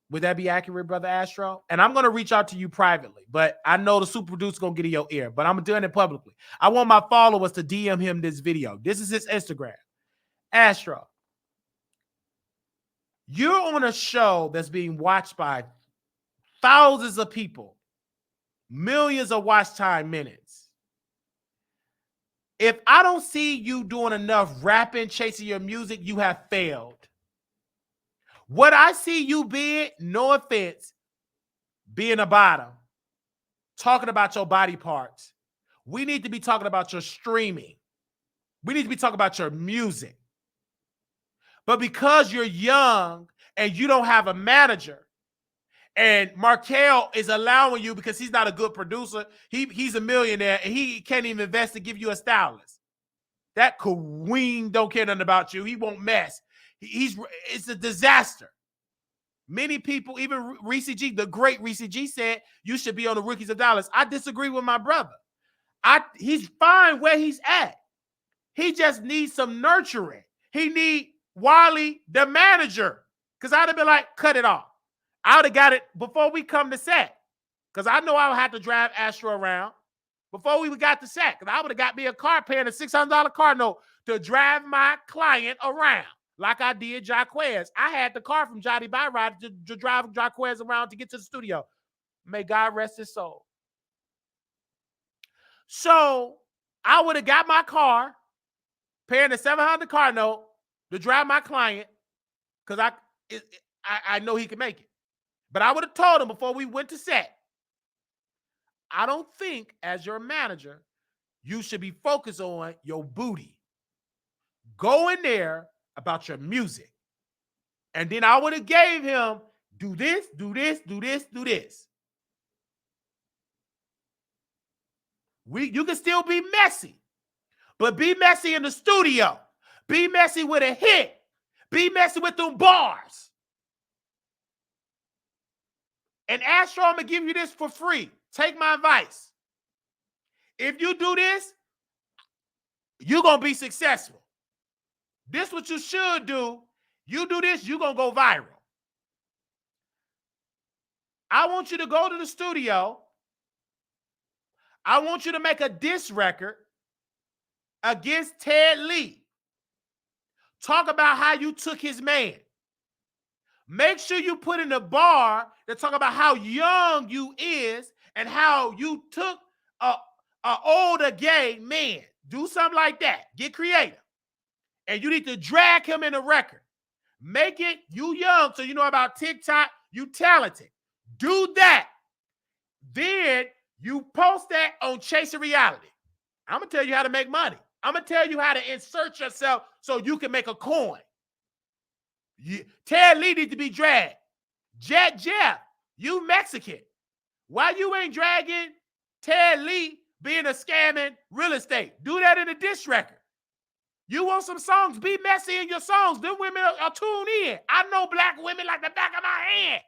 Would that be accurate, Brother Astro? And I'm going to reach out to you privately, but I know the super producer going to get in your ear, but I'm doing it publicly. I want my followers to DM him this video. This is his Instagram. Astro, you're on a show that's being watched by thousands of people, millions of watch time minutes. If I don't see you doing enough rapping, chasing your music, you have failed. What I see you being, no offense, being a bottom, talking about your body parts. We need to be talking about your streaming. We need to be talking about your music. But because you're young and you don't have a manager, and Markel is allowing you because he's not a good producer, he's a millionaire and he can't even invest to give you a stylist. That queen don't care nothing about you. He won't mess. It's a disaster. Many people, even Reese G, the great Reese G, said you should be on the Rookies of Dollars. I disagree with my brother. He's fine where he's at. He just needs some nurturing. He need Wiley, the manager, because I'd have been like, cut it off. I would have got it before we come to set, because I know I would have to drive Astro around before we got to set, because I would have got me a car, paying a $600 car note to drive my client around like I did Jaquez. I had the car from Johnny Byrod to drive Jaquez around to get to the studio. May God rest his soul. So I would have got my car, paying a $700 car note to drive my client, because I know he can make it. But I would have told him before we went to set, I don't think as your manager, you should be focused on your booty. Go in there about your music. And then I would have gave him, do this, do this, do this, do this. You can still be messy, but be messy in the studio. Be messy with a hit. Be messy with them bars. And Astro, I'm going to give you this for free. Take my advice. If you do this, you're going to be successful. This is what you should do. You do this, you're going to go viral. I want you to go to the studio. I want you to make a diss record against Ted Lee. Talk about how you took his man. Make sure you put in a bar to talk about how young you is and how you took a older gay man. Do something like that. Get creative. And you need to drag him in a record. Make it you young, so you know about TikTok. You talented. Do that. Then you post that on Chasing Reality. I'm going to tell you how to make money. I'm going to tell you how to insert yourself so you can make a coin. Ted Lee need to be dragged. Jeff, you Mexican. Why you ain't dragging Ted Lee being a scamming real estate? Do that in a diss record. You want some songs? Be messy in your songs. Them women are tuned in. I know black women like the back of my hand.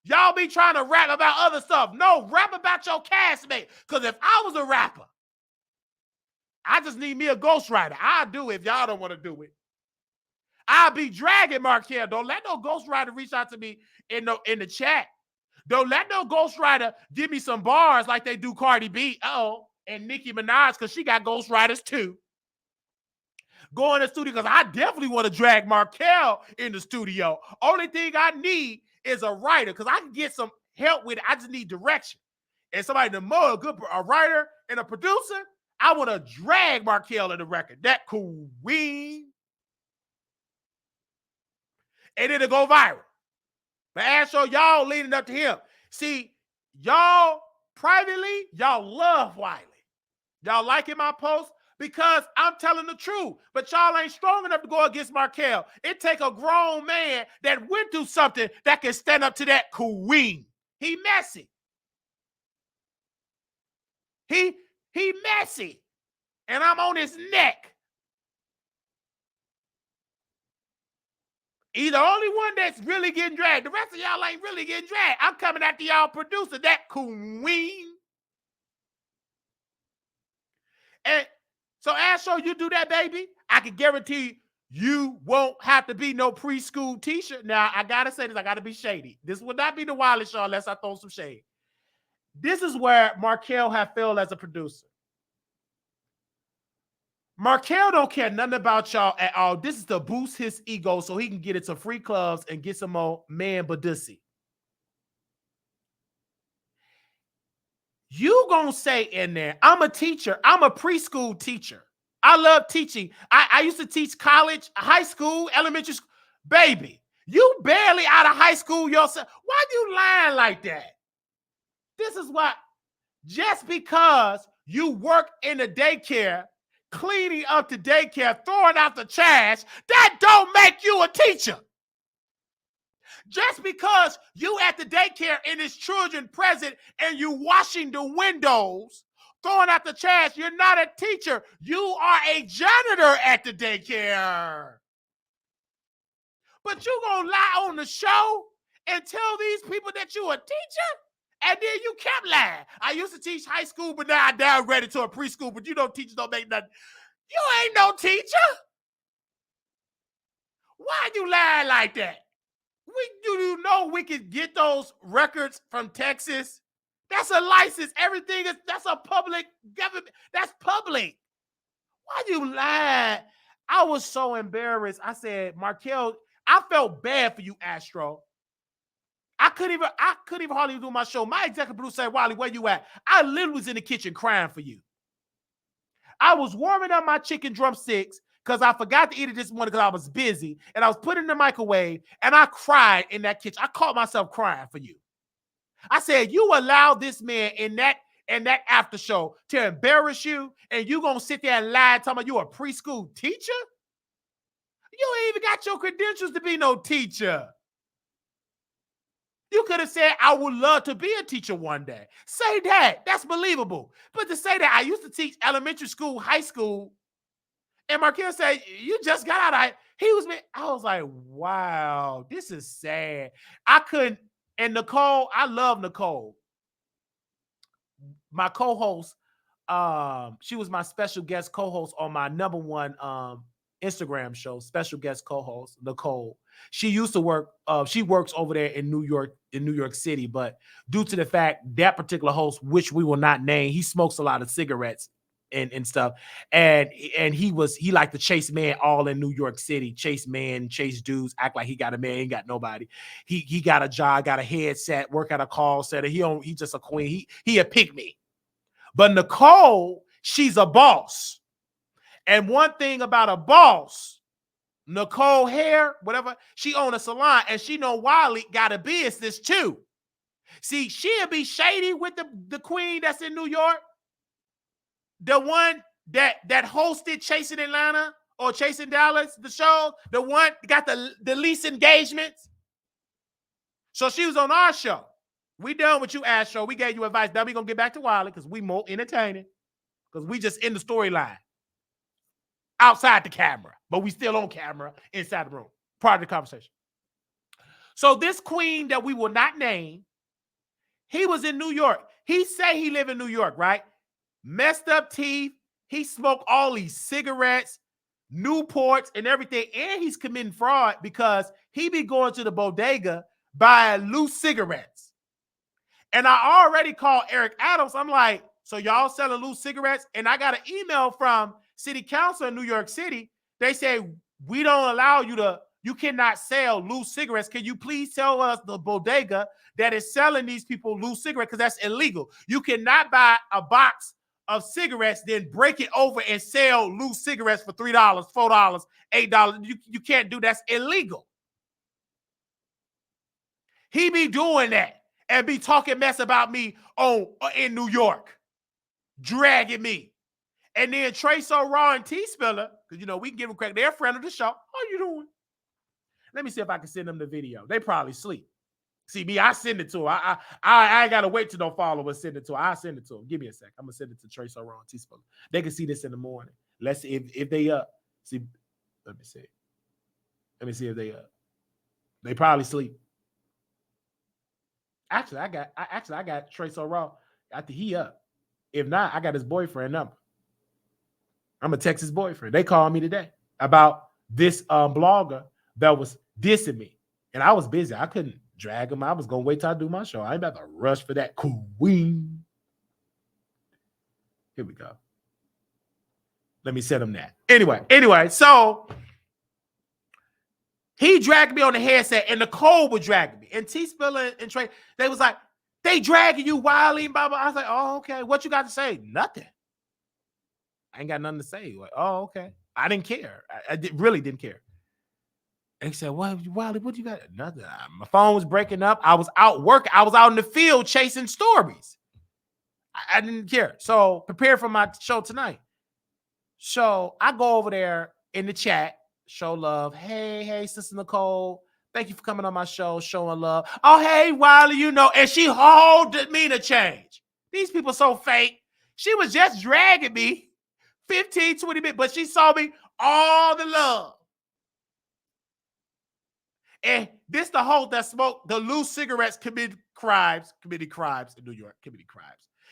Y'all be trying to rap about other stuff. No, rap about your castmate. Because if I was a rapper, I just need me a ghostwriter. I'll do it if y'all don't want to do it. I'll be dragging Markel. Don't let no ghostwriter reach out to me in the chat. Don't let no ghostwriter give me some bars like they do Cardi B. And Nicki Minaj, because she got ghostwriters too. Go in the studio, because I definitely want to drag Markel in the studio. Only thing I need is a writer, because I can get some help with it. I just need direction. And somebody to know a writer and a producer, I want to drag Markel in the record. That queen. And it'll go viral. But Astro, y'all leading up to him. See, y'all privately, y'all love Wiley. Y'all liking my post because I'm telling the truth. But y'all ain't strong enough to go against Markel. It take a grown man that went through something that can stand up to that queen. He messy. He messy. And I'm on his neck. He's the only one that's really getting dragged. The rest of y'all ain't really getting dragged. I'm coming after y'all producer, that queen. And so, Astro, you do that, baby. I can guarantee you won't have to be no preschool teacher. Now, I got to say this. I got to be shady. This would not be the Wiley Show unless I throw some shade. This is where Markel have failed as a producer. Markel don't care nothing about y'all at all. This is to boost his ego so he can get into free clubs and get some more man badussy. You gonna say in there, I'm a teacher. I'm a preschool teacher. I love teaching. I used to teach college, high school, elementary school. Baby, you barely out of high school yourself. Why you lying like that? This is why, just because you work in the daycare, cleaning up the daycare, throwing out the trash, that don't make you a teacher. Just because you at the daycare and it's children present and you washing the windows, throwing out the trash, you're not a teacher. You are a janitor at the daycare. But you gonna lie on the show and tell these people that you a teacher? And then you kept lying. I used to teach high school, but now I downgraded to a preschool, but you know teachers don't make nothing. You ain't no teacher. Why you lying like that? Do you know we could get those records from Texas? That's a license. Everything is, that's a public government. That's public. Why you lying? I was so embarrassed. I said, Markel, I felt bad for you, Astro. I couldn't even hardly do my show. My executive producer said, Wiley, where you at? I literally was in the kitchen crying for you. I was warming up my chicken drumsticks because I forgot to eat it this morning because I was busy, and I was putting it in the microwave, and I cried in that kitchen. I caught myself crying for you. I said, you allowed this man in that after show to embarrass you, and you gonna sit there and lie talking about you a preschool teacher? You ain't even got your credentials to be no teacher. You could have said, I would love to be a teacher one day. Say that. That's believable. But to say that I used to teach elementary school, high school, and Markel said, you just got out of I was like, wow, this is sad. I couldn't, and Nicole, I love Nicole. My co-host, she was my special guest co-host on my #1 Instagram show, special guest co-host, Nicole. She used to work, she works over there in New York City, but due to the fact that particular host, which we will not name, he smokes a lot of cigarettes and stuff. And he liked to chase man all in New York City, chase dudes, act like he got a man, ain't got nobody. He got a job, got a headset, work at a call center. He just a queen. He a pygmy. But Nicole, she's a boss. And one thing about a boss, Nicole Hair, whatever, she own a salon, and she know Wiley got a business too. See, she'll be shady with the queen that's in New York. The one that hosted Chasing Atlanta or Chasing Dallas, the show, the one got the least engagements. So she was on our show. We done with you, Astro. We gave you advice. Now we gonna get back to Wiley because we more entertaining. Because we just in the storyline. Outside the camera, but we still on camera inside the room prior to the conversation. So this queen that we will not name, he was in New York. He say he live in New York, right? Messed up teeth. He smoked all these cigarettes, Newports, and everything. And he's committing fraud because he be going to the bodega buying loose cigarettes. And I already called Eric Adams. I'm like, so y'all selling loose cigarettes? And I got an email from City Council in New York City. They say, we don't allow you cannot sell loose cigarettes. Can you please tell us the bodega that is selling these people loose cigarettes? Because that's illegal. You cannot buy a box of cigarettes, then break it over and sell loose cigarettes for $3, $4, $8. You can't do that. That's illegal. He be doing that and be talking mess about me in New York, dragging me. And then Trey So Raw and T Spiller, because we can give them credit. They're a friend of the show. How you doing? Let me see if I can send them the video. They probably sleep. See me, I send it to them. I ain't gotta wait till no followers send it to them. I send it to them. Give me a sec. I'm gonna send it to Trey So Raw and T Spiller. They can see this in the morning. Let's see if they up. See, let me see. Let me see if they up. They probably sleep. Actually, I got Trey So Raw. I think he up. If not, I got his boyfriend number. I'm a Texas boyfriend. They called me today about this blogger that was dissing me. And I was busy. I couldn't drag him. I was going to wait till I do my show. I ain't about to rush for that. Queen. Here we go. Let me send him that. Anyway, so he dragged me on the headset and Nicole was dragging me. And T Spiller and Trey, they was like, They dragging you, Wiley, and blah, blah. I was like, oh, okay. What you got to say? Nothing. I ain't got nothing to say. Like, oh, okay. I didn't care. Really didn't care. And he said, what, Wiley, what you got? Nothing. My phone was breaking up. I was out working. I was out in the field chasing stories. I didn't care. So prepare for my show tonight. So I go over there in the chat, show love. Hey, Sister Nicole. Thank you for coming on my show, showing love. Oh, hey, Wiley, you know. And she holded me to change. These people so fake. She was just dragging me 15, 20 minutes, but she saw me all the love. And this the whole that smoked the loose cigarettes committed crimes in New York, committed crimes.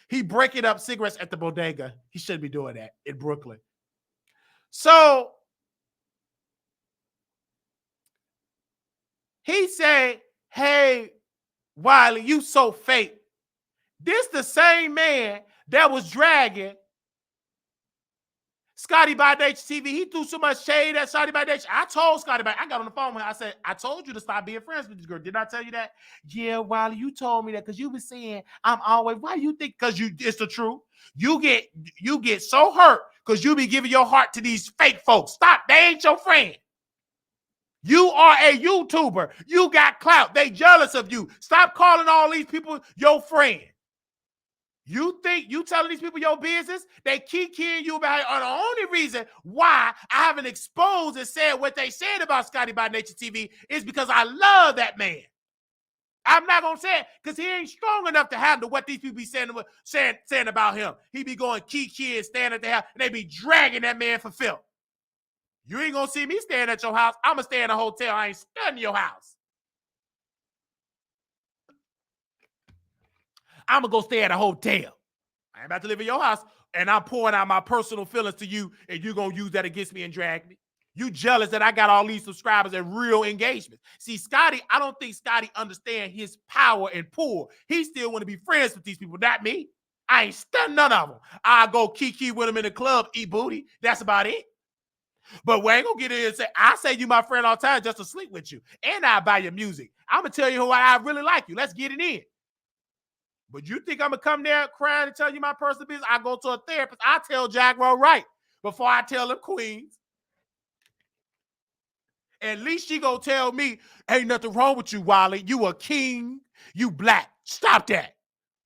He breaking up cigarettes at the bodega. He shouldn't be doing that in Brooklyn. So he said, hey, Wiley, you so fake. This the same man that was dragging Scotty by Nature TV. He threw so much shade at Scotty by Nature. I told Scotty I got on the phone with him. I said, I told you to stop being friends with this girl. Did I tell you that? Yeah, Wiley, you told me that because you been saying I'm always, why do you think? Because it's the truth. You get so hurt because you be giving your heart to these fake folks. Stop. They ain't your friend. You are a YouTuber. You got clout. They jealous of you. Stop calling all these people your friend. You think you telling these people your business? They keep kidding you about it. Or the only reason why I haven't exposed and said what they said about Scotty by Nature TV is because I love that man. I'm not gonna say it because he ain't strong enough to handle what these people be saying about him. He be going kiki and standing at the house, and they be dragging that man for filth. You ain't gonna see me staying at your house. I'm gonna stay in a hotel. I ain't studying your house. I'm gonna go stay at a hotel. I ain't about to live in your house, and I'm pouring out my personal feelings to you, and you're gonna use that against me and drag me. You jealous that I got all these subscribers and real engagement. See, Scotty, I don't think Scotty understand his power and pull. He still want to be friends with these people, not me. I ain't stunned none of them. I go kiki with them in the club, eat booty. That's about it. But we ain't gonna get in and say, I say you my friend all the time just to sleep with you. And I buy your music. I'm gonna tell you who I really like you. Let's get it in. But you think I'm gonna come there crying and tell you my personal business? I go to a therapist. I tell Jaguar right before I tell them Queens. At least she gonna tell me, ain't nothing wrong with you, Wiley. You a king. You black. Stop that.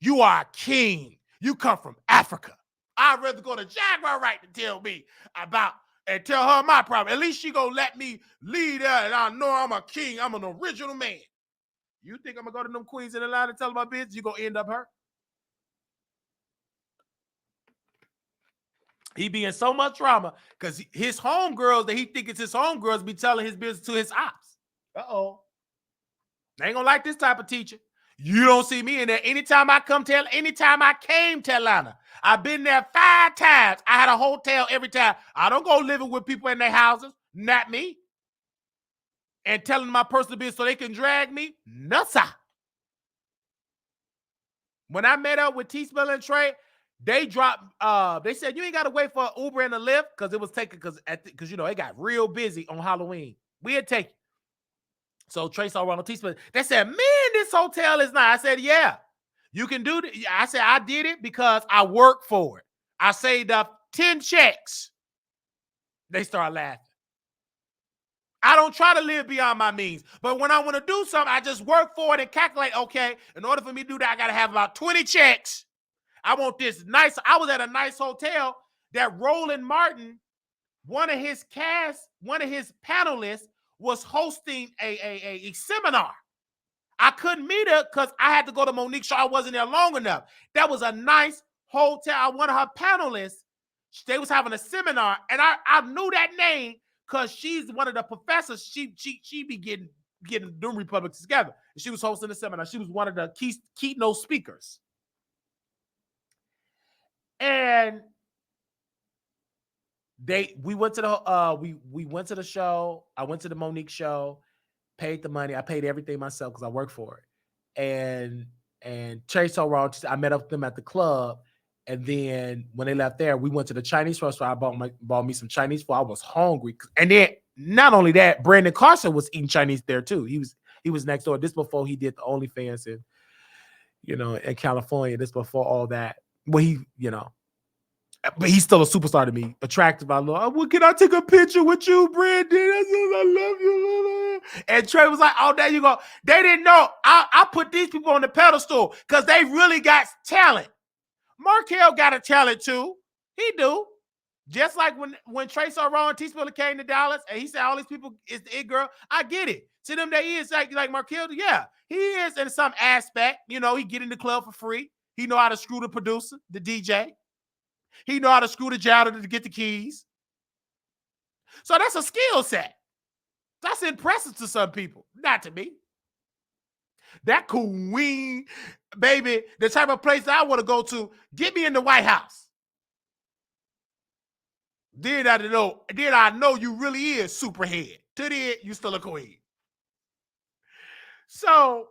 You are a king. You come from Africa. I'd rather go to Jaguar right to tell me about and tell her my problem. At least she gonna let me lead her and I know I'm a king. I'm an original man. You think I'm gonna go to them queens in the line and tell them my business? You gonna end up hurt. He be in so much drama because his homegirls that he think it's his homegirls be telling his business to his ops. Uh-oh. They ain't gonna like this type of teacher. You don't see me in there. Anytime I came to Atlanta, I've been there 5 times. I had a hotel every time. I don't go living with people in their houses. Not me. And telling my personal business so they can drag me? Nuts. When I met up with T-Spell and Trey, they dropped, they said, you ain't got to wait for an Uber and a Lyft because it was taken because you know, it got real busy on Halloween. We'll take it. So Trey saw Ronald T-Spell. They said, man, this hotel is nice. I said, yeah, you can do it. I said, I did it because I worked for it. I saved up 10 checks. They start laughing. I don't try to live beyond my means. But when I want to do something, I just work for it and calculate, okay, in order for me to do that, I got to have about 20 checks. I want this nice. I was at a nice hotel that Roland Martin, one of his panelists, was hosting a seminar. I couldn't meet her because I had to go to Monique Shaw. I wasn't there long enough. That was a nice hotel. One of her panelists, they was having a seminar, and I knew that name because she's one of the professors. She be getting them Republicans together. And she was hosting the seminar. She was one of the keynote speakers. And we went to the we went to the show. I went to the Monique show, paid the money. I paid everything myself because I worked for it. And Chase told Ron, I met up with them at the club. And then when they left there, we went to the Chinese restaurant. I bought me some Chinese food. I was hungry. And then not only that, Brandon Carson was eating Chinese there too. He was next door. This before he did the OnlyFans. And in California. This before all that. Well, but he's still a superstar to me. Attractive, I love. Well, can I take a picture with you, Brandon? I love you. And Trey was like, "Oh, there you go." They didn't know. I put these people on the pedestal because they really got talent. Markel got a talent too. He do. Just like when Trey saw Ron T-Spiller came to Dallas and he said all these people is the it girl. I get it. To them, they is like Markel. Yeah, he is in some aspect. He get in the club for free. He know how to screw the producer, the DJ. He know how to screw the janitor to get the keys. So that's a skill set. That's impressive to some people, not to me. That Couldn, baby, the type of place I want to go to, get me in the White House. Then I know you really is superhead. To the end, you still a queen. So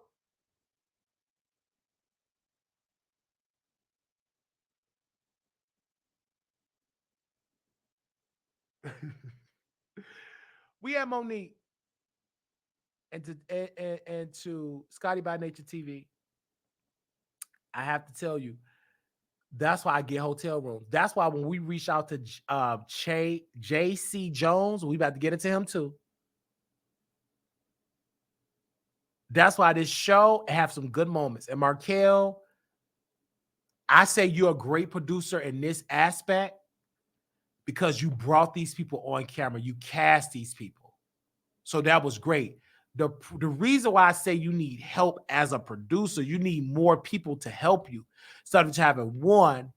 we have Monique and to Scotty by Nature TV. I have to tell you, that's why I get hotel rooms. That's why when we reach out to JC Jones, we about to get into him too. That's why this show have some good moments. And Markel, I say you're a great producer in this aspect because you brought these people on camera. You cast these people. So that was great. The reason why I say you need help as a producer, you need more people to help you. Instead of having one,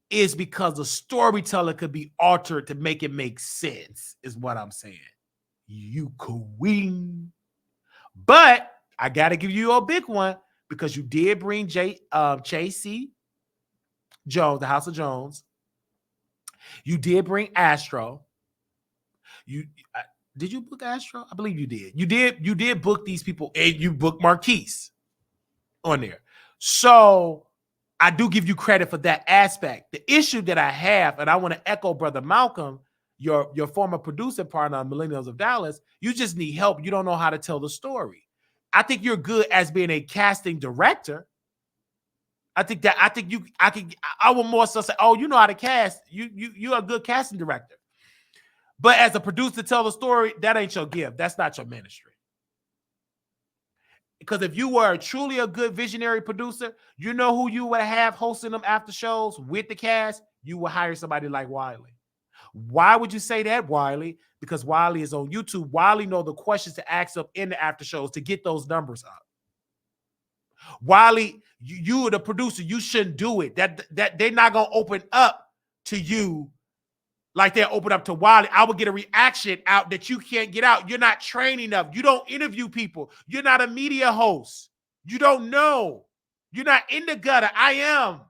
is because the storyteller could be altered to make it make sense, is what I'm saying. You queen. But I got to give you a big one because you did bring JC Jones, the House of Jones. You did bring Astro. Did you book Astro? I believe you did. You did book these people, and you booked Marquise on there. So I do give you credit for that aspect. The issue that I have, and I want to echo Brother Malcolm, your former producer partner on Millennials of Dallas, you just need help. You don't know how to tell the story. I think you're good as being a casting director. I would more so say, oh, you know how to cast. You're a good casting director. But as a producer, tell the story, that ain't your gift. That's not your ministry. Because if you were truly a good visionary producer, you know who you would have hosting them after shows with the cast? You would hire somebody like Wiley. Why would you say that, Wiley? Because Wiley is on YouTube. Wiley know the questions to ask up in the after shows to get those numbers up. Wiley, you the producer, you shouldn't do it. That they're not gonna open up to you like they'll open up to Wiley. I would get a reaction out that you can't get out. You're not trained enough. You don't interview people. You're not a media host. You don't know. You're not in the gutter. I am.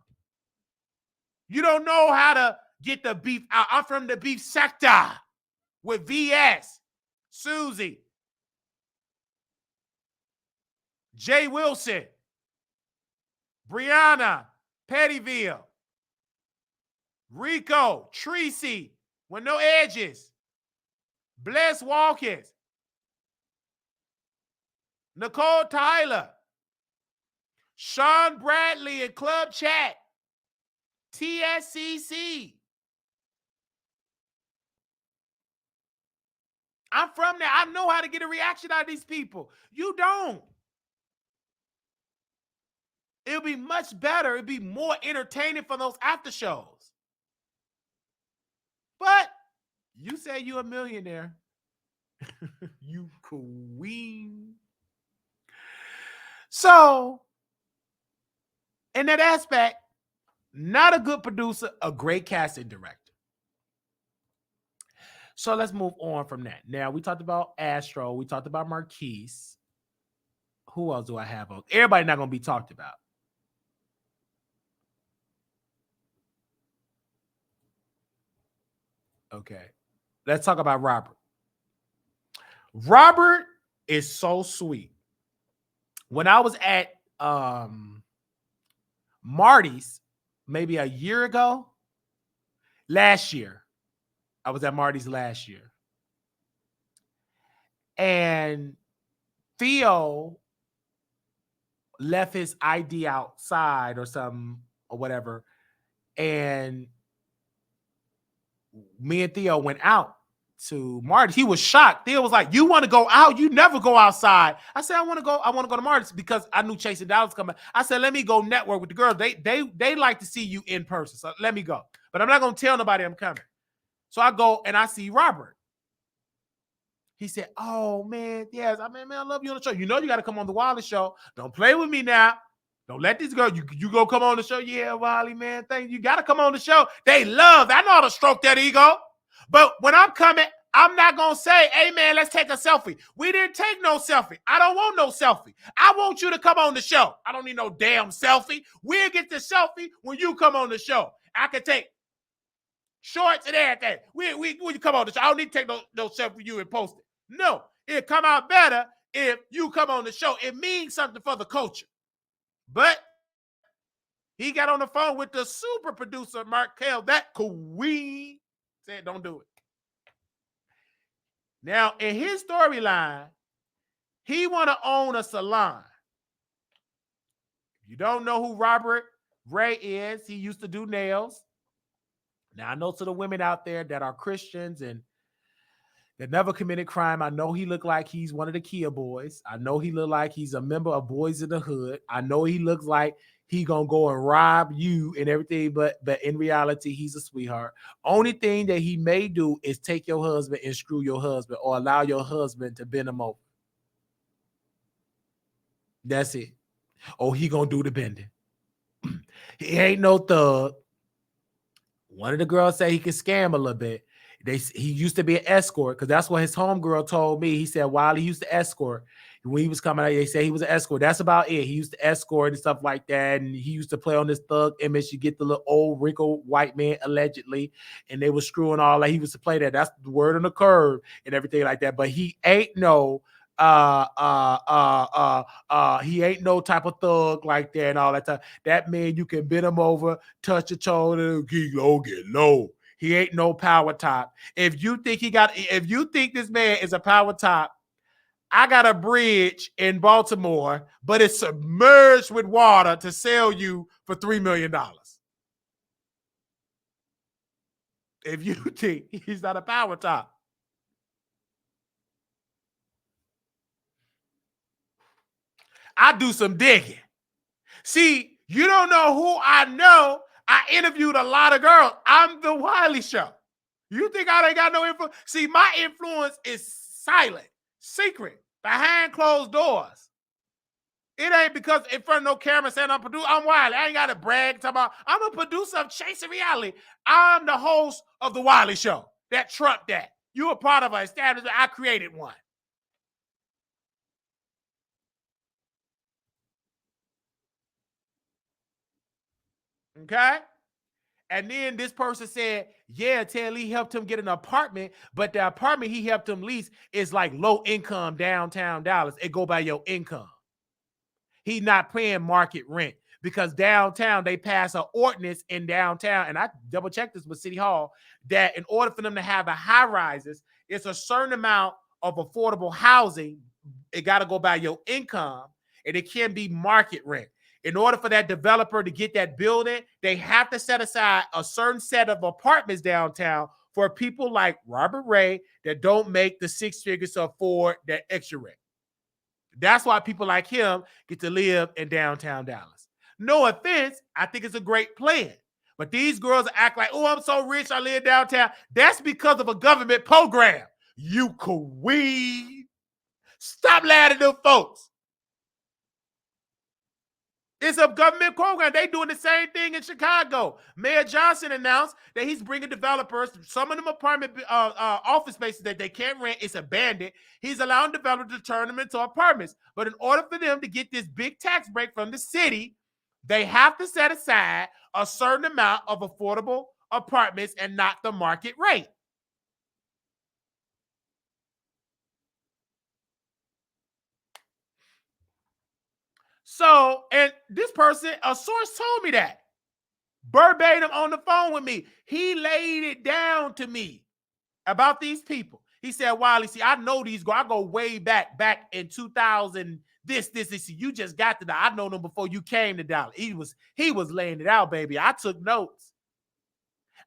You don't know how to get the beef out. I'm from the beef sector with VS, Susie, Jay Wilson, Brianna, Pettyville, Rico, Tracy, with no edges, Bless Walkins, Nicole Tyler, Sean Bradley in Club Chat, TSCC. I'm from there. I know how to get a reaction out of these people. You don't. It'll be much better. It'll be more entertaining for those after shows. But you say you're a millionaire. You queen. So, in that aspect, not a good producer, a great casting director. So let's move on from that. Now, we talked about Astro. We talked about Marquise. Who else do I have? Everybody not going to be talked about. Okay. Let's talk about Robert. Robert is so sweet. When I was at Marty's maybe a year ago, last year, I was at Marty's last year. And Theo left his ID outside or something or whatever. And me and Theo went out to Marty's. He was shocked. Theo was like, "You want to go out? You never go outside." I said, I want to go to Marty's because I knew Chase and Dallas coming. I said, let me go network with the girls. They like to see you in person. So let me go. But I'm not gonna tell nobody I'm coming. So I go and I see Robert. He said, "Oh man, yes, I mean, man, I love you on the show. You know you got to come on the Wiley Show. Don't play with me now. Don't let this go. You go come on the show. Yeah, Wiley, man, thank you. You got to come on the show. They love. I know how to stroke that ego. But when I'm coming, I'm not gonna say, hey man, let's take a selfie. We didn't take no selfie. I don't want no selfie. I want you to come on the show. I don't need no damn selfie. We'll get the selfie when you come on the show. I can take shorts and everything. When you come on the show, I don't need to take no selfie for you and post it. No, it'll come out better if you come on the show. It means something for the culture. But he got on the phone with the super producer, Markel, that queen, said, don't do it. Now, in his storyline, he want to own a salon. If you don't know who Robert Ray is, he used to do nails. Now, I know to the women out there that are Christians and that never committed crime, I know he looked like he's one of the Kia boys. I know he looked like he's a member of Boys in the Hood. I know he looks like he gonna go and rob you and everything, but in reality, he's a sweetheart. Only thing that he may do is take your husband and screw your husband or allow your husband to bend him over. That's it. Or he gonna do the bending. He ain't no thug. One of the girls say he can scam a little bit. He used to be an escort because that's what his homegirl told me. He said while he used to escort, when he was coming out, they say he was an escort. That's about it. He used to escort and stuff like that. And he used to play on this thug image. You get the little old wrinkled white man allegedly, and they were screwing all that. He used to play that. That's the word on the curve and everything like that. But he ain't no he ain't no type of thug like that and all that time. That man, you can bend him over, touch your toe, and get low. He ain't no power top. If you think this man is a power top, I got a bridge in Baltimore, but it's submerged with water to sell you for $3 million. If you think he's not a power top. I do some digging. See, you don't know who I know. I interviewed a lot of girls. I'm the Wiley Show. You think I ain't got no influence? See, my influence is silent, secret, behind closed doors. It ain't because in front of no camera saying I'm producer. I'm Wiley. I ain't got to brag. Talk about I'm a producer of Chasing Reality. I'm the host of the Wiley Show. That trumped that. You a part of an establishment. I created one. Okay? And then this person said, yeah, Ted Lee helped him get an apartment, but the apartment he helped him lease is like low income downtown Dallas. It go by your income. He's not paying market rent because downtown they pass an ordinance in downtown, and I double checked this with City Hall, that in order for them to have the high rises, it's a certain amount of affordable housing. It got to go by your income, and it can be market rent. In order for that developer to get that building, they have to set aside a certain set of apartments downtown for people like Robert Ray that don't make the six figures to afford that extra rent. That's why people like him get to live in downtown Dallas. No offense, I think it's a great plan. But these girls act like, oh, I'm so rich, I live downtown. That's because of a government program. You queen. Stop lying to them folks. It's a government program. They doing the same thing in Chicago. Mayor Johnson announced that he's bringing developers, some of them apartment office spaces that they can't rent, it's abandoned. He's allowing developers to turn them into apartments. But in order for them to get this big tax break from the city, they have to set aside a certain amount of affordable apartments and not the market rate. So, and this person, a source told me that. Verbatim on the phone with me. He laid it down to me about these people. He said, Wiley, see, I know these girls. I go way back in 2000, This. You just got to know. I know them before you came to Dallas. He was laying it out, baby. I took notes.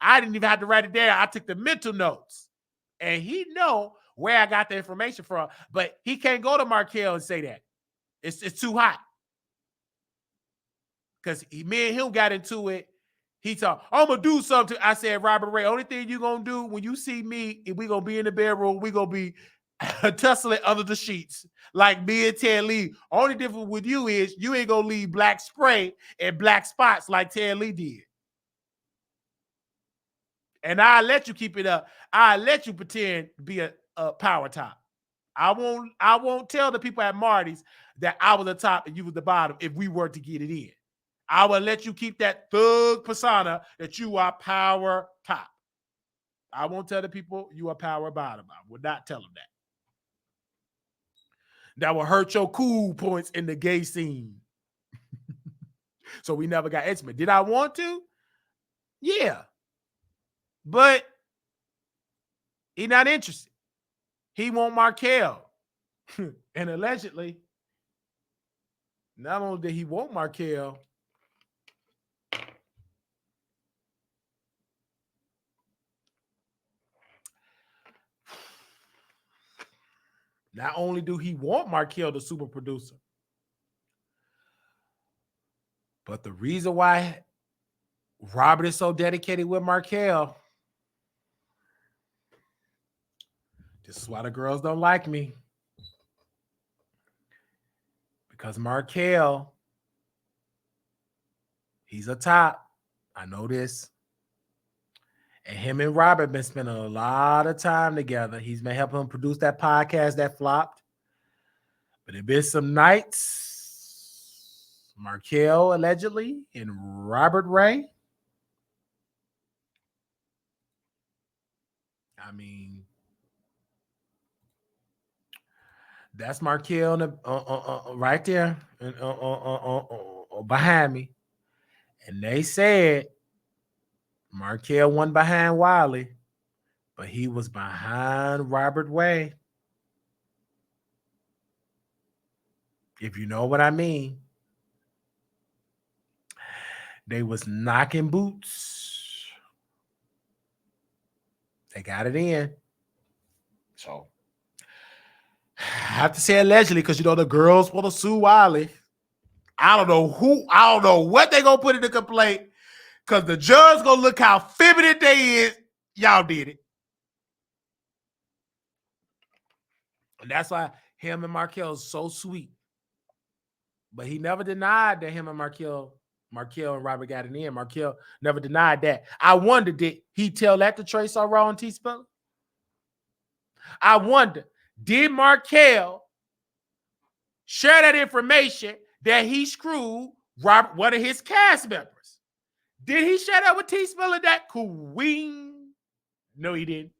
I didn't even have to write it down. I took the mental notes. And he know where I got the information from. But he can't go to Markel and say that. It's too hot. Because me and him got into it. He talked, I'm going to do something. I said, Robert Ray, only thing you're going to do when you see me, if we going to be in the bedroom, we going to be tussling under the sheets like me and Ted Lee. Only difference with you is you ain't going to leave black spray and black spots like Ted Lee did. And I'll let you keep it up. I'll let you pretend to be a power top. I won't tell the people at Marty's that I was the top and you was the bottom if we were to get it in. I will let you keep that thug persona that you are power top. I won't tell the people you are power bottom. I would not tell them that. That will hurt your cool points in the gay scene. So we never got intimate. Did I want to? Yeah. But he's not interested. He want Markel. And allegedly, not only did he want Markel, not only do he want Markel, the super producer, but the reason why Robert is so dedicated with Markel, this is why the girls don't like me. Because Markel, he's a top. I know this. And him and Robert been spending a lot of time together. He's been helping him produce that podcast that flopped. But it been some nights, Markel allegedly and Robert Ray. I mean, that's Markel right there behind me. And they said Markel won behind Wiley, but he was behind Robert Ray. If you know what I mean. They was knocking boots. They got it in. So I have to say allegedly because, you know, the girls want to sue Wiley. I don't know what they going to put in the complaint because the judge going to look how feminine they is. Y'all did it. And that's why him and Markel is so sweet. But he never denied that him and Markel and Robert got it in. Markel never denied that. I wonder, did he tell that to Trey Sorrell and T-Spell? I wonder, did Markel share that information that he screwed Robert, one of his cast members? Did he share that with T-Spell and that queen? No, he didn't.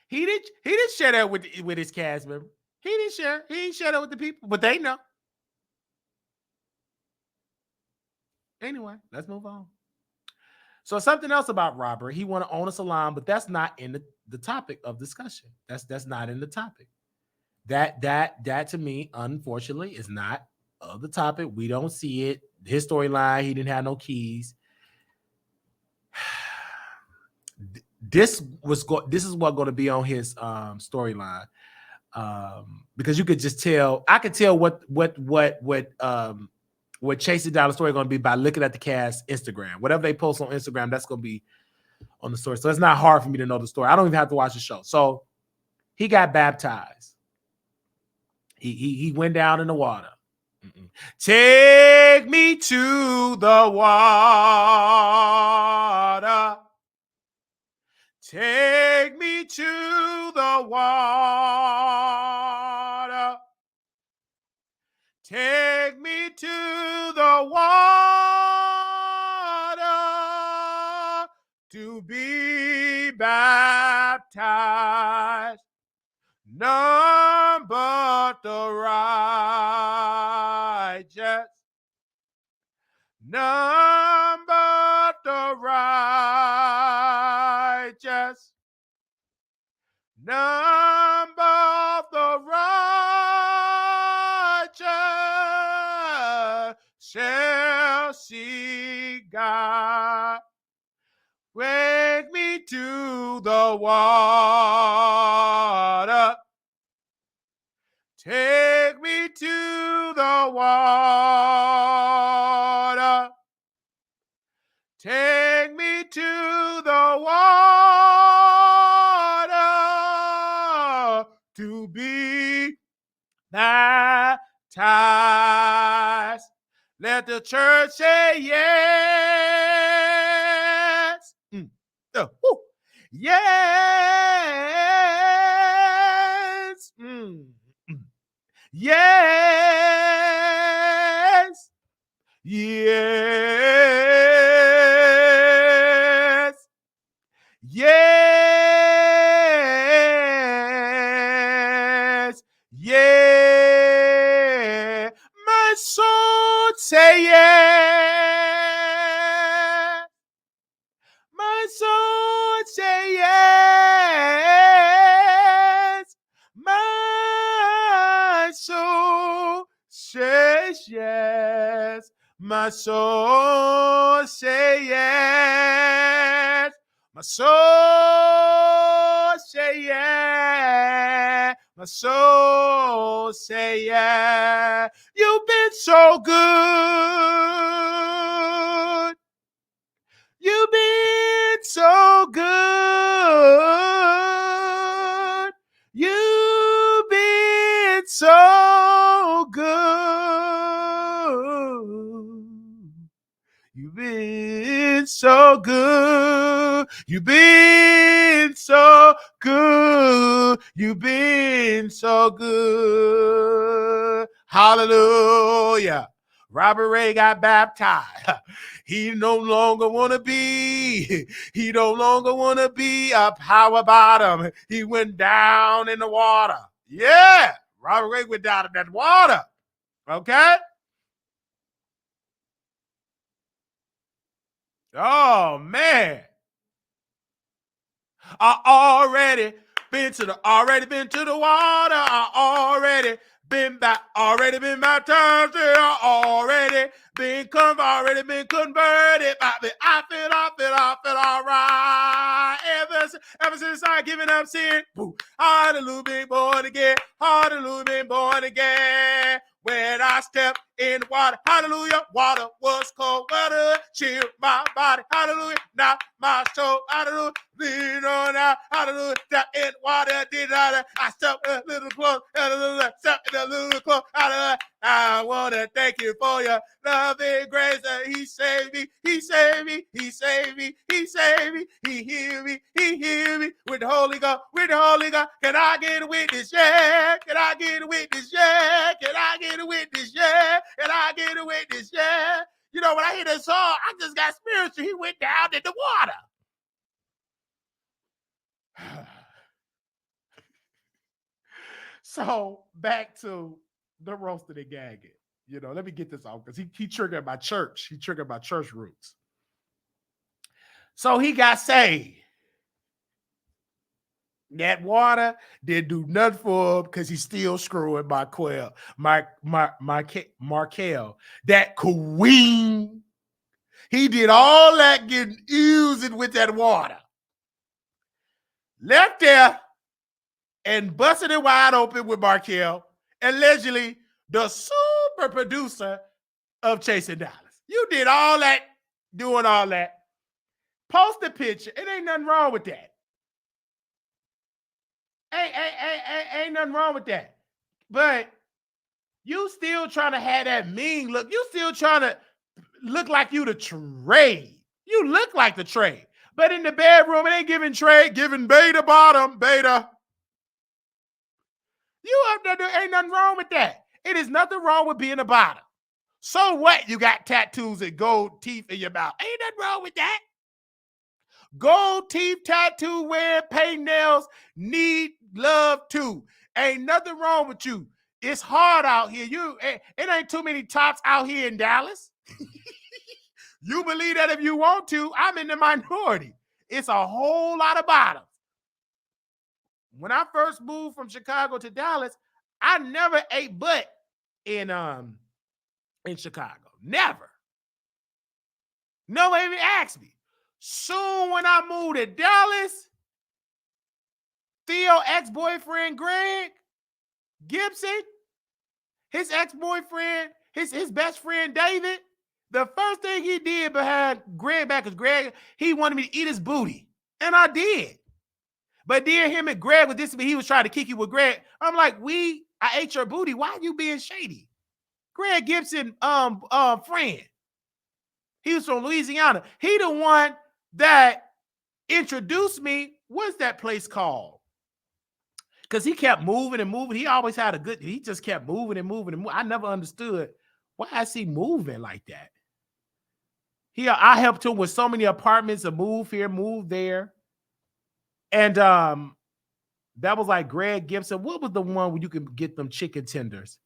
He didn't share that with his cast member. He didn't share that with the people, but they know. Anyway, let's move on. So something else about Robert. He want to own a salon, but that's not in the topic of discussion. That's not in the topic. That to me, unfortunately, is not of the topic. We don't see it. His storyline, he didn't have no keys. This is what going to be on his storyline. Because you could just tell, I could tell what Chase the Dollar story going to be by looking at the cast Instagram. Whatever they post on Instagram, that's going to be on the story. So it's not hard for me to know the story. I don't even have to watch the show. So he got baptized. He went down in the water. Take me to the water. Take me to the water. Take me to the water to be baptized. None but the righteous. None but the righteous. None but the righteous God. Take me to the water. Take me to the water. Take me to the water to be baptized. Let the church say yes. Woo. Yes. Yes. Yes. Yes. Yeah. My soul say yes. My soul say yes. My soul says yes. My soul say yes. My soul say yes. My soul say yes. You've been so good. You've been so good. You've been so good. You've been so good. You've been so good. You've been so good. Hallelujah. Robert Ray got baptized. He no longer want to be a power bottom. He went down in the water. Yeah. Robert Ray went down in that water. Okay. Oh man. I already been to the water. I already been baptized. I already been converted. I feel all right. Ever since I given up sin, hallelujah, been born again. Hallelujah, been born again. When I stepped in water, hallelujah, water was cold water, chill my body, hallelujah, not my soul, hallelujah, lean on out, hallelujah, step in water, I stepped a little close, hallelujah, step in a little close, hallelujah. I want to thank you for your loving grace. He saved me, he saved me, he saved me, he saved me, he healed me, with the Holy Ghost, Can I get a witness? Yeah. Can I get a witness? Yeah. Can I get a witness? Yeah. Can I get a witness? Yeah. You know, when I hear that song, I just got spiritual. He went down in the water. So back to the roasted and gagging. You know, let me get this off because he triggered my church. He triggered my church roots. So he got saved. That water didn't do nothing for him because he's still screwing Markel. That queen. He did all that getting using with that water. Left there and busted it wide open with Markel, allegedly the super producer of Chasing Dollars. You did all that, doing all that. Post a picture. It ain't nothing wrong with that. Ain't nothing wrong with that. But you still trying to have that mean look. You still trying to look like you the trade. You look like the trade. But in the bedroom, it ain't giving trade, giving beta bottom, beta. You up there, ain't nothing wrong with that. It is nothing wrong with being a bottom. So what? You got tattoos and gold teeth in your mouth. Ain't nothing wrong with that. Gold teeth, tattoo wearing, paint nails, need love too. Ain't nothing wrong with you. It's hard out here. It ain't too many tops out here in Dallas. You believe that if you want to. I'm in the minority. It's a whole lot of bottoms. When I first moved from Chicago to Dallas, I never ate butt in Chicago. Never. Nobody even asked me. Soon when I moved to Dallas, Theo ex-boyfriend Greg Gibson, his ex-boyfriend, his best friend David, the first thing he did behind Greg back is Greg, he wanted me to eat his booty. And I did. But then him and Greg with this, he was trying to kick you with Greg. I'm like, I ate your booty. Why are you being shady? Greg Gibson, friend. He was from Louisiana. He the one that introduced me. What's that place called? Because he kept moving and moving. He always had he just kept moving and moving and moving. I never understood why is he moving like that. I helped him with so many apartments to move here, move there. And that was like Greg Gibson. What was the one where you could get them chicken tenders?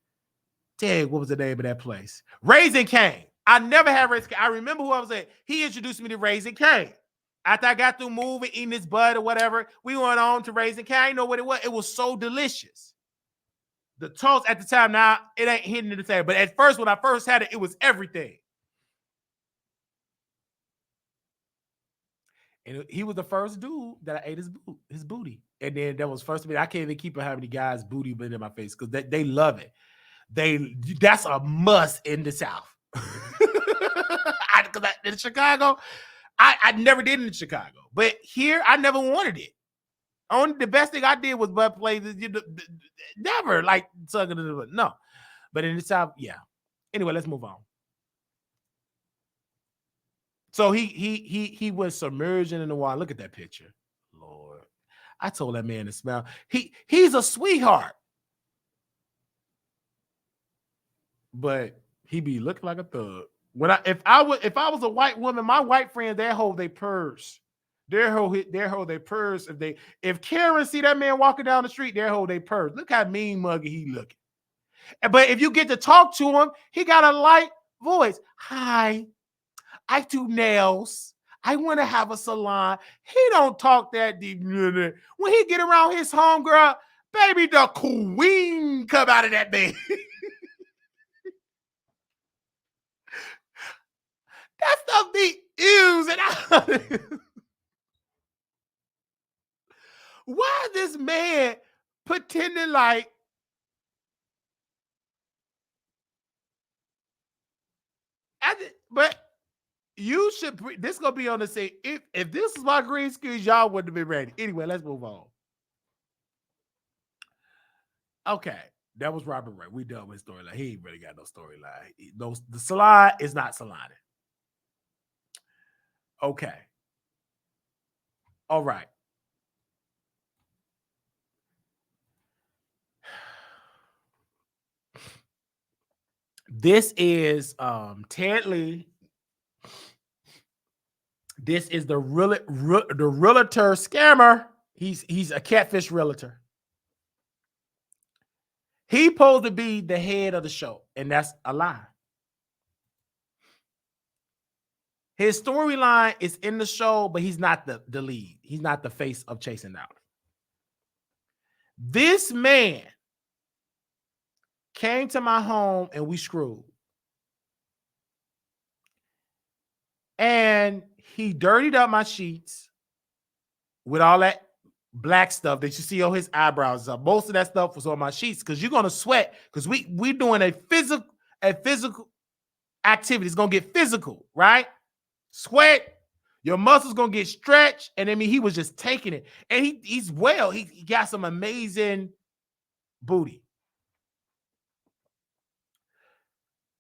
Dang, what was the name of that place? Raising Cane. I never had Raising Cane. I remember who I was at. He introduced me to Raising Cane. After I got through moving, eating his bud or whatever, we went on to Raising Cane. I didn't know what it was. It was so delicious. The toast at the time, now it ain't hitting the same. But at first, when I first had it, it was everything. And he was the first dude that I ate his booty. And then that was first of me. I can't even keep how many guys' booty been in my face because they love it. That's a must in the South. In Chicago, I never did it in Chicago. But here, I never wanted it. Only the best thing I did was butt play. Never like sucking it. No. But in the South, yeah. Anyway, let's move on. So he was submerging in the water. Look at that picture. Lord. I told that man to smile. He's a sweetheart. But he be looking like a thug. If I was a white woman, my white friends, they hold their purse. They hold their purse. If Karen see that man walking down the street, they hold their purse. Look how mean muggy he looking. But if you get to talk to him, he got a light voice. Hi, I do nails. I want to have a salon. He don't talk that deep. When he get around his homegirl, baby, the queen come out of that man. That stuff be oozing out. Why is this man pretending like but you should this gonna be on the same. If this is my green screen, y'all wouldn't have been ready. Anyway, let's move on. Okay, that was Robert Ray. We done with storyline. He ain't really got no storyline. The salon is not saloning. Okay. All right. This is Ted Lee. This is the realtor scammer. He's a catfish realtor. He supposed to be the head of the show, and that's a lie. His storyline is in the show, but he's not the lead. He's not the face of Chasing Dollars. This man came to my home and we screwed. And he dirtied up my sheets with all that black stuff that you see on his eyebrows. Most of that stuff was on my sheets because you're gonna sweat because we doing a physical activity. It's gonna get physical, right? Sweat, your muscles gonna get stretched, and I mean he was just taking it. And he got some amazing booty.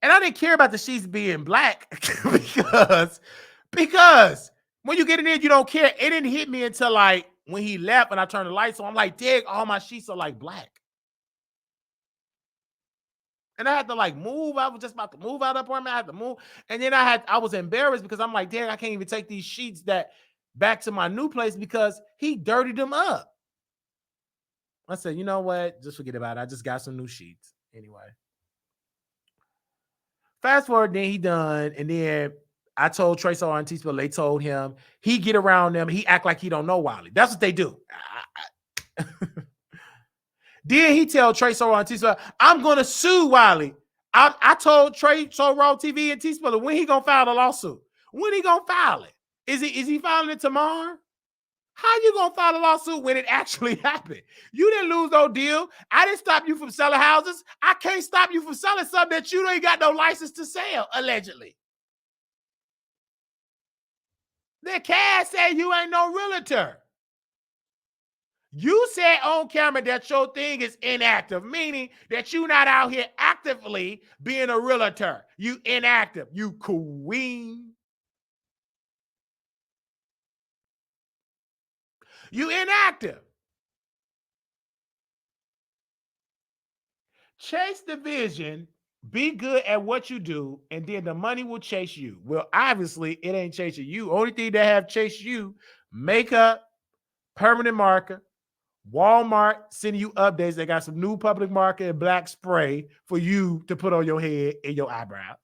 And I didn't care about the sheets being black because when you get in there, you don't care. It didn't hit me until like when he left and I turned the lights on. I'm like, dang, all my sheets are like black. And I had to like move. I was just about to move out of the apartment. I had to move. And then I was embarrassed because I'm like, dang, I can't even take these sheets back to my new place because he dirtied them up. I said, you know what? Just forget about it. I just got some new sheets anyway. Fast forward, then he done, and then I told Trey Songz and T-Spill, they told him, he get around them, he act like he don't know Wiley. That's what they do. Then he tell Trey Songz and T-Spill, I'm going to sue Wiley. I told Trey Songz TV and T-Spill, when he going to file the lawsuit? When he gonna file it? Is he filing it tomorrow? How you gonna file a lawsuit when it actually happened? You didn't lose no deal. I didn't stop you from selling houses. I can't stop you from selling something that you ain't got no license to sell, allegedly. The Cass said you ain't no realtor. You said on camera that your thing is inactive, meaning that you're not out here actively being a realtor. You inactive. You queen. You inactive. Chase the vision, be good at what you do, and then the money will chase you. Well, obviously, it ain't chasing you. Only thing that have chased you, makeup, permanent marker, Walmart sending you updates. They got some new public marker and black spray for you to put on your head and your eyebrows.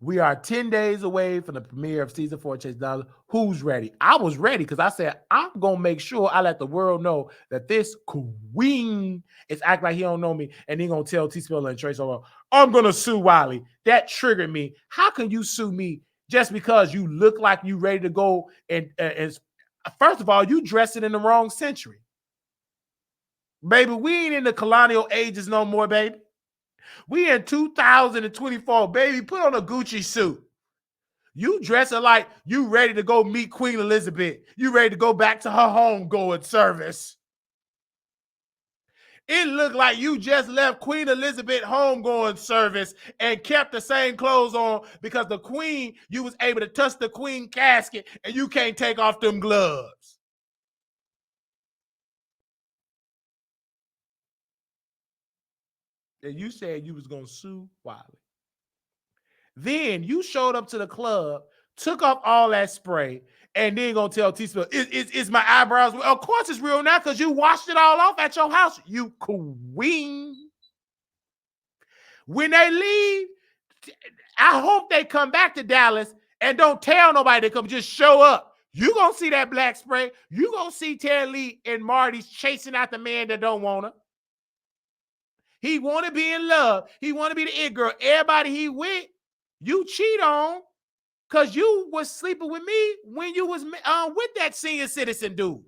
We are 10 days away from the premiere of season 4 Chase Dollars. Who's ready? I was ready because I said, I'm going to make sure I let the world know that this queen is acting like he don't know me. And he going to tell T-Spiller and Trace, I'm going to sue Wiley. That triggered me. How can you sue me just because you look like you ready to go? And first of all, you dressed it in the wrong century. Baby, we ain't in the colonial ages no more, baby. We in 2024, baby. Put on a Gucci suit. You dressing like you ready to go meet Queen Elizabeth. You ready to go back to her homegoing service. It looked like you just left Queen Elizabeth homegoing service and kept the same clothes on because the Queen, you was able to touch the Queen casket and you can't take off them gloves. And you said you was going to sue Wiley. Then you showed up to the club, took off all that spray, and then gonna tell T-Spill, is my eyebrows real? Of course it's real now because you washed it all off at your house, you queen. When they leave, I hope they come back to Dallas and don't tell nobody to come, just show up. You gonna see that black spray. You gonna see Terry Lee and Marty's chasing out the man that don't want her. He want to be in love. He want to be the it girl. Everybody he with, you cheat on because you was sleeping with me when you was with that senior citizen dude.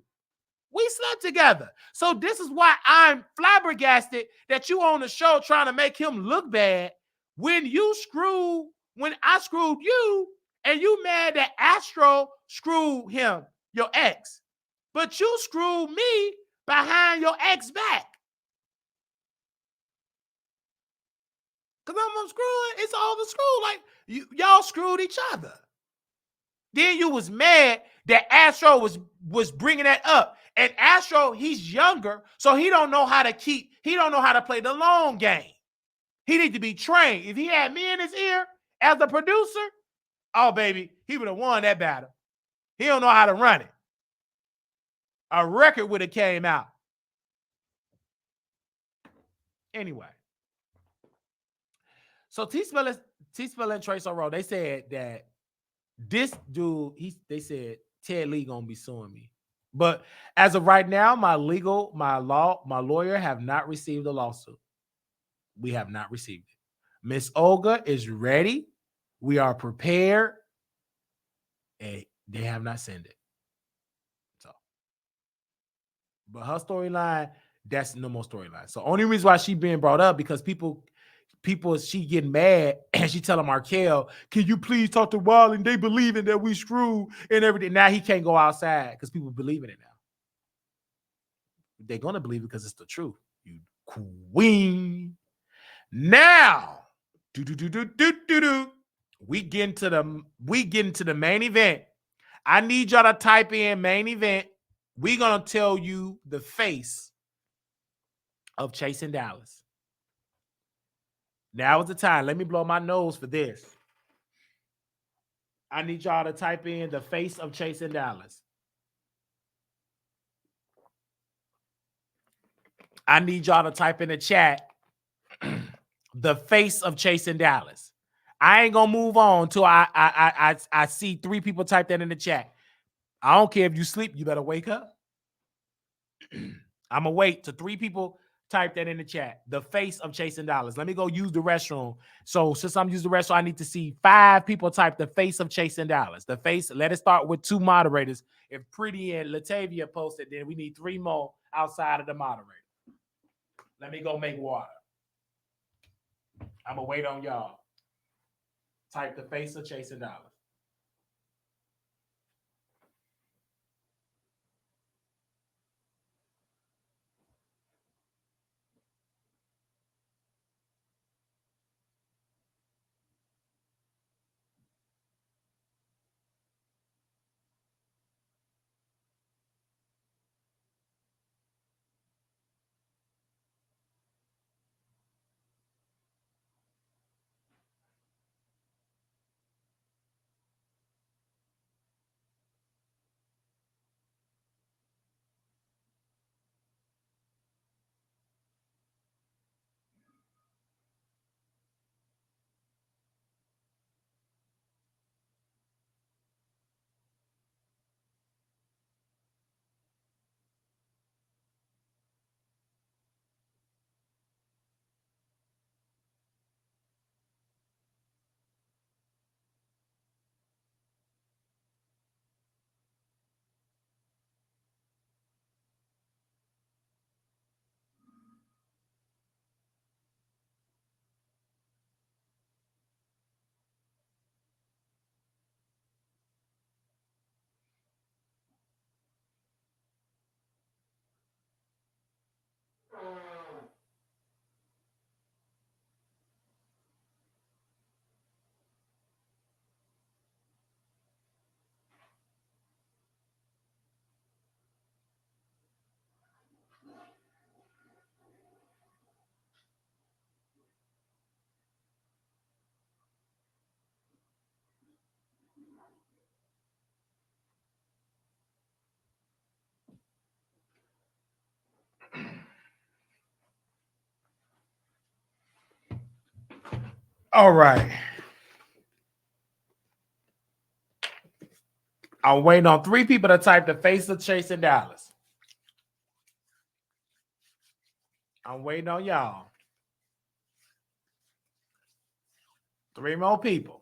We slept together. So this is why I'm flabbergasted that you on the show trying to make him look bad when I screwed you and you mad that Astro screwed him, your ex. But you screwed me behind your ex back. Because I'm screwing, it's all the screw. Like, y'all screwed each other. Then you was mad that Astro was bringing that up. And Astro, he's younger, so he don't know how to play the long game. He need to be trained. If he had me in his ear as the producer, oh, baby, he would have won that battle. He don't know how to run it. A record would have came out. Anyway. So T-Spill and Trace Rowe, they said that this dude, they said Ted Lee gonna be suing me. But as of right now, my lawyer have not received a lawsuit. We have not received it. Miss Olga is ready. We are prepared. And they have not sent it. So, but her storyline, that's no more storyline. So only reason why she being brought up because people, she getting mad and she telling Markel, can you please talk to Wiley? And they believing that we screwed and everything. Now he can't go outside because people believe in it now. They're going to believe it because it's the truth. You queen. Now, we get into the main event. I need y'all to type in main event. We're going to tell you the face of Chasing Dallas. Now is the time. Let me blow my nose for this. I need y'all to type in the face of Chasing Dallas. I need y'all to type in the chat the face of Chasing Dallas. I ain't gonna move on until I see 3 people type that in the chat. I don't care if you sleep, you better wake up. I'm gonna wait till 3 people Type that in the chat. The face of chasing dollars. Let me go use the restroom. So since I'm using the restroom, I need to see 5 people type the face of chasing dollars. The face. Let it start with 2 moderators. If Pretty and Latavia posted, then we need 3 more outside of the moderator. Let me go make water. I'm gonna wait on y'all. Type the face of chasing dollars. All right. I'm waiting on 3 people to type the face of chasing dollars. I'm waiting on y'all. 3 more people.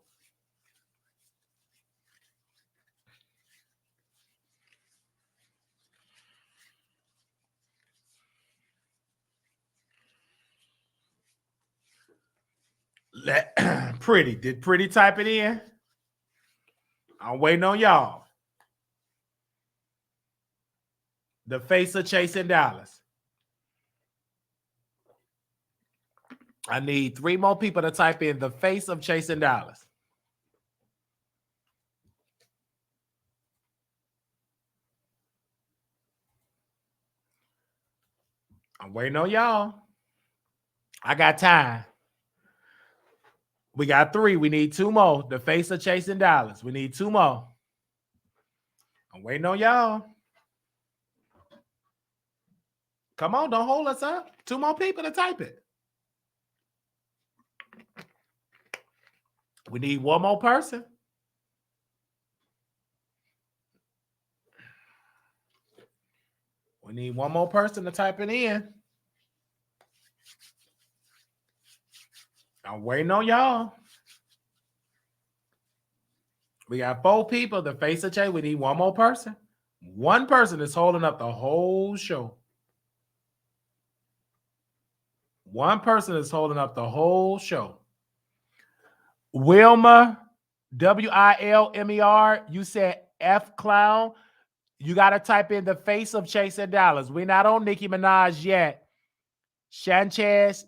Pretty. Did Pretty type it in? I'm waiting on y'all. The face of chasing dollars. I need 3 more people to type in the face of chasing dollars. I'm waiting on y'all. I got time. We got 3. We need 2 more. The face of chasing dollars. We need 2 more. I'm waiting on y'all. Come on, don't hold us up. 2 more people to type it. We need 1 more person. We need 1 more person to type it in. I'm waiting on y'all. We got 4 people. The face of chase. We need 1 more person. 1 person is holding up the whole show. 1 person is holding up the whole show. Wilmer, Wilmer, you said F clown. You got to type in the face of chasing dollars. We're not on Nicki Minaj yet. Sanchez,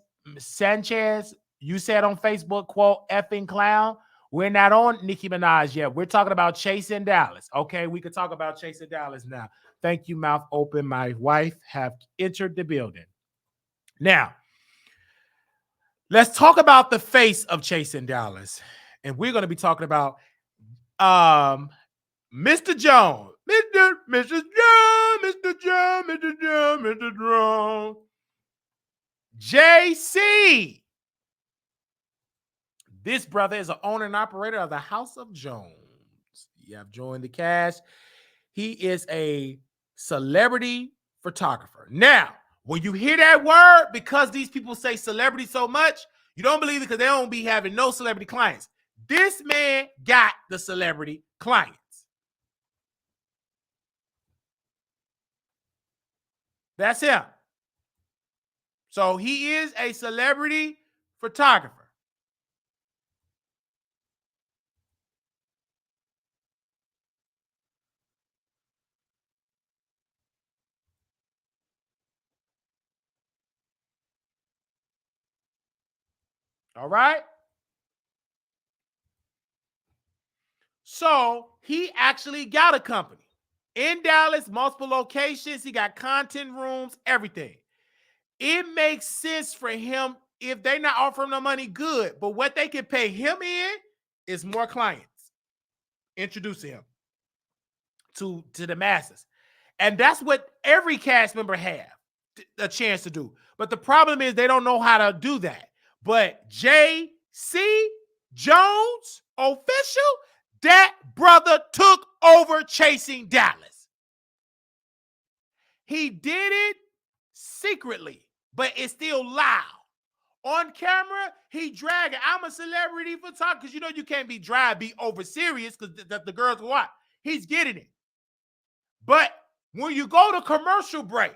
you said on Facebook, quote, effing clown. We're not on Nicki Minaj yet. We're talking about chasing dollars. Okay, we could talk about chasing dollars now. Thank you, mouth open. My wife have entered the building. Now, let's talk about the face of chasing dollars. And we're going to be talking about Mr. Jones. Mr. Jones. JC. This brother is an owner and operator of the House of Jones. You have joined the cast. He is a celebrity photographer. Now, When you hear that word, because these people say celebrity so much, you don't believe it because they don't be having no celebrity clients. This man got the celebrity clients. That's him. So he is a celebrity photographer. All right. So he actually got a company in Dallas, multiple locations. He got content rooms, everything. It makes sense for him if they're not offering no money, good. But what they can pay him in is more clients, introducing him to the masses. And that's what every cast member have a chance to do. But the problem is they don't know how to do that. But J.C. Jones, official, that brother took over Chasing Dallas. He did it secretly, but it's still loud. On camera, he dragging. I'm a celebrity photographer, because you know you can't be dry, be over serious, because the girls go out. He's getting it. But when you go to commercial break,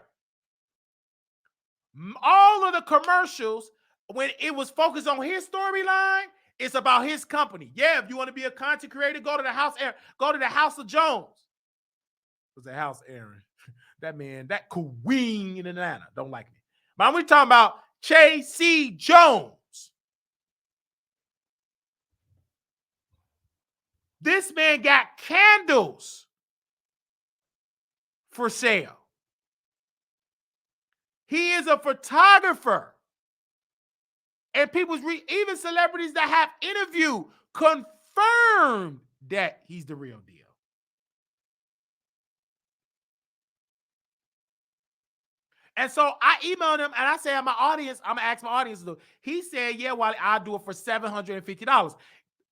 all of the commercials, when it was focused on his storyline, it's about his company. Yeah, if you want to be a content creator, go to the House of Jones. It was a house, Aaron. That man, that queen in Atlanta, don't like me. But we're talking about J.C. Jones. This man got candles for sale. He is a photographer. And even celebrities that have interviewed confirmed that he's the real deal. And so I emailed him and I said, my audience, I'm going to ask my audience to do. He said, yeah, well, I'll do it for $750.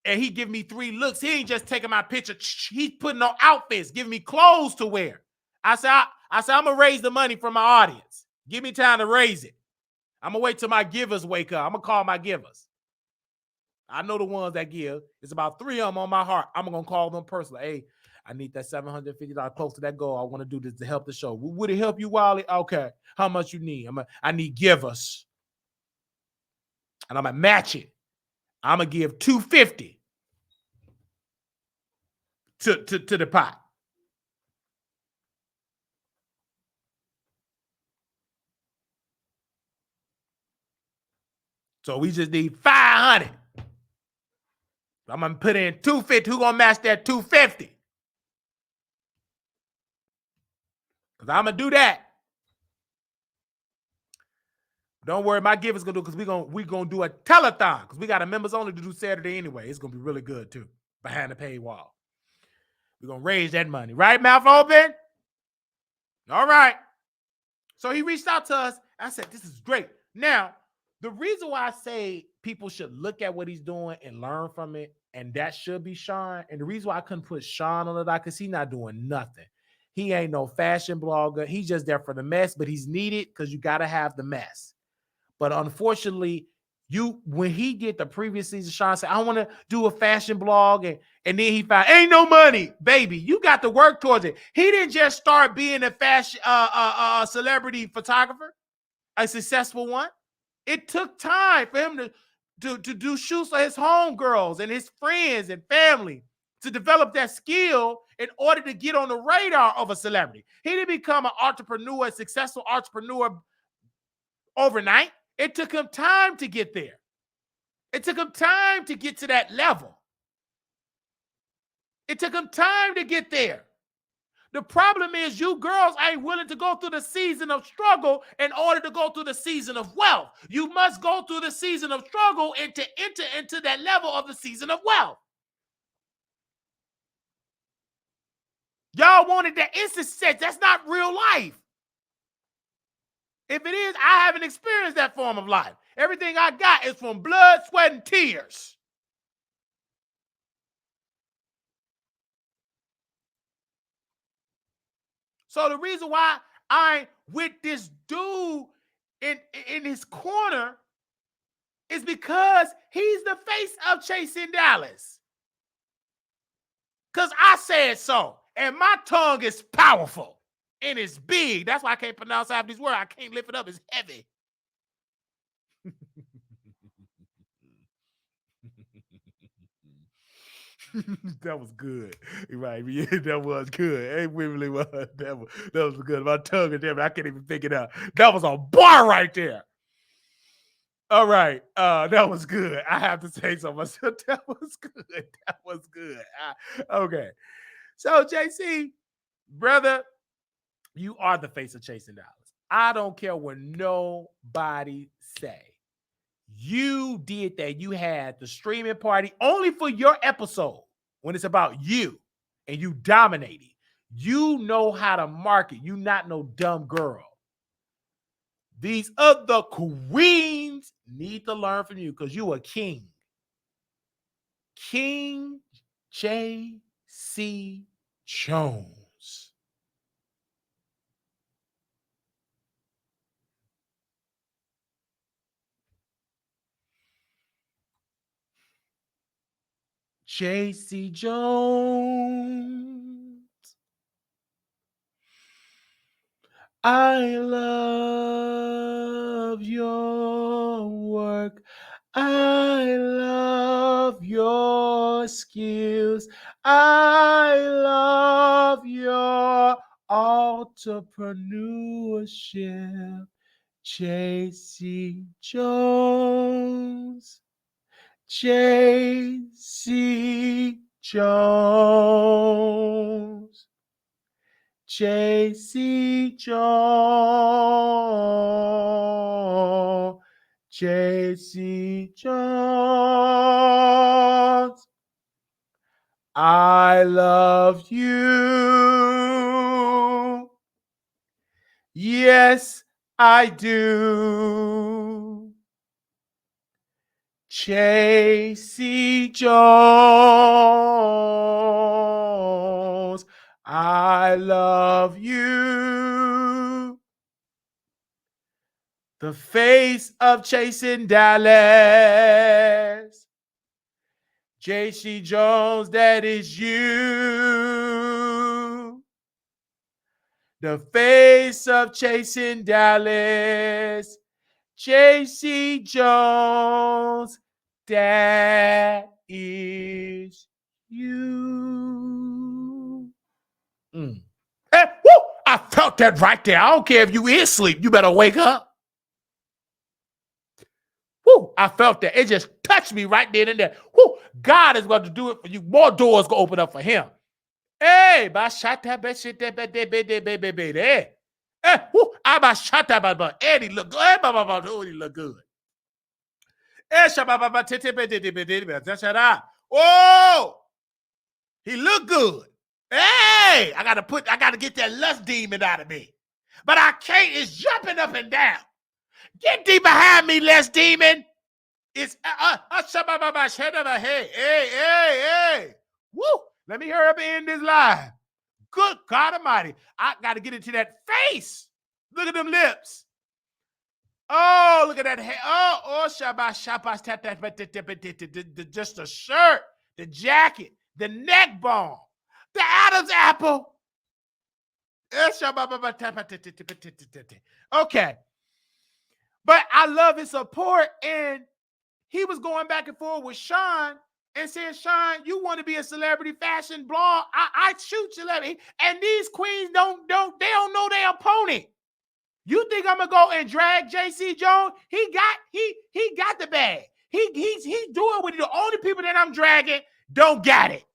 And he give me 3 looks. He ain't just taking my picture. He's putting on outfits, giving me clothes to wear. I said, I'm going to raise the money from my audience. Give me time to raise it. I'm going to wait till my givers wake up. I'm going to call my givers. I know the ones that give. It's about 3 of them on my heart. I'm going to call them personally. Hey, I need that $750 close to that goal. I want to do this to help the show. Would it help you, Wiley? Okay. How much you need? I need givers. And I'm going to match it. I'm going to give $250 to the pot. So we just need $500. I'm going to put in $250. Who going to match that $250? Because I'm going to do that. Don't worry, my giver's going to do it, because we're gonna do a telethon, because we got a members only to do Saturday anyway. It's going to be really good, too, behind the paywall. We're going to raise that money. Right, mouth open? All right. So he reached out to us. I said, this is great. Now, the reason why I say people should look at what he's doing and learn from it, and that should be Sean, and the reason why I couldn't put Sean on the dock, because he's not doing nothing. He ain't no fashion blogger. He's just there for the mess, but he's needed because you got to have the mess. But unfortunately, when he did the previous season, Sean said, I want to do a fashion blog. And then he found, ain't no money, baby. You got to work towards it. He didn't just start being a fashion celebrity photographer, a successful one. It took time for him to do shoots for his homegirls and his friends and family to develop that skill in order to get on the radar of a celebrity. He didn't become an entrepreneur, a successful entrepreneur overnight. It took him time to get there. It took him time to get to that level. It took him time to get there. The problem is you girls ain't willing to go through the season of struggle in order to go through the season of wealth. You must go through the season of struggle and to enter into that level of the season of wealth. Y'all wanted that instant success. That's not real life. If it is, I haven't experienced that form of life. Everything I got is from blood, sweat, and tears. So the reason why I'm with this dude in his corner is because he's the face of Chasing Dallas. Because I said so. And my tongue is powerful. And it's big. That's why I can't pronounce half these words. I can't lift it up. It's heavy. That was good. Right. Yeah, that was good. It really was. That was good. My tongue is there, I can't even pick it up. That was a bar right there. All right. That was good. I have to say so myself. That was good. That was good. Okay. So, JC, brother, you are the face of Chasing Dallas. I don't care what nobody say. You did that. You had the streaming party only for your episode when it's about you and you dominated. You know how to market. You not no dumb girl. These other queens need to learn from you because you a king. King J.C. Jones. J.C. Jones. I love your work. I love your skills. I love your entrepreneurship. J.C. Jones. J.C. Jones. J.C. Jones. J.C. Jones. I love you. Yes, I do. J.C. Jones. I love you. The face of Chasing Dallas. J.C. Jones, that is you. The face of Chasing Dallas. J.C. Jones, that is you. Hey, woo! I felt that right there. I don't care if you in sleep. You better wake up. Woo! I felt that. It just touched me right then and there. Woo! God is going to do it for you. More doors going to open up for him. Hey, ba shot that bet shit that bet baby. Hey, woo! I ba shot that but Eddie look good. Hey, oh, he look good. Hey, oh, he look good. Hey, I gotta get that lust demon out of me. But I can't, it's jumping up and down. Get thee behind me, lust demon. It's hey. Woo! Let me hurry up and end this live. Good God Almighty. I gotta get into that face. Look at them lips. Oh, look at that hair. Shabba, tap, just the shirt, the jacket, the neck bone, the Adam's apple. Okay. But I love his support. And he was going back and forth with Sean and saying, Sean, you want to be a celebrity fashion blog? I shoot celebrity. And these queens don't know their opponent. You think I'm gonna go and drag J.C. Jones? He got the bag. He's doing what the only people that I'm dragging don't got it.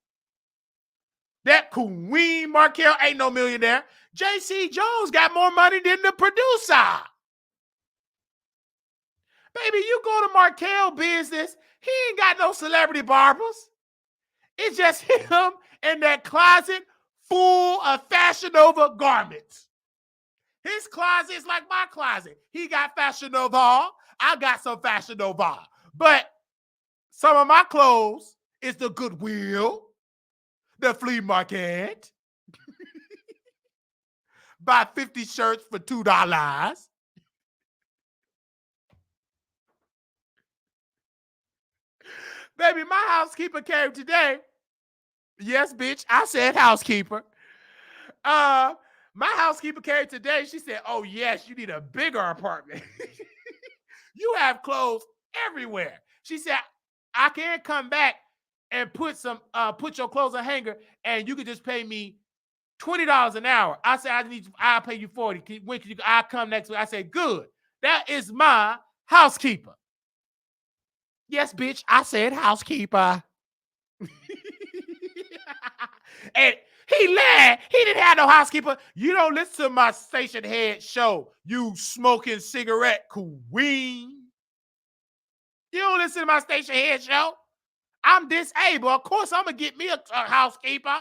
That Queen Markel ain't no millionaire. J.C. Jones got more money than the producer. Baby, you go to Markel business, he ain't got no celebrity barbers. It's just him in that closet full of Fashion Nova garments. His closet is like my closet. He got Fashion Nova. I got some Fashion Nova. But some of my clothes is the Goodwill, the flea market. buy 50 shirts for $2. Baby, my housekeeper came today. Yes, bitch, I said housekeeper. My housekeeper came today. She said, "Oh, yes, you need a bigger apartment. You have clothes everywhere." She said, "I can't come back and put your clothes on a hanger, and you can just pay me $20 an hour." I said, I'll pay you 40. When can you? I'll come next week. I said, "Good. That is my housekeeper." Yes, bitch, I said housekeeper. And he lied. He didn't have no housekeeper. You don't listen to my station head show, you smoking cigarette queen. You don't listen to my station head show. I'm disabled. Of course, I'm going to get me a housekeeper.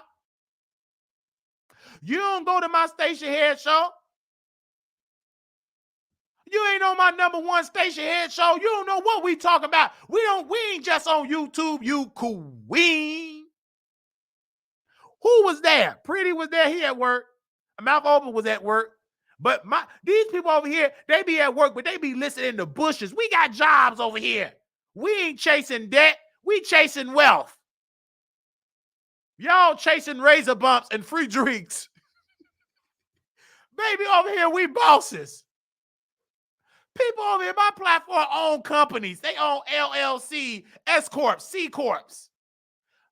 You don't go to my station head show. You ain't on my #1 station head show. You don't know what we talking about. We ain't just on YouTube, you queen. Who was there? Pretty was there. He at work. Mouth Open was at work. But these people over here, they be at work, but they be listening in the bushes. We got jobs over here. We ain't chasing debt. We chasing wealth. Y'all chasing razor bumps and free drinks. Baby, over here, we bosses. People over here, my platform own companies. They own LLC, S Corp, C Corps.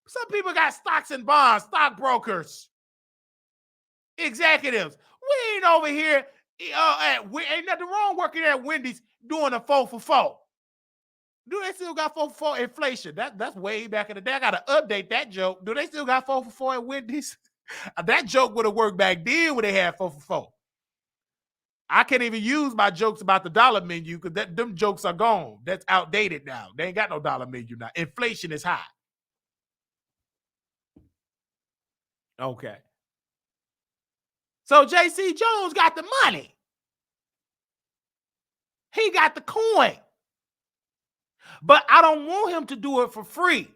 Some people got stocks and bonds, stockbrokers, executives. We ain't over here. Ain't nothing wrong working at Wendy's doing a 4 for 4. Do they still got 4 for 4 inflation? That's way back in the day. I got to update that joke. Do they still got 4 for 4 at Wendy's? That joke would have worked back then when they had 4 for 4. I can't even use my jokes about the dollar menu because them jokes are gone. That's outdated now. They ain't got no dollar menu now. Inflation is high. Okay. So JC Jones got the money. He got the coin. But I don't want him to do it for free.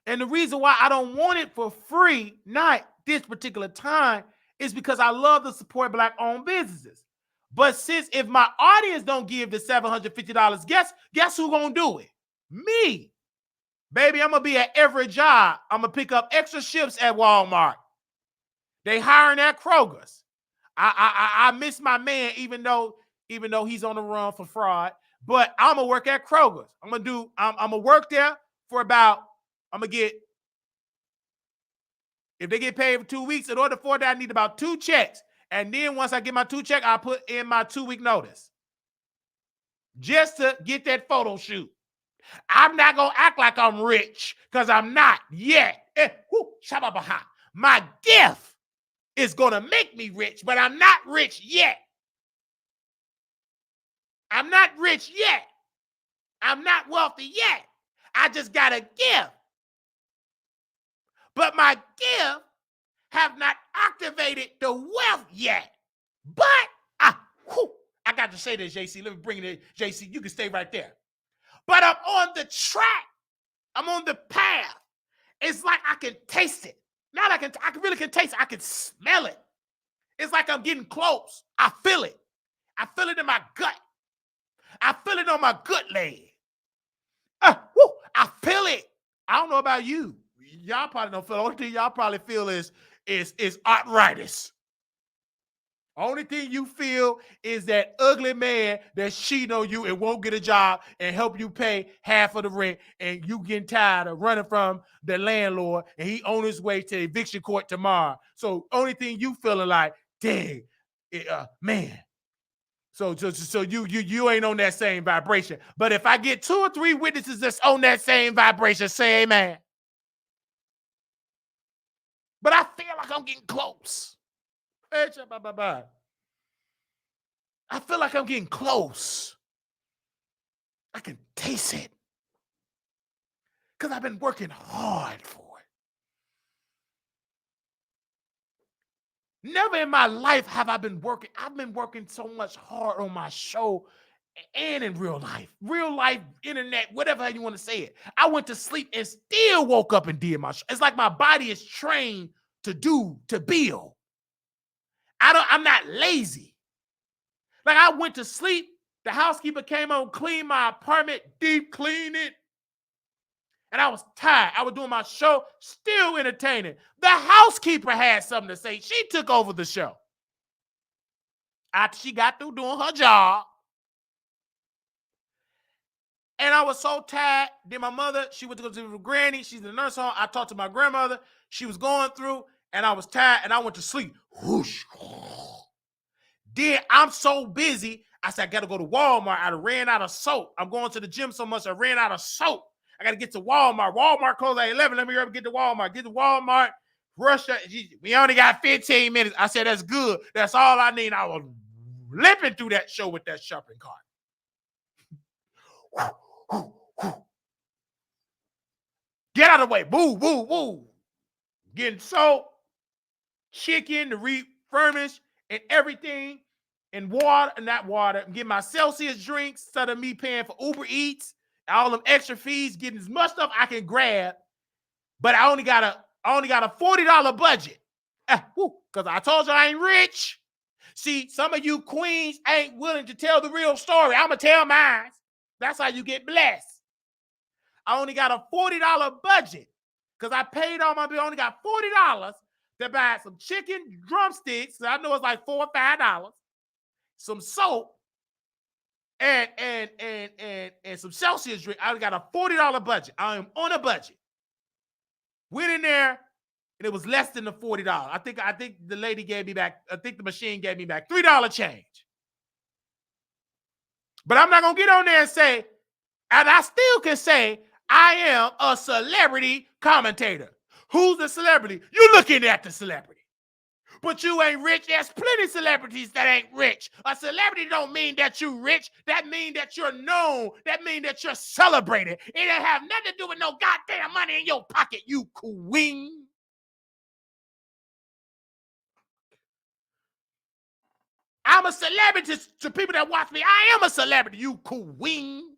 And the reason why I don't want it for free, not this particular time, is because I love to support Black-owned businesses. But if my audience don't give the $750, guess who gonna do it? Me. Baby, I'm gonna be at every job. I'm gonna pick up extra shifts at Walmart. They hiring at Kroger's. I miss my man, even though he's on the run for fraud. But I'm gonna work at Kroger's. I'm gonna work there for if they get paid for 2 weeks, in order for that, I need about 2 checks. And then once I get my 2 checks, I put in my 2-week notice. Just to get that photo shoot. I'm not going to act like I'm rich because I'm not yet. My gift is going to make me rich, but I'm not rich yet. I'm not rich yet. I'm not wealthy yet. I just got a gift. But my gift have not activated the wealth yet. But I got to say this, JC. Let me bring it in. JC, you can stay right there. But I'm on the track. I'm on the path. It's like I can taste it. Not I really can taste it. I can smell it. It's like I'm getting close. I feel it. I feel it in my gut. I feel it on my gut leg. I feel it. I don't know about you. Y'all probably don't feel. The only thing y'all probably feel is arthritis. Only thing you feel is that ugly man that's cheating on you and won't get a job and help you pay half of the rent, and you getting tired of running from the landlord, and he on his way to eviction court tomorrow. So only thing you feeling like, dang, man. So you ain't on that same vibration. But if I get 2 or 3 witnesses that's on that same vibration, say amen. But I feel like I'm getting close. I feel like I'm getting close. I can taste it. Because I've been working hard for it. Never in my life have I been working. I've been working so much hard on my show and in real life, internet, whatever you want to say it. I went to sleep and still woke up and did my show. It's like my body is trained to build. I'm not lazy. Like I went to sleep. The housekeeper came on, cleaned my apartment, deep cleaned it. And I was tired. I was doing my show, still entertaining. The housekeeper had something to say. She took over the show. After she got through doing her job. And I was so tired. Then my mother, she went to go to her granny. She's in the nurse home. I talked to my grandmother. She was going through, and I was tired, and I went to sleep. Whoosh. Then I'm so busy. I said, I got to go to Walmart. I ran out of soap. I'm going to the gym so much, I ran out of soap. I got to get to Walmart. Walmart closed at 11. Let me hurry up and get to Walmart. Get to Walmart. Rush. We only got 15 minutes. I said, that's good. That's all I need. I was limping through that show with that shopping cart. Get out of the way. Boo, boo, boo. Getting soap, chicken to refurnish, and everything. And water, not water. Get my Celsius drinks instead of me paying for Uber Eats. All them extra fees, getting as much stuff I can grab. But I only got a $40 budget. Because I told you I ain't rich. See, some of you queens ain't willing to tell the real story. I'm going to tell mine. That's how you get blessed. I only got a $40 budget because I paid all my bills. I only got $40 to buy some chicken drumsticks. I know it's like $4 or $5. Some soap and some Celsius drink. I got a $40 budget. I am on a budget. Went in there and it was less than the $40. I think the lady gave me back. I think the machine gave me back $3 change. But I'm not gonna get on there and say, and I still can say I am a celebrity commentator. Who's the celebrity? You looking at the celebrity. But you ain't rich. There's plenty of celebrities that ain't rich. A celebrity don't mean that you rich. That mean that you're known. That mean that you're celebrated. It ain't have nothing to do with no goddamn money in your pocket, you queen. I'm a celebrity to people that watch me. I am a celebrity, you queen.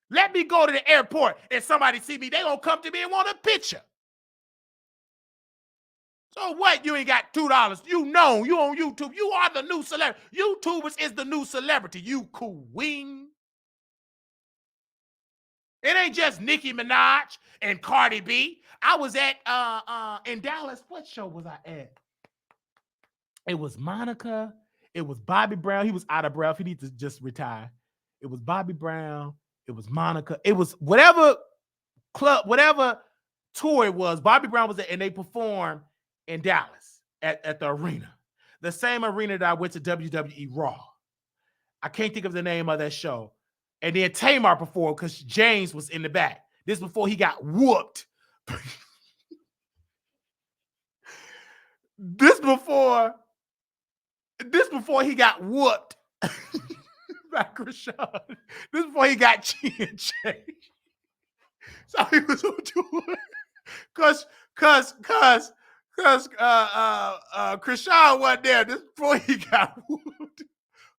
Let me go to the airport and somebody see me. They gonna come to me and want a picture. So what? You ain't got $2. You know, you on YouTube. You are the new celebrity. YouTubers is the new celebrity. You queen. It ain't just Nicki Minaj and Cardi B. I was at in Dallas. What show was I at? It was Monica. It was Bobby Brown. He was out of breath. He needs to just retire. It was Bobby Brown. It was Monica. It was whatever club, whatever tour it was. Bobby Brown was there, and they performed in Dallas at the arena. The same arena that I went to WWE Raw. I can't think of the name of that show. And then Tamar performed because James was in the back. This before he got whooped. This before he got whooped by Krishan. This before he got chin changed. So he was doing because Krishan wasn't there. This before he got whooped.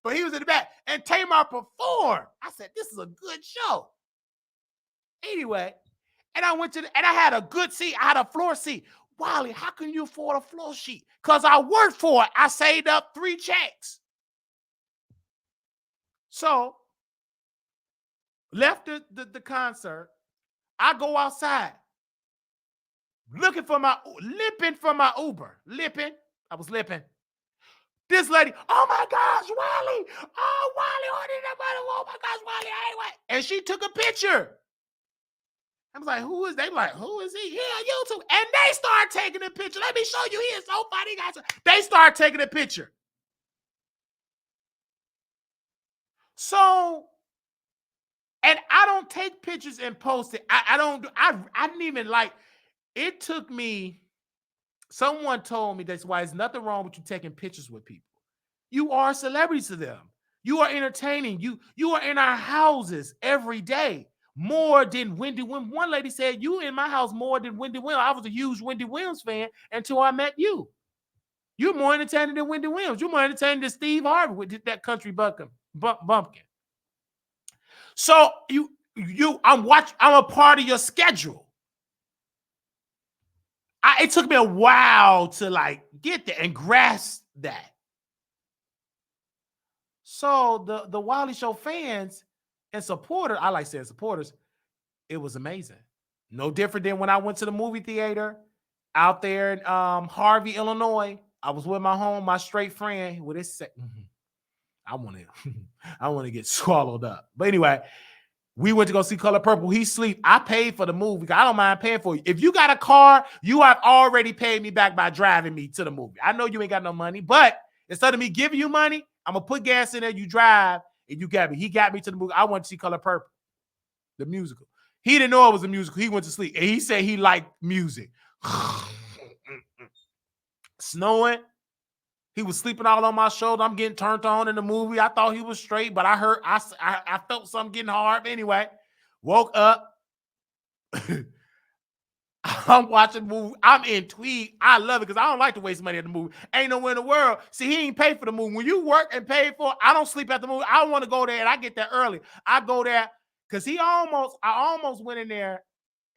But he was in the back. And Tamar performed. I said, this is a good show. Anyway, and I went to and I had a good seat. I had a floor seat. Wiley, how can you afford a floor seat? Because I worked for it. I saved up 3 checks. So, left the concert. I go outside. Limping for my Uber. I was limping. This lady, oh my gosh, Wiley. Oh, Wiley, oh my gosh, Wiley. And she took a picture. I was like, who is they? Like, who is he? Yeah, YouTube. And they start taking a picture. Let me show you. He is so funny, guys. They start taking a picture. So, and I don't take pictures and post it. I didn't even like, it took me, someone told me that's why there's nothing wrong with you taking pictures with people. You are celebrities to them. You are entertaining. You are in our houses every day. More than Wendy Williams. One lady said, you in my house more than Wendy Williams. I was a huge Wendy Williams fan until I met you. You're more entertaining than Wendy Williams. You're more entertaining than Steve Harvey with that country bumpkin. So I'm a part of your schedule. It took me a while to like get there and grasp that. So the Wiley Show fans and supporters, I like saying supporters, it was amazing. No different than when I went to the movie theater out there in Harvey, Illinois. I was with my straight friend. With this, I want to, I want to get swallowed up. But anyway, we went to go see Color Purple. He sleep. I paid for the movie. I don't mind paying for you. If you got a car, you have already paid me back by driving me to the movie. I know you ain't got no money, but instead of me giving you money, I'm gonna put gas in there. You drive and you got me. He got me to the movie. I went to see Color Purple, the musical. He didn't know it was a musical. He went to sleep and he said he liked music. Snowing. He was sleeping all on my shoulder. I'm getting turned on in the movie. I thought he was straight, but I felt something getting hard. Anyway, woke up. I'm watching the movie. I'm intrigued. I love it because I don't like to waste money at the movie. Ain't nowhere in the world. See, he ain't paid for the movie. When you work and pay for it, I don't sleep at the movie. I want to go there and I get there early. I go there because I almost went in there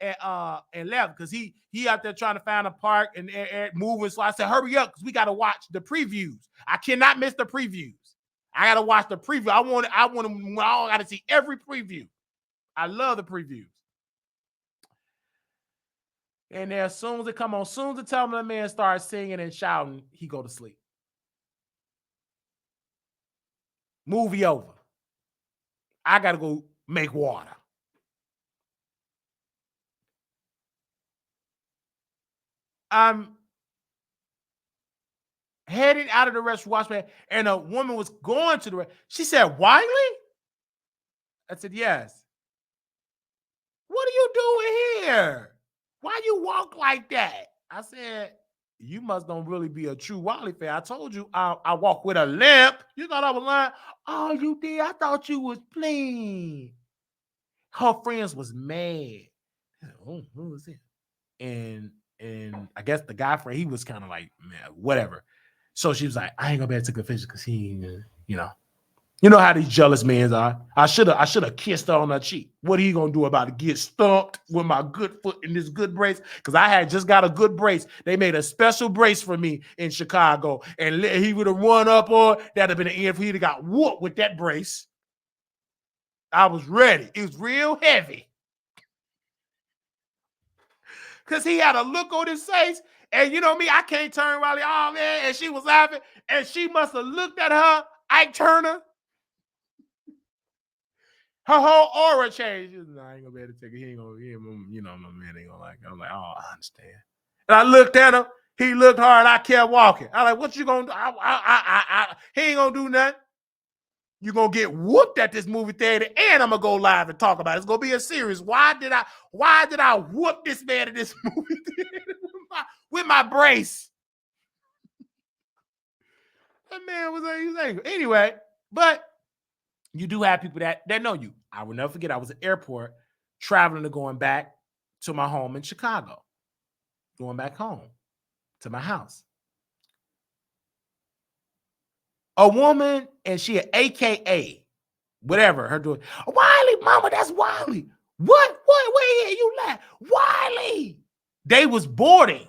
and left because he out there trying to find a park and moving. So I said, hurry up because we got to watch the previews. I cannot miss the previews. I got to watch the preview. I got to see every preview. I love the previews. And then as soon as it come on, as soon as the Tellman man starts singing and shouting, he go to sleep. Movie over. I got to go make water. I'm heading out of the restaurant, and a woman was going to the restaurant. She said, Wiley? I said, yes. What are you doing here? Why you walk like that? I said, you must don't really be a true Wiley fan. I told you I walk with a limp. You thought I was lying? Oh, you did? I thought you was playing. Her friends was mad. Oh, who was it? And I guess the guy friend, he was kind of like, man, whatever. So she was like, I ain't gonna be able to take a picture because he, you know how these jealous men are. I should have kissed her on her cheek. What are you gonna do about it? Get stumped with my good foot in this good brace? Because I had just got a good brace. They made a special brace for me in Chicago, and he would have run up on that'd have been the end for he to got whooped with that brace. I was ready. It was real heavy. Because he had a look on his face. And you know me, I can't turn around like, oh man, and she was laughing. And she must have looked at her, Ike Turner. Her whole aura changed. She was like, I ain't gonna be able to take it. He ain't gonna, my man ain't gonna like it. I'm like, oh, I understand. And I looked at him. He looked hard. I kept walking. I'm like, what you gonna do? He ain't gonna do nothing. You're gonna get whooped at this movie theater, and I'm gonna go live and talk about it. It's gonna be a series. Why did I whoop this man at this movie theater with my brace? That man was angry. Anyway, but you do have people that know you. I will never forget, I was at the airport traveling and going back to my home in Chicago. Going back home to my house. A woman, and she an AKA, whatever her doing. Wiley, mama, that's Wiley. What? Wait, you laugh. Wiley. They was boarding.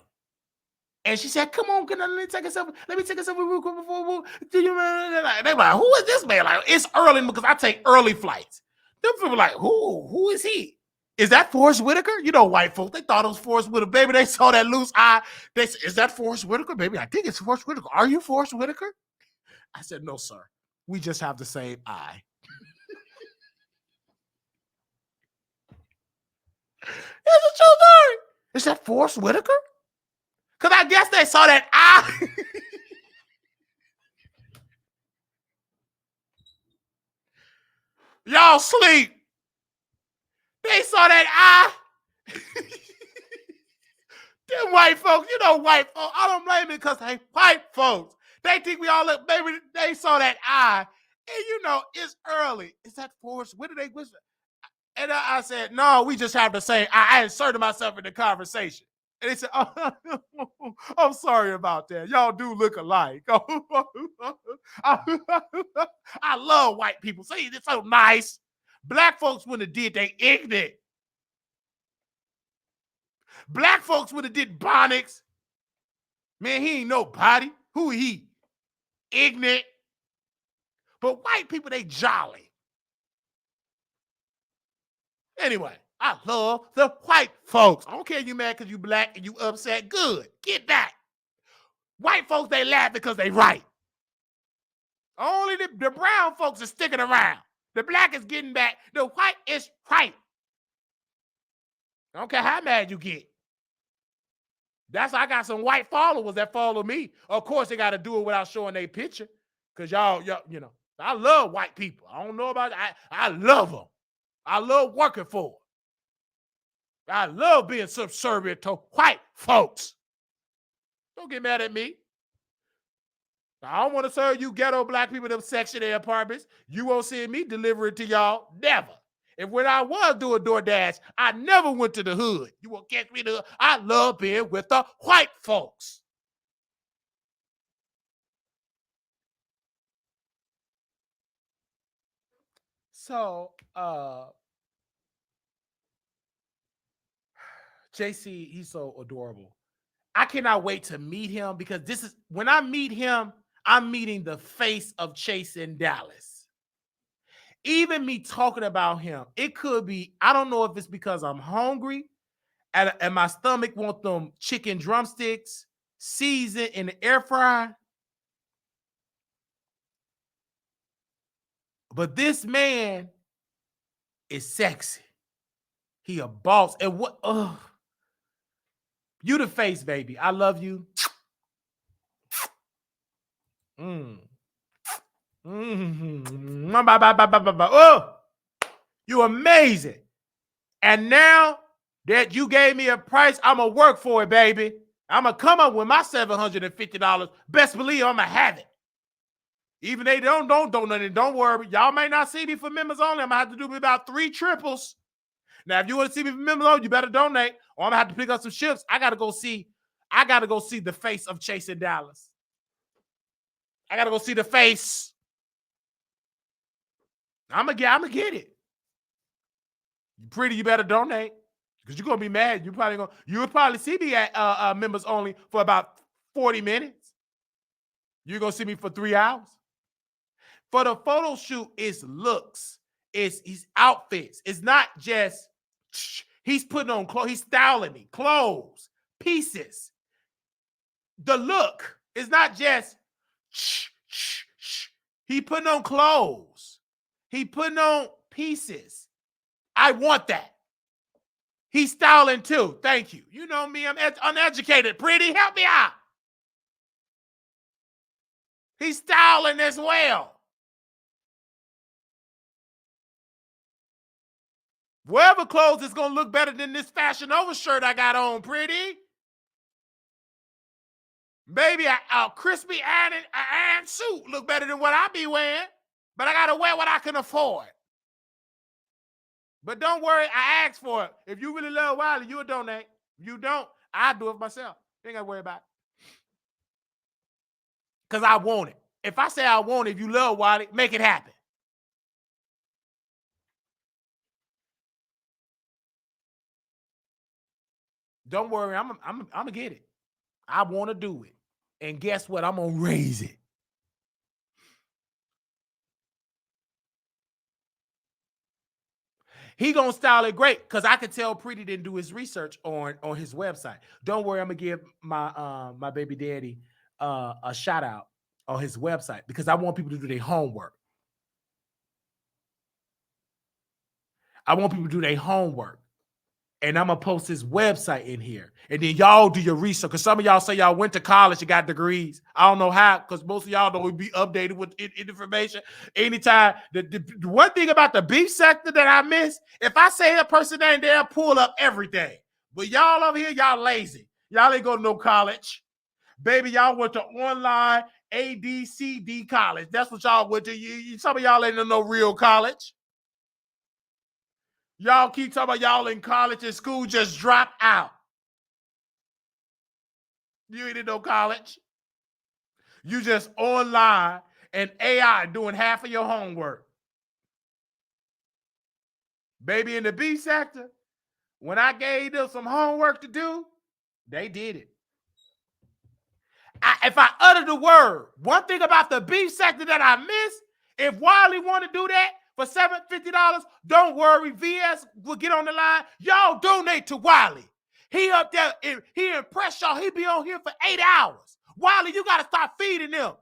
And she said, come on, let me take a selfie. Let me take a selfie real quick before do you they like, who is this man? Like, it's early because I take early flights. Them people like, who is he? Is that Forrest Whitaker? You know, white folks, they thought it was Forrest Whitaker. Baby, they saw that loose eye. They said, is that Forrest Whitaker? Baby, I think it's Forrest Whitaker. Are you Forrest Whitaker? I said, no, sir. We just have the same eye. It's a true story. Is that Forrest Whitaker? Because I guess they saw that eye. Y'all sleep. They saw that eye. Them white folks, you know white folks. I don't blame it because they white folks. They think we all look, baby, they saw that eye. And you know, it's early. Is that Forrest? What did they whisper? And I said, no, we just have to say, I inserted myself in the conversation. And they said, oh, I'm sorry about that. Y'all do look alike. I love white people. See, it's so nice. Black folks wouldn't have did they ignorant. Black folks would have did Bonics. Man, he ain't nobody. Who he? Ignorant. But white people, they jolly. Anyway, I love the white folks. I don't care if you mad because you black and you upset. Good. Get that. White folks, they laugh because they right. Only the brown folks are sticking around. The black is getting back. The white is right. I don't care how mad you get. That's why I got some white followers that follow me. Of course, they got to do it without showing their picture. Because y'all, you know, I love white people. I don't know about it. I love them. I love working for them. I love being subservient to white folks. Don't get mad at me. I don't want to serve you ghetto black people them Section 8 apartments. You won't see me deliver it to y'all. Never. And when I was doing DoorDash, I never went to the hood. You won't catch me there. I love being with the white folks. So, JC, he's so adorable. I cannot wait to meet him because this is, when I meet him, I'm meeting the face of Chase in Dallas. Even me talking about him, it could be, I don't know if it's because I'm hungry and my stomach want them chicken drumsticks seasoned in the air fryer. But this man is sexy. He a boss. And what? You the face, baby. I love you. Oh, you amazing. And now that you gave me a price, I'm going to work for it, baby. I'm going to come up with my $750. Best believe I'm going to have it. Even they don't donate, don't worry. Y'all may not see me for members only. I'm going to have to do about 3 triples. Now, if you want to see me for members only, you better donate. Or I'm going to have to pick up some shifts. I got to go see the face of Chase in Dallas. I got to go see the face. I'm going to get it. Pretty, you better donate. Because you're going to be mad. You would probably see me at members only for about 40 minutes. You're going to see me for 3 hours. For the photo shoot, it's looks. It's his outfits. It's not just, he's putting on clothes. He's styling me. Clothes, pieces. The look is not just, he putting on clothes. He putting on pieces. I want that. He's styling too. Thank you. You know me, I'm uneducated. Pretty, help me out. He's styling as well. Whatever clothes is going to look better than this Fashion Over shirt I got on, pretty. Maybe a crispy iron suit look better than what I be wearing, but I got to wear what I can afford. But don't worry, I asked for it. If you really love Wiley, you'll donate. If you don't, I'll do it myself. You ain't got to worry about it. Because I want it. If I say I want it, if you love Wiley, make it happen. Don't worry, I'm gonna get it. I want to do it. And guess what? I'm gonna raise it. He gonna style it great because I could tell Pretty didn't do his research on his website. Don't worry, I'm gonna give my my baby daddy a shout out on his website because I want people to do their homework. I want people to do their homework. And I'm going to post his website in here. And then y'all do your research. Because some of y'all say y'all went to college and got degrees. I don't know how, because most of y'all don't be updated with information. Anytime. The one thing about the beef sector that I miss, if I say a person ain't there, pull up everything. But y'all over here, y'all lazy. Y'all ain't go to no college. Baby, y'all went to online ADCD college. That's what y'all went to. Some of y'all ain't in no real college. Y'all keep talking about y'all in college and school just drop out. You ain't in no college. You just online and AI doing half of your homework. Baby, in the B sector, When I gave them some homework to do, they did it. If I utter the word, one thing about the beef sector that I miss, if Wiley want to do that for $750, don't worry. VS will get on the line. Y'all donate to Wiley. He up there, he impressed y'all. He be on here for 8 hours. Wiley, you got to start feeding them.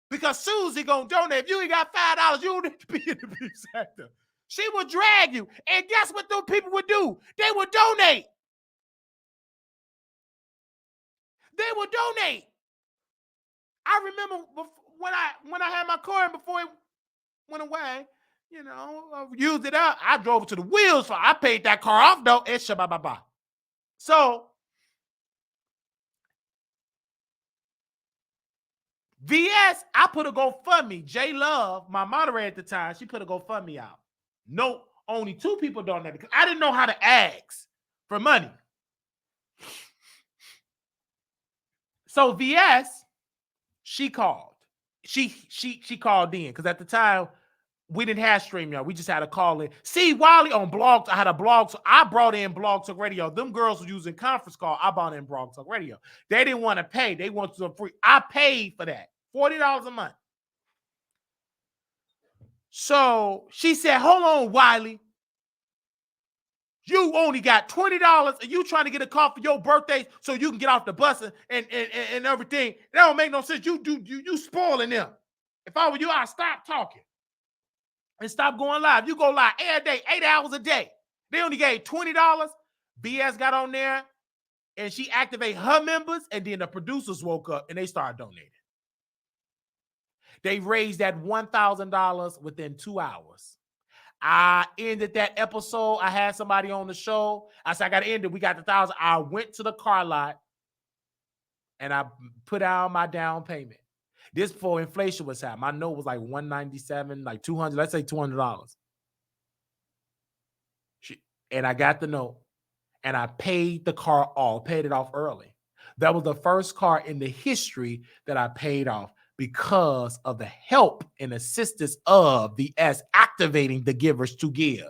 Because Susie gonna donate. If you ain't got $5, you don't need to be in the beef sector. She would drag you. And guess what those people would do? They would donate. They would donate. I remember when I had my car and before it went away, you know, I used it up. I drove it to the wheels. So I paid that car off though. It's shabba. So VS, I put a GoFundMe. J Love, my moderator at the time, she put a GoFundMe out. No, only 2 people donated because I didn't know how to ask for money. So VS, she called. She called in because at the time we didn't have StreamYard. We just had a call in. See, Wiley on blogs. I had a blog, so I brought in Blog Talk Radio. Them girls were using conference call. I brought in Blog Talk Radio. They didn't want to pay. They wanted some free. I paid for that. $40 a month. So she said, hold on, Wiley. You only got $20 and you trying to get a car for your birthday so you can get off the bus and everything. That don't make no sense. You spoiling them. If I were you, I'd stop talking and stop going live. You go live every day, 8 hours a day. They only gave $20. BS got on there and she activated her members, and then the producers woke up and they started donating. They raised that $1,000 within 2 hours. I ended that episode. I had somebody on the show. I said, I got to end it. We got the 1,000. I went to the car lot and I put down my down payment. This before inflation was happening. My note was like $197, like $200. Let's say $200. And I got the note and I paid the car off, paid it off early. That was the first car in the history that I paid off, because of the help and assistance of the S activating the givers to give.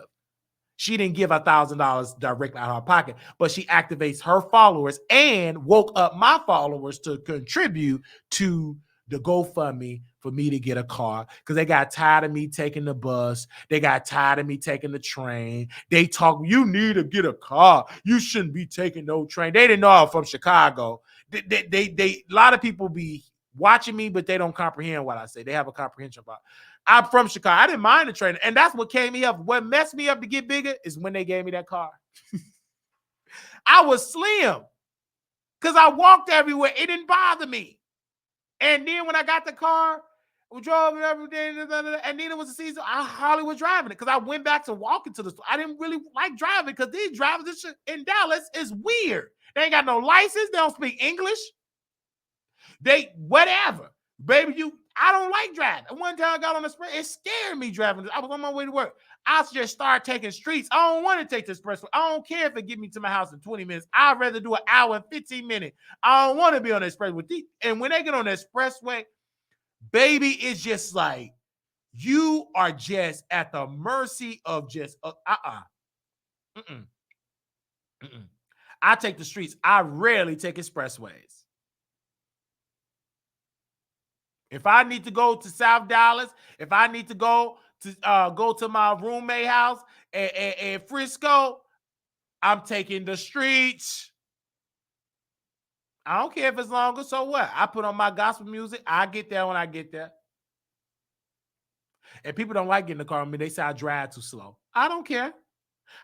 She didn't give $1,000 directly out of her pocket, but she activates her followers and woke up my followers to contribute to the GoFundMe for me to get a car, because they got tired of me taking the bus. They got tired of me taking the train. They talk, you need to get a car. You shouldn't be taking no train. They didn't know I'm from Chicago. A lot of people be watching me, but they don't comprehend what I say. They have a comprehension about it. I'm from Chicago. I didn't mind the train. And that's what came me up. What messed me up to get bigger is when they gave me that car. I was slim because I walked everywhere. It didn't bother me. And then when I got the car, we drove every day, and then it was a season. I hardly was driving it because I went back to walking to the store. I didn't really like driving because these drivers in Dallas is weird. They ain't got no license. They don't speak English. They whatever, baby. I don't like driving. One time I got on the express, it scared me driving. I was on my way to work. I just started taking streets. I don't want to take the expressway. I don't care if it get me to my house in 20 minutes. I'd rather do an hour and 15 minutes. I don't want to be on the expressway. And when they get on the expressway, baby, it's just like you are just at the mercy of just I take the streets. I rarely take expressways. If I need to go to South Dallas, if I need to go to my roommate house in Frisco, I'm taking the streets. I don't care if it's longer, so what? I put on my gospel music. I get there when I get there. And people don't like getting in the car with me. They say I drive too slow. I don't care.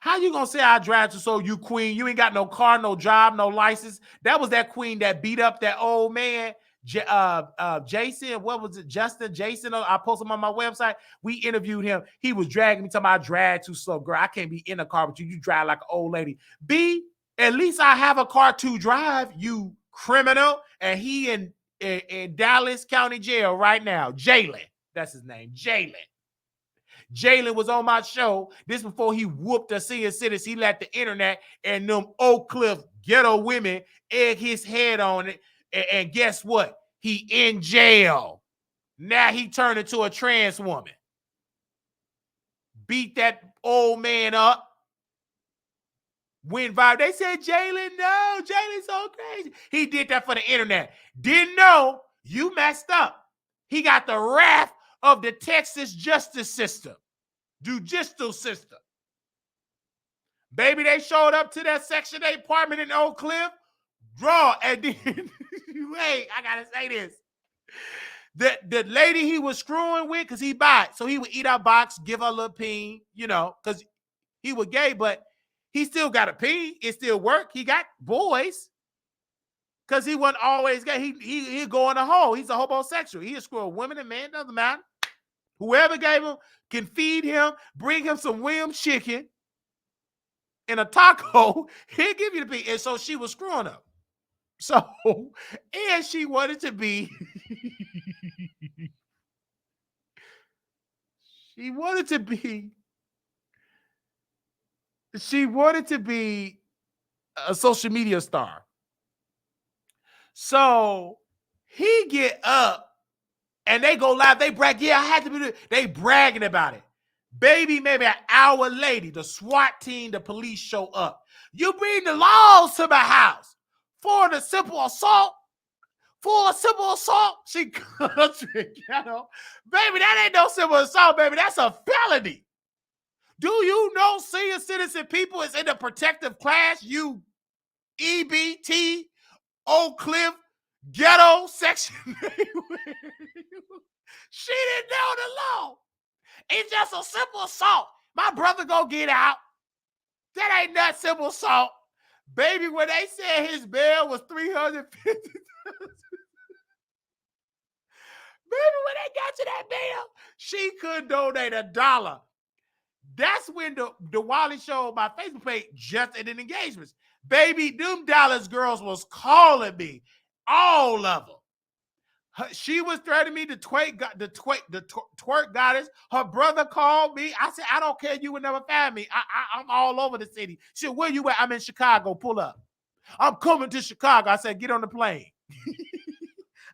How you gonna say I drive too slow, you queen? You ain't got no car, no job, no license. That was that queen that beat up that old man. Jason, what was it? Jason. I posted him on my website. We interviewed him. He was dragging me, talking about I drive too slow. Girl, I can't be in a car with you. You drive like an old lady. B, at least I have a car to drive, you criminal. And he in Dallas County Jail right now. Jalen. That's his name. Jalen was on my show. This before he whooped the senior citizens. He let the internet and them Oak Cliff ghetto women egg his head on it. And guess what? He in jail. Now he turned into a trans woman. Beat that old man up. Went viral. They said, Jalen, no, Jalen's so crazy. He did that for the internet. Didn't know you messed up. He got the wrath of the Texas justice system, judicial system. Baby, they showed up to that Section 8 apartment in Oak Cliff. Draw. And then, wait, I got to say this. The lady he was screwing with, because he bought, so he would eat our box, give her a little peen, because he was gay, but he still got a peen. It still worked. He got boys because he wasn't always gay. He go in a hole. He's a homosexual. He'll screw a woman and man, doesn't matter. Whoever gave him can feed him, bring him some Williams chicken and a taco, he'll give you the peen. And so she was screwing up. So, and she wanted to be, she wanted to be a social media star. So he get up and they go live. They brag, yeah, I had to be there. They bragging about it. Baby, maybe an hour later, the SWAT team, the police show up. You bring the laws to my house for the simple assault. For a simple assault, she country ghetto. Baby, that ain't no simple assault, baby. That's a felony. Do you know senior citizen people is in the protective class? You EBT, Oak Cliff, ghetto section. She didn't know the law. It's just a simple assault. My brother go get out. That ain't that simple assault. Baby, when they said his bail was $350,000. Baby, when they got to that bail, she could donate $1. That's when the Wiley Show, my Facebook page, just ended engagements. Baby, them Dallas girls was calling me, all of them. She was threatening me, the twerk goddess. Her brother called me. I said, I don't care. You would never find me. I'm all over the city. She said, where you at? I'm in Chicago. Pull up. I'm coming to Chicago. I said, get on the plane.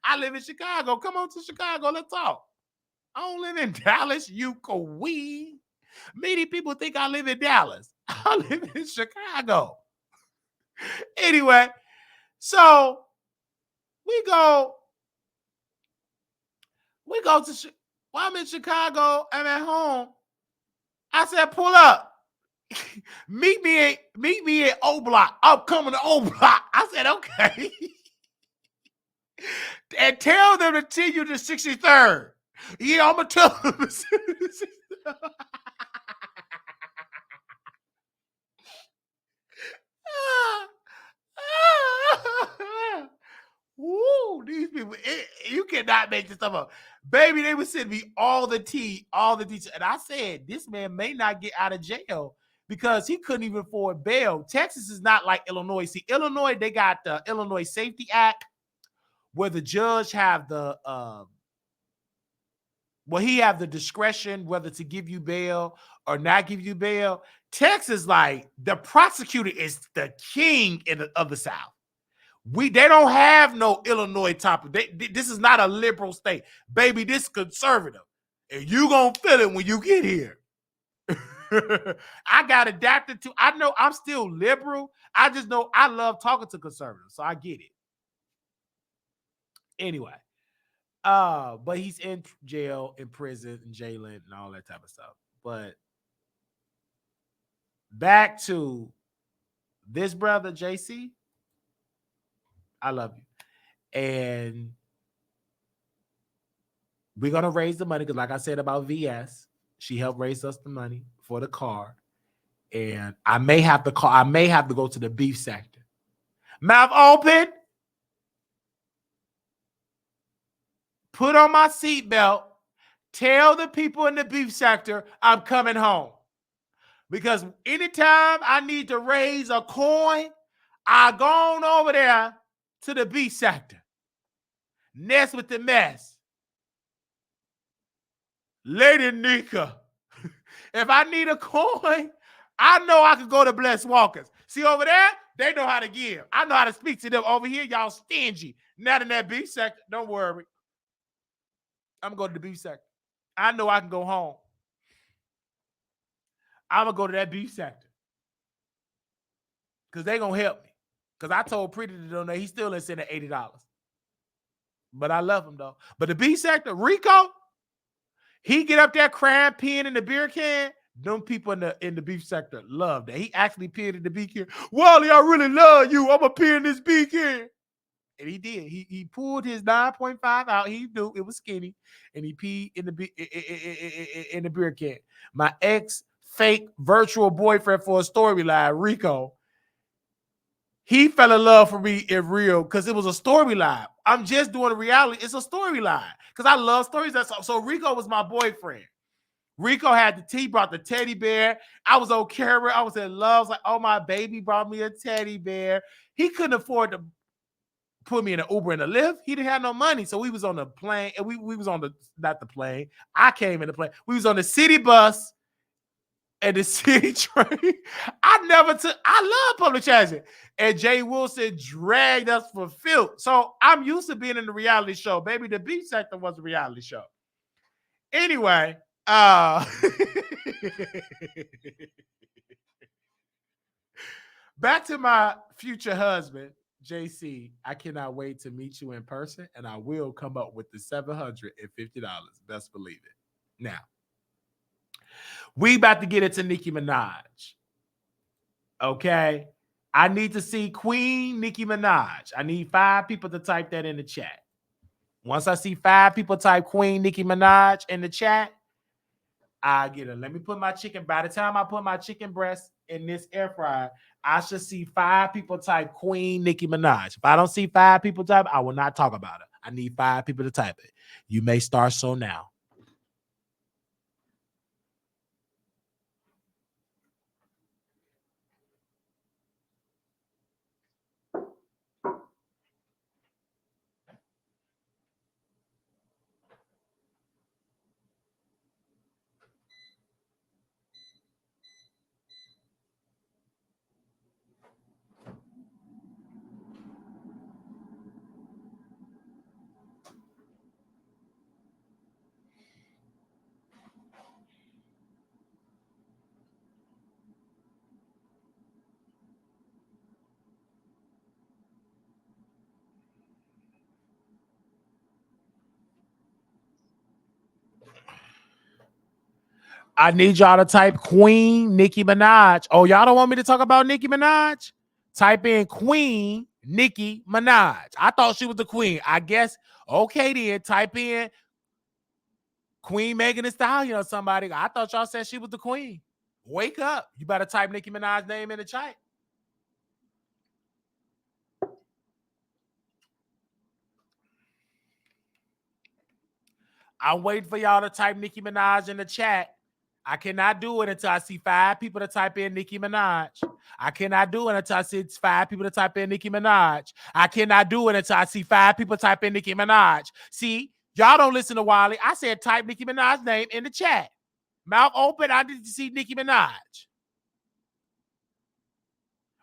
I live in Chicago. Come on to Chicago. Let's talk. I don't live in Dallas, you queen. Many people think I live in Dallas. I live in Chicago. Anyway, so we go to, well, I'm in Chicago. I'm at home. I said, pull up. meet me at O Block. I'm coming to O Block. I said, okay. And tell them to take you to 63rd. Yeah, I'm going to tell them. Woo, these people, you cannot make this stuff up. Baby, they would send me all the tea. And I said, this man may not get out of jail because he couldn't even afford bail. Texas is not like Illinois. See, Illinois, they got the Illinois Safety Act where the judge have the, he have the discretion whether to give you bail or not give you bail. Texas, like, the prosecutor is the king of the South. They don't have no Illinois topic. This is not a liberal state. Baby, this is conservative. And you gonna feel it when you get here. I got adapted to, I know I'm still liberal. I just know I love talking to conservatives, so I get it. Anyway, but he's in jail, in prison, in Jalen, and all that type of stuff. But back to this brother, JC. I love you. And we're going to raise the money because, like I said about VS, she helped raise us the money for the car. And I may have to go to the beef sector. Mouth open. Put on my seatbelt. Tell the people in the beef sector I'm coming home. Because anytime I need to raise a coin, I go on over there to the beef sector. Nest with the mess. Lady Nika. If I need a coin, I know I can go to Bless Walkers. See over there, they know how to give. I know how to speak to them. Over here, y'all stingy. Not in that beef sector. Don't worry. I'm going to the beef sector. I know I can go home. I'm going to go to that beef sector. because they gonna help me. Because I told Pretty to donate. He still ain't sending $80. But I love him though. But the B sector, Rico, he get up there crying, peeing in the beer can. Them people in the beef sector love that. He actually peed in the beer can. Wally, I really love you. I'm gonna pee in this beer can. And he did. He pulled his 9.5 out. He knew it was skinny, and he peed in the beer can. My ex fake virtual boyfriend for a storyline, Rico, he fell in love for me in real because it was a storyline. I'm just doing a reality. It's a storyline because I love stories. So Rico was my boyfriend. Rico had he brought the teddy bear. I was on camera. I was in love. I was like, oh, my baby brought me a teddy bear. He couldn't afford to put me in an Uber and a Lyft. He didn't have no money. So we was on the plane. And we was on not the plane. I came in the plane. We was on the city bus and the city train. I love public transit. And Jay Wilson dragged us for filth. So I'm used to being in the reality show. Baby, the beef sector was a reality show. Anyway, back to my future husband, JC. I cannot wait to meet you in person, and I will come up with the $750. Best believe it. Now, we about to get into Nicki Minaj. Okay? I need to see Queen Nicki Minaj. I need 5 people to type that in the chat. Once I see 5 people type Queen Nicki Minaj in the chat, I get it. Let me put my chicken. By the time I put my chicken breast in this air fryer, I should see 5 people type Queen Nicki Minaj. If I don't see 5 people type, I will not talk about it. I need 5 people to type it. You may start so now. I need y'all to type Queen Nicki Minaj. Oh, y'all don't want me to talk about Nicki Minaj? Type in Queen Nicki Minaj. I thought she was the queen. I guess, okay then, type in Queen Megan Thee Stallion or somebody. I thought y'all said she was the queen. Wake up. You better type Nicki Minaj's name in the chat. I'm waiting for y'all to type Nicki Minaj in the chat. I cannot do it until I see 5 people to type in Nicki Minaj. I cannot do it until I see 5 people to type in Nicki Minaj. I cannot do it until I see 5 people type in Nicki Minaj. See, y'all don't listen to Wiley. I said type Nicki Minaj's name in the chat. Mouth open, I need to see Nicki Minaj.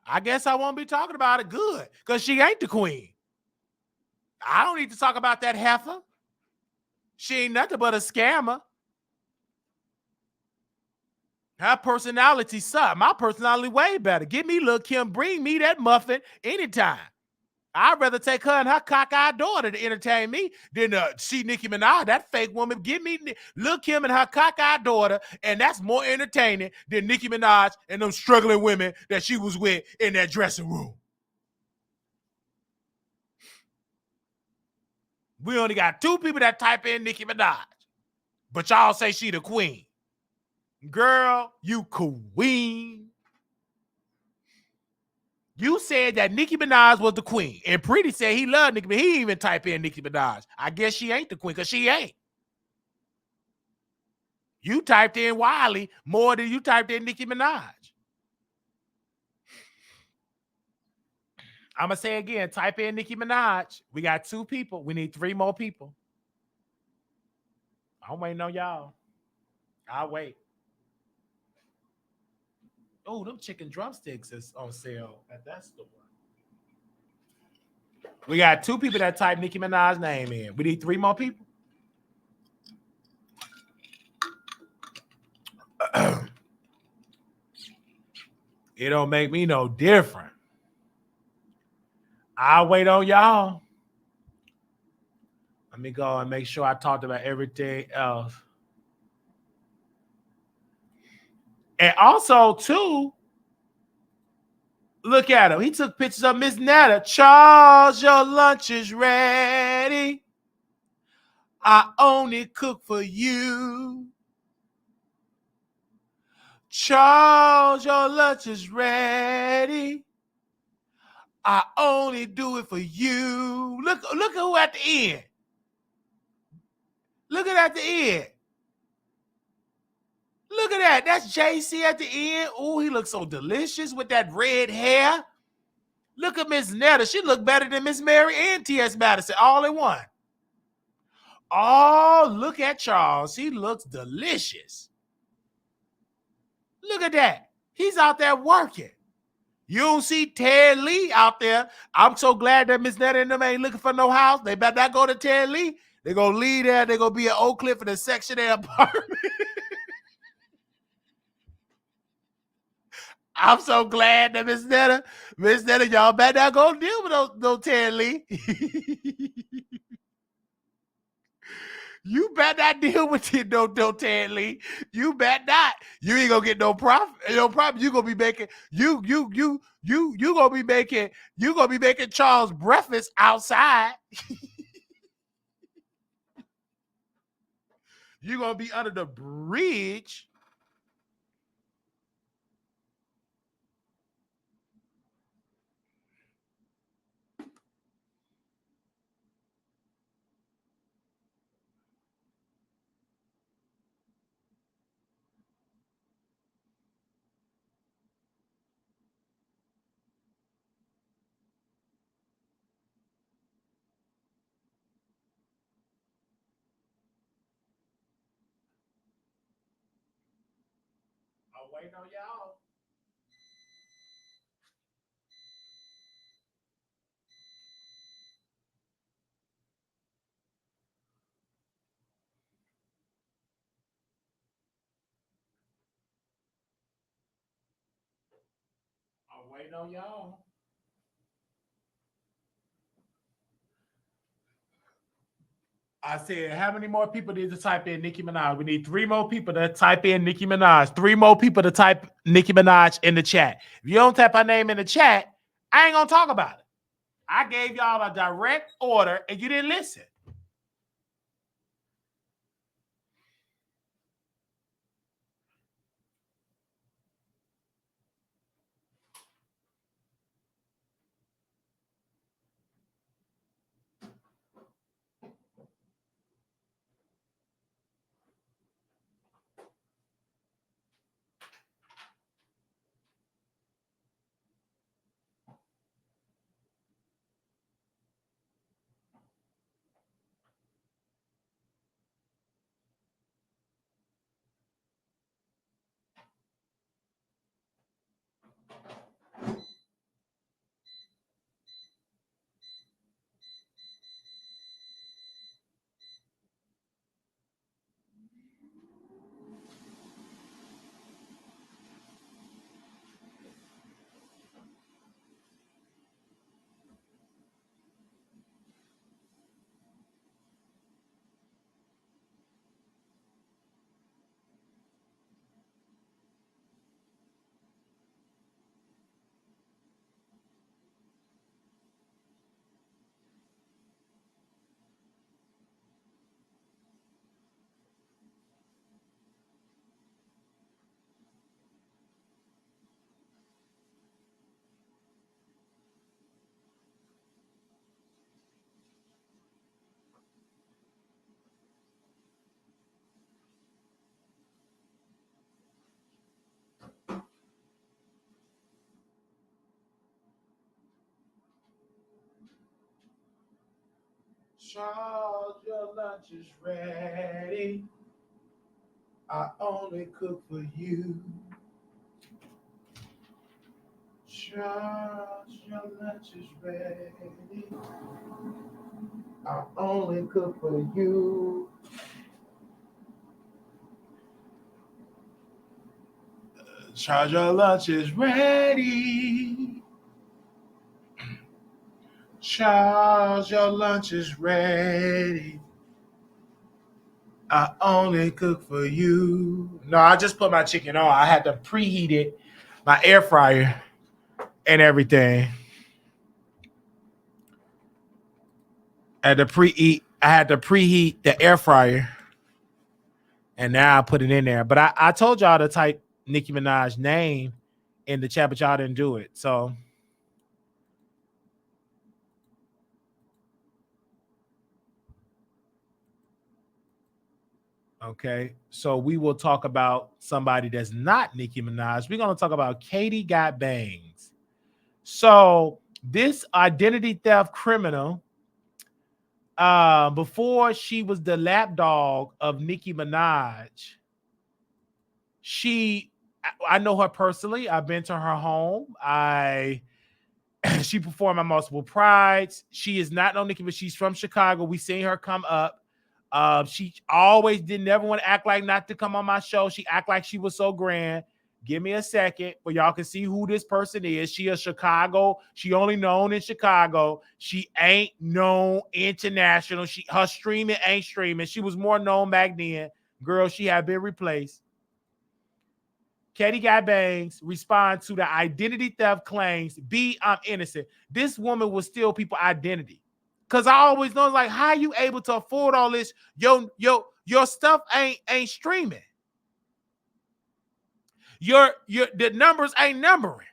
I guess I won't be talking about it. Good, because she ain't the queen. I don't need to talk about that heifer. She ain't nothing but a scammer. Her personality sucks. My personality way better. Give me Lil' Kim. Bring me that muffin anytime. I'd rather take her and her cockeyed daughter to entertain me than see Nicki Minaj, that fake woman. Give me Lil' Kim and her cockeyed daughter, and that's more entertaining than Nicki Minaj and them struggling women that she was with in that dressing room. We only got 2 people that type in Nicki Minaj, but y'all say she the queen. Girl, you queen. You said that Nicki Minaj was the queen, and Pretty said he loved Nicki Minaj. He didn't even type in Nicki Minaj. I guess she ain't the queen because she ain't. You typed in Wiley more than you typed in Nicki Minaj. I'm going to say again, type in Nicki Minaj. We got 2 people. We need 3 more people. I'm waiting on y'all. I'll wait. Oh, them chicken drumsticks is on sale at that store. We got 2 people that type Nicki Minaj's name in. We need 3 more people. It don't make me no different. I'll wait on y'all. Let me go and make sure I talked about everything else. And also, too, look at him. He took pictures of Miss Netta. Charles, your lunch is ready. I only cook for you. Charles, your lunch is ready. I only do it for you. Look who at the end. Look at the end. Look at that. That's JC at the end. Oh, he looks so delicious with that red hair. Look at Miss Netta. She looked better than Miss Mary and T.S. Madison all in one. Oh, look at Charles. He looks delicious. Look at that. He's out there working. You don't see Ted Lee out there. I'm so glad that Miss Netta and them ain't looking for no house. They better not go to Ted Lee. They're going to leave there. They're going to be in Oak Cliff in a Section A apartment. I'm so glad that Miss Netta, y'all better not go deal with no Ted Lee. You better not deal with it, no Ted Lee. You better not. You ain't gonna get no profit. No problem. You gonna be making you gonna be making Charles breakfast outside. You gonna be under the bridge. I'm waiting on y'all. I'm waiting on y'all. I said, how many more people need to type in Nicki Minaj? We need 3 more people to type in Nicki Minaj. 3 more people to type Nicki Minaj in the chat. If you don't type her name in the chat, I ain't gonna talk about it. I gave y'all a direct order and you didn't listen. Charles, your lunch is ready. I only cook for you. Charles, your lunch is ready. I only cook for you. Charles, your lunch is ready. Charles, your lunch is ready. I only cook for you. No, I just put my chicken on. I had to preheat it, my air fryer and everything. I had to preheat the air fryer. And now I put it in there. But I told y'all to type Nicki Minaj name in the chat, but y'all didn't do it. So okay. So we will talk about somebody that's not Nicki Minaj. We're going to talk about Katie Got Bangs. So this identity theft criminal, before she was the lapdog of Nicki Minaj, I know her personally. I've been to her home. She performed at multiple prides. She is not no Nicki, but she's from Chicago. We seen her come up. She always did never want to act like not to come on my show. She act like she was so grand. Give me a second, but y'all can see who this person is. She a Chicago. She only known in Chicago. She ain't known international. Her streaming ain't streaming. She was more known back then. Girl, she had been replaced. Katie Got Bangs respond to the identity theft claims. B, I'm innocent. This woman will steal people's identity. Cause I always know, like, how you able to afford all this? Your stuff ain't streaming. The numbers ain't numbering.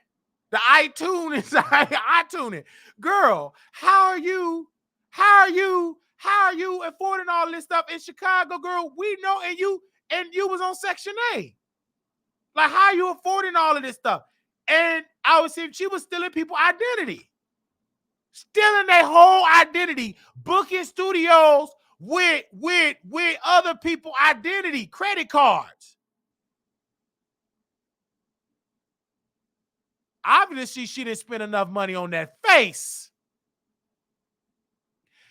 The iTunes is iTuning. Girl, how are you affording all this stuff in Chicago, girl? We know, and you was on Section 8. Like, how are you affording all of this stuff? And I was saying she was stealing people's identity. Stealing their whole identity. Booking studios with other people's identity, credit cards. Obviously, she didn't spend enough money on that face.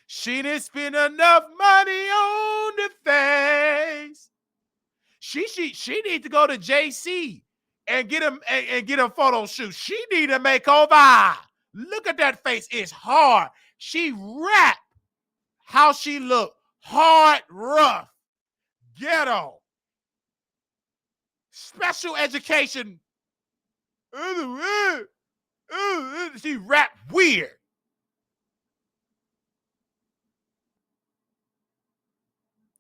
She didn't spend enough money on the face. She needs to go to JC and get a photo shoot. She need a makeover. Look at that face. It's hard. She rap how she look. Hard, rough, ghetto, special education. She rap weird.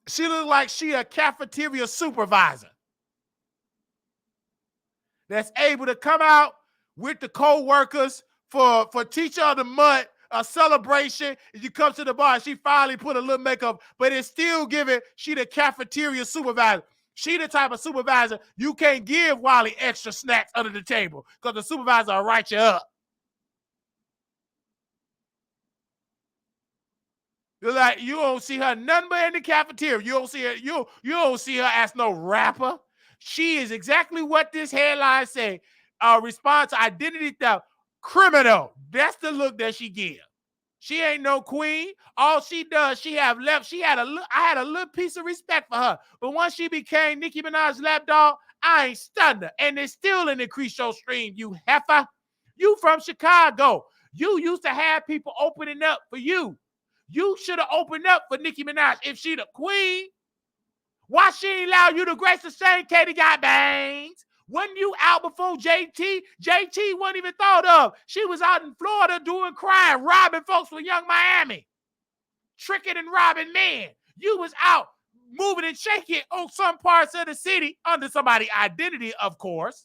She look like she a cafeteria supervisor that's able to come out with the co-workers for Teacher of the Month, a celebration. You come to the bar, she finally put a little makeup, but it's still giving she the cafeteria supervisor. She the type of supervisor you can't give Wiley extra snacks under the table because the supervisor will write you up. You're like, you don't see her nothing but in the cafeteria. You don't see her, you don't see her as no rapper. She is exactly what this headline say. Response to identity theft. Criminal. That's the look that she gives. She ain't no queen. All she does, she have left. I had a little piece of respect for her. But once she became Nicki Minaj's lapdog, I ain't stunned her. And it's still an increased your stream, you heifer. You from Chicago. You used to have people opening up for you. You should have opened up for Nicki Minaj if she the queen. Why she ain't allow you to grace the same Katie Got Bangs? Wasn't you out before JT? JT wasn't even thought of. She was out in Florida doing crime, robbing folks for Young Miami. Tricking and robbing men. You was out moving and shaking on some parts of the city under somebody's identity, of course.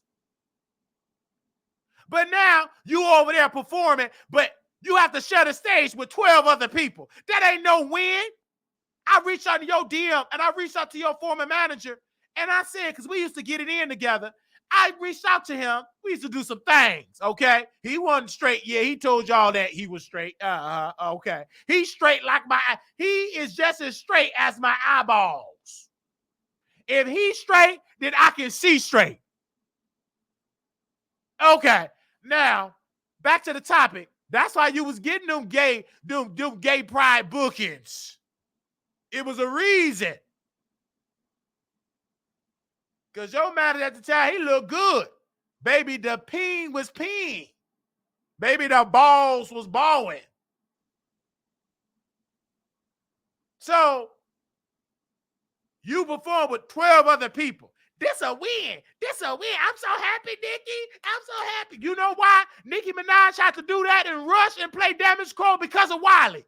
But now you over there performing, but you have to share the stage with 12 other people. That ain't no win. I reached out to your DM and I reached out to your former manager and I said, because we used to get it in together, I reached out to him. We used to do some things, okay? He wasn't straight. Yeah, he told y'all that he was straight. Okay. He's straight like he is just as straight as my eyeballs. If he's straight, then I can see straight. Okay. Now, back to the topic. That's why you was getting them gay pride bookings. It was a reason. Because your man at the time, he looked good. Baby, the peen was peen. Baby, the balls was balling. So you perform with 12 other people. This a win. This a win. I'm so happy, Nicki. I'm so happy. You know why? Nicki Minaj had to do that and rush and play Damage Control because of Wiley.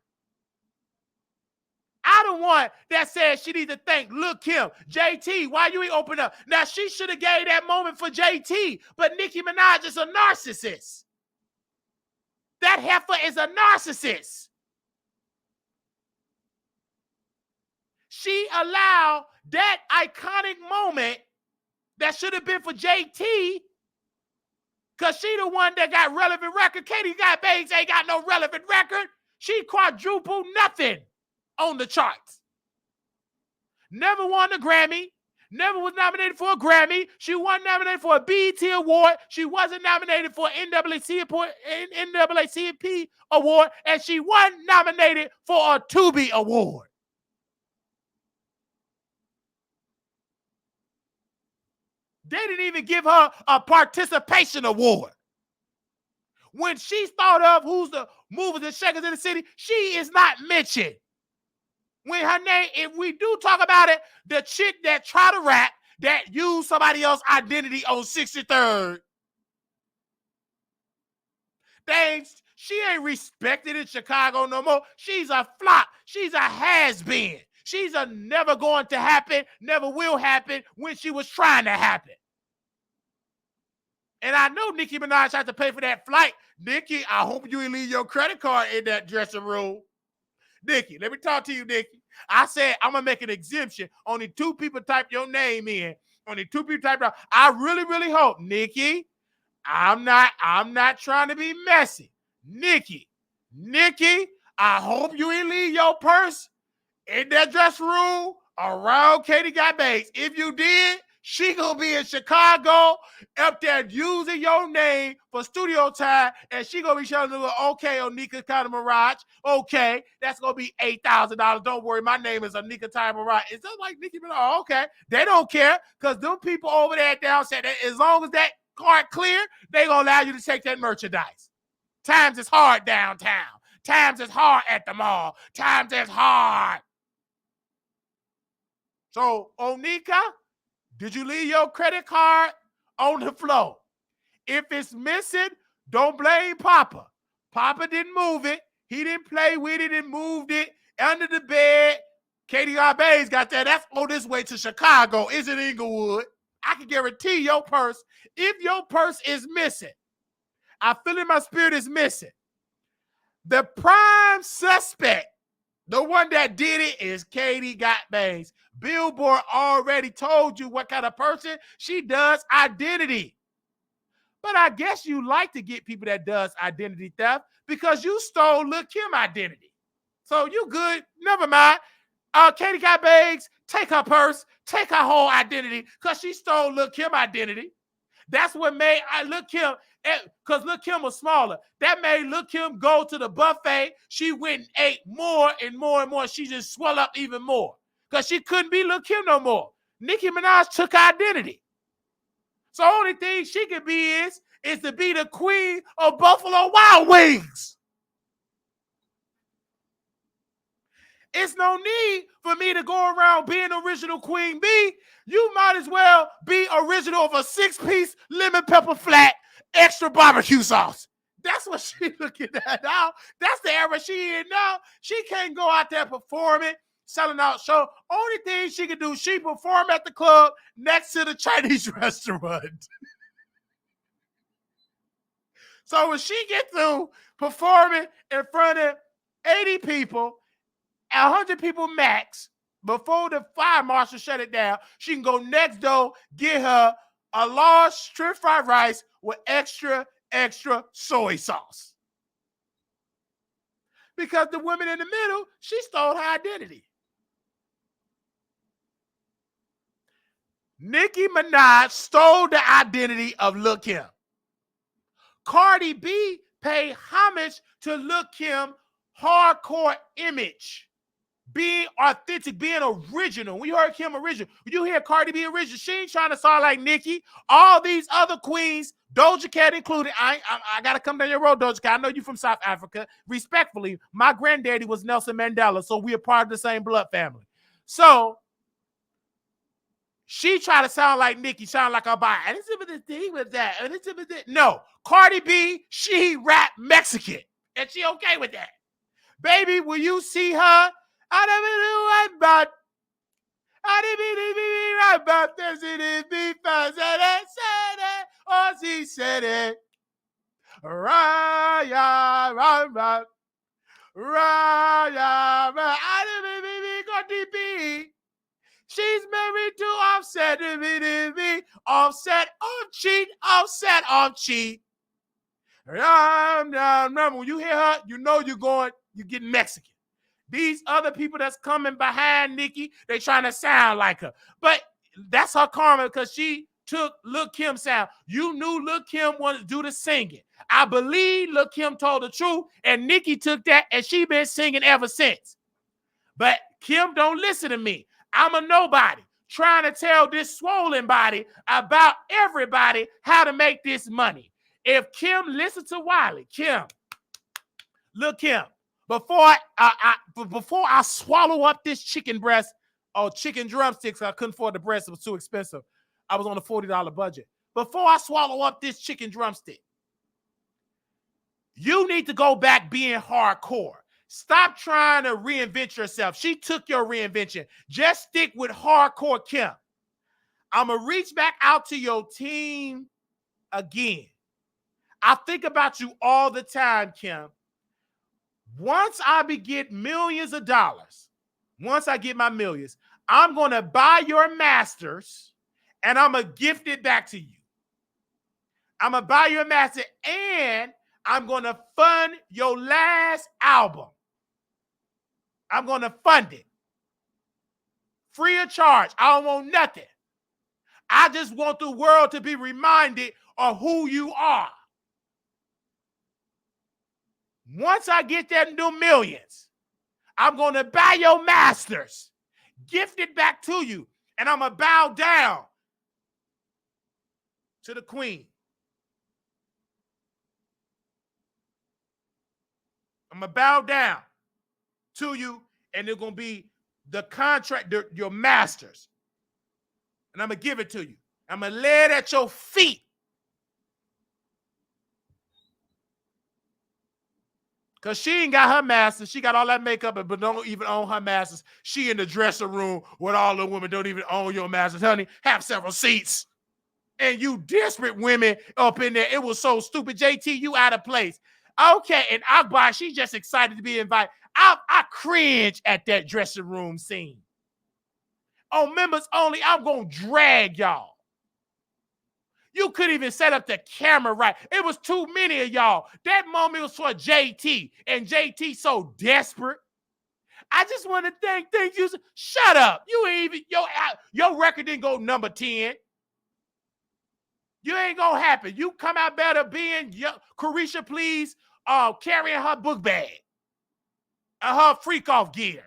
I the one that said she needs to thank Lil' Kim, JT, why you ain't open up? Now, she should have gave that moment for JT, but Nicki Minaj is a narcissist. That heifer is a narcissist. She allowed that iconic moment that should have been for JT because she the one that got relevant record. Katie got Banks ain't got no relevant record. She quadrupled nothing on the charts. Never won a Grammy. Never was nominated for a Grammy. She wasn't nominated for a BET Award. She wasn't nominated for an NAACP Award. And she wasn't nominated for a Tubi Award. They didn't even give her a participation award. When she's thought of who's the movers and shakers in the city, she is not mentioned. When her name, if we do talk about it, the chick that try to rap, that used somebody else's identity on 63rd, she ain't respected in Chicago no more. She's a flop. She's a has-been. She's a never going to happen, never will happen when she was trying to happen. And I know Nicki Minaj had to pay for that flight. Nicki, I hope you didn't leave your credit card in that dressing room. Nicki, let me talk to you, Nicki. I said I'm going to make an exemption. Only 2 people type your name in. Only 2 people type it out. I really, really hope, Nicki, I'm not trying to be messy. Nicki, I hope you didn't leave your purse in that dressing room around Katie Got Banks. If you did, she gonna be in Chicago up there using your name for studio time, and she gonna be showing a little okay on Nika Kind of Mirage. Okay, that's gonna be $8,000. Don't worry, my name is Anika Time Mirage. It's just like Nicki Minaj. Okay, they don't care because them people over there down said that as long as that card clear, they gonna allow you to take that merchandise. Times is hard downtown. Times is hard at the mall. Times is hard. So, Onika, did you leave your credit card on the floor? If it's missing, don't blame Papa. Papa didn't move it. He didn't play with it and moved it under the bed. Katie Arbe's got that. That's on this way to Chicago. Is it Inglewood? I can guarantee your purse, if your purse is missing, I feel in my spirit is missing. The prime suspect, the one that did it, is Katie Got Bangs. Billboard already told you what kind of person she does identity. But I guess you like to get people that does identity theft because you stole Lil' Kim identity. So you good. Never mind. Katie Got Bangs, take her purse, take her whole identity because she stole Lil' Kim identity. That's what made Lil' Kim, because Lil' Kim was smaller. That made Lil' Kim go to the buffet. She went and ate more and more and more. She just swelled up even more because she couldn't be Lil' Kim no more. Nicki Minaj took her identity. So the only thing she could be is to be the queen of Buffalo Wild Wings. It's no need for me to go around being original Queen Bee. You might as well be original of a 6-piece lemon pepper flat, extra barbecue sauce. That's what she's looking at now. That's the era she in now. She can't go out there performing, selling out show. Only thing she can do, she perform at the club next to the Chinese restaurant. So when she get through performing in front of 80 people, 100 people max, before the fire marshal shut it down, she can go next door, get her a large stir-fried rice with extra soy sauce. Because the woman in the middle, she stole her identity. Nicki Minaj stole the identity of Lil' Kim. Cardi B paid homage to Lil' Kim's hardcore image. being authentic, being original. We heard Kim original. You hear Cardi B original. She ain't trying to sound like Nicki. All these other queens, Doja Cat included. I got to come down your road, Doja Cat. I know you from South Africa. Respectfully, my granddaddy was Nelson Mandela, so we are part of the same blood family. So she try to sound like Nicki, sound like a buy. And it's the thing with that. And it's no, Cardi B, she rap Mexican, and she okay with that. Baby, will you see her? I don't know what about. I didn't about this. It is because it said it, or she said it. Raya, raya, raya, raya. I didn't Cardi B. She's married to Offset. Offset on cheat. Offset on cheat. Remember, when you hear her, you know you're getting Mexican. These other people that's coming behind Nicki, they trying to sound like her. But that's her karma because she took Lil' Kim's sound. You knew Lil' Kim wanted to do the singing. I believe Lil' Kim told the truth, and Nicki took that, and she been singing ever since. But Kim don't listen to me. I'm a nobody trying to tell this swollen body about everybody how to make this money. If Kim listen to Wiley, Lil' Kim, before I swallow up this chicken breast or chicken drumsticks, I couldn't afford the breast, it was too expensive. I was on a $40 budget. Before I swallow up this chicken drumstick, you need to go back being hardcore. Stop trying to reinvent yourself. She took your reinvention. Just stick with hardcore Kim. I'm going to reach back out to your team again. I think about you all the time, Kim. Once I get millions of dollars, once I get my millions, I'm going to buy your masters and I'm going to gift it back to you. I'm going to buy your master and I'm going to fund your last album. I'm going to fund it. Free of charge. I don't want nothing. I just want the world to be reminded of who you are. Once I get that new millions, I'm going to buy your masters, gift it back to you, and I'm going to bow down to the queen. I'm going to bow down to you, and they're going to be the contract, your masters. And I'm going to give it to you. I'm going to lay it at your feet. Because she ain't got her masters. She got all that makeup, but don't even own her masters. She in the dressing room with all the women don't even own your masters. Honey, have several seats. And you desperate women up in there. It was so stupid. JT, you out of place. Okay, and Akbar, she's just excited to be invited. I cringe at that dressing room scene. On members only, I'm going to drag y'all. You couldn't even set up the camera right. It was too many of y'all. That moment was for JT, and JT so desperate. I just want to thank you. Shut up. You ain't even, your record didn't go number 10. You ain't going to happen. You come out better being Carisha, please, carrying her book bag and her freak off gear.